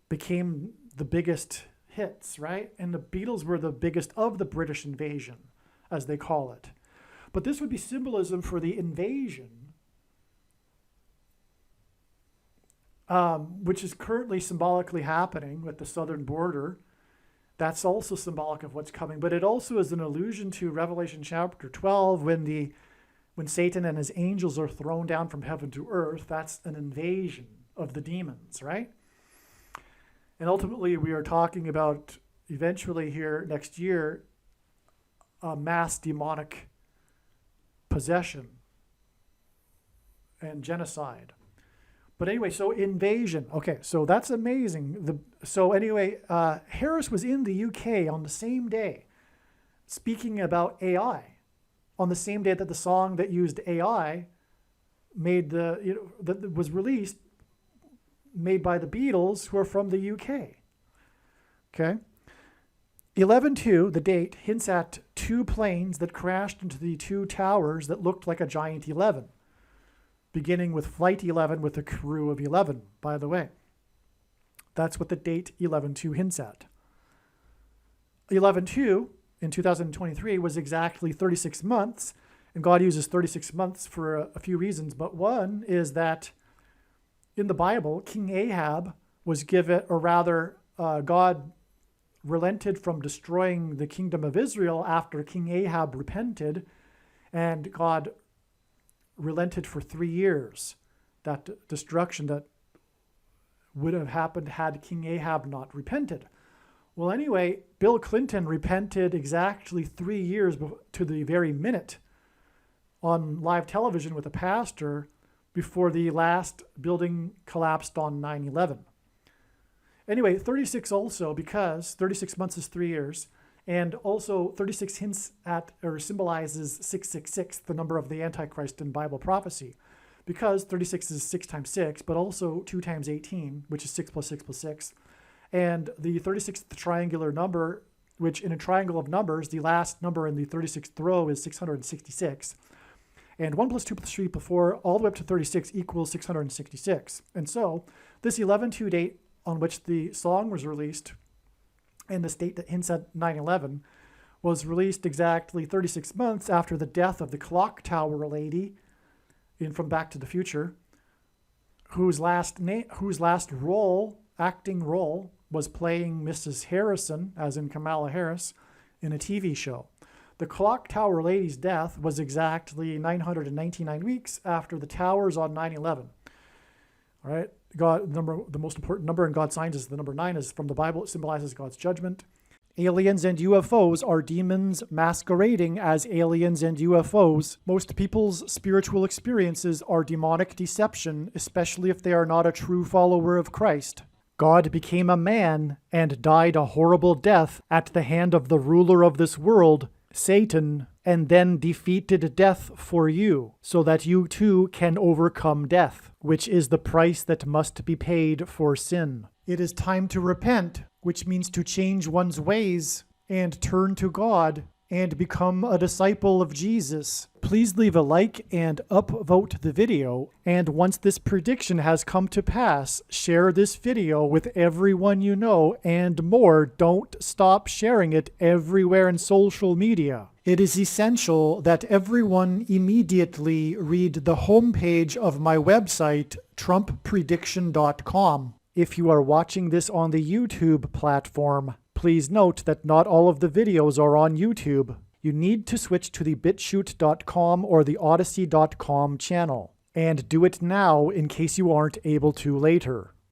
became the biggest hits, right? And the Beatles were the biggest of the British invasion, as they call it. But this would be symbolism for the invasion, which is currently symbolically happening with the southern border. That's also symbolic of what's coming. But it also is an allusion to Revelation chapter 12, when Satan and his angels are thrown down from heaven to earth. That's an invasion of the demons, right? And ultimately, we are talking about eventually here next year, a mass demonic possession and genocide. But anyway, so invasion. Okay, so that's amazing. Harris was in the UK on the same day, speaking about AI, on the same day that the song that used AI that was released, made by the Beatles, who are from the UK. Okay. 11/2, the date, hints at two planes that crashed into the two towers that looked like a giant 11, beginning with Flight 11 with a crew of 11, by the way. That's what the date 11/2 hints at. 11/2 in 2023 was exactly 36 months, and God uses 36 months for a few reasons, but one is that in the Bible, King Ahab was given, or rather, God relented from destroying the kingdom of Israel after King Ahab repented, and God relented for 3 years. That destruction that would have happened had King Ahab not repented. Well, anyway, Bill Clinton repented exactly 3 years to the very minute on live television with a pastor before the last building collapsed on 9/11. Anyway, 36 also, because 36 months is 3 years, and also 36 hints at or symbolizes 666, the number of the Antichrist in Bible prophecy, because 36 is 6 times 6, but also 2 times 18, which is 6 plus 6 plus 6. And the 36th triangular number, which in a triangle of numbers, the last number in the 36th row is 666. And 1 plus 2 plus 3 plus 4, all the way up to 36 equals 666. And so this 11/2 date on which the song was released, and this date that hints at 9/11, was released exactly 36 months after the death of the clock tower lady in From Back to the Future, whose last acting role was playing Mrs. Harrison, as in Kamala Harris, in a TV show. The clock tower lady's death was exactly 999 weeks after the towers on 9/11. All right, the most important number in God's signs is the number 9, is from the Bible. It symbolizes God's judgment. Aliens and UFOs are demons masquerading as aliens and UFOs. Most people's spiritual experiences are demonic deception, especially if they are not a true follower of Christ. God became a man and died a horrible death at the hand of the ruler of this world, Satan, and then defeated death for you, so that you too can overcome death, which is the price that must be paid for sin. It is time to repent, which means to change one's ways and turn to God and become a disciple of Jesus. Please leave a like and upvote the video, and once this prediction has come to pass, share this video with everyone you know, and more, don't stop sharing it everywhere in social media. It is essential that everyone immediately read the homepage of my website, TrumpPrediction.com. If you are watching this on the YouTube platform, please note that not all of the videos are on YouTube. You need to switch to the BitChute.com or the Odyssey.com channel. And do it now in case you aren't able to later.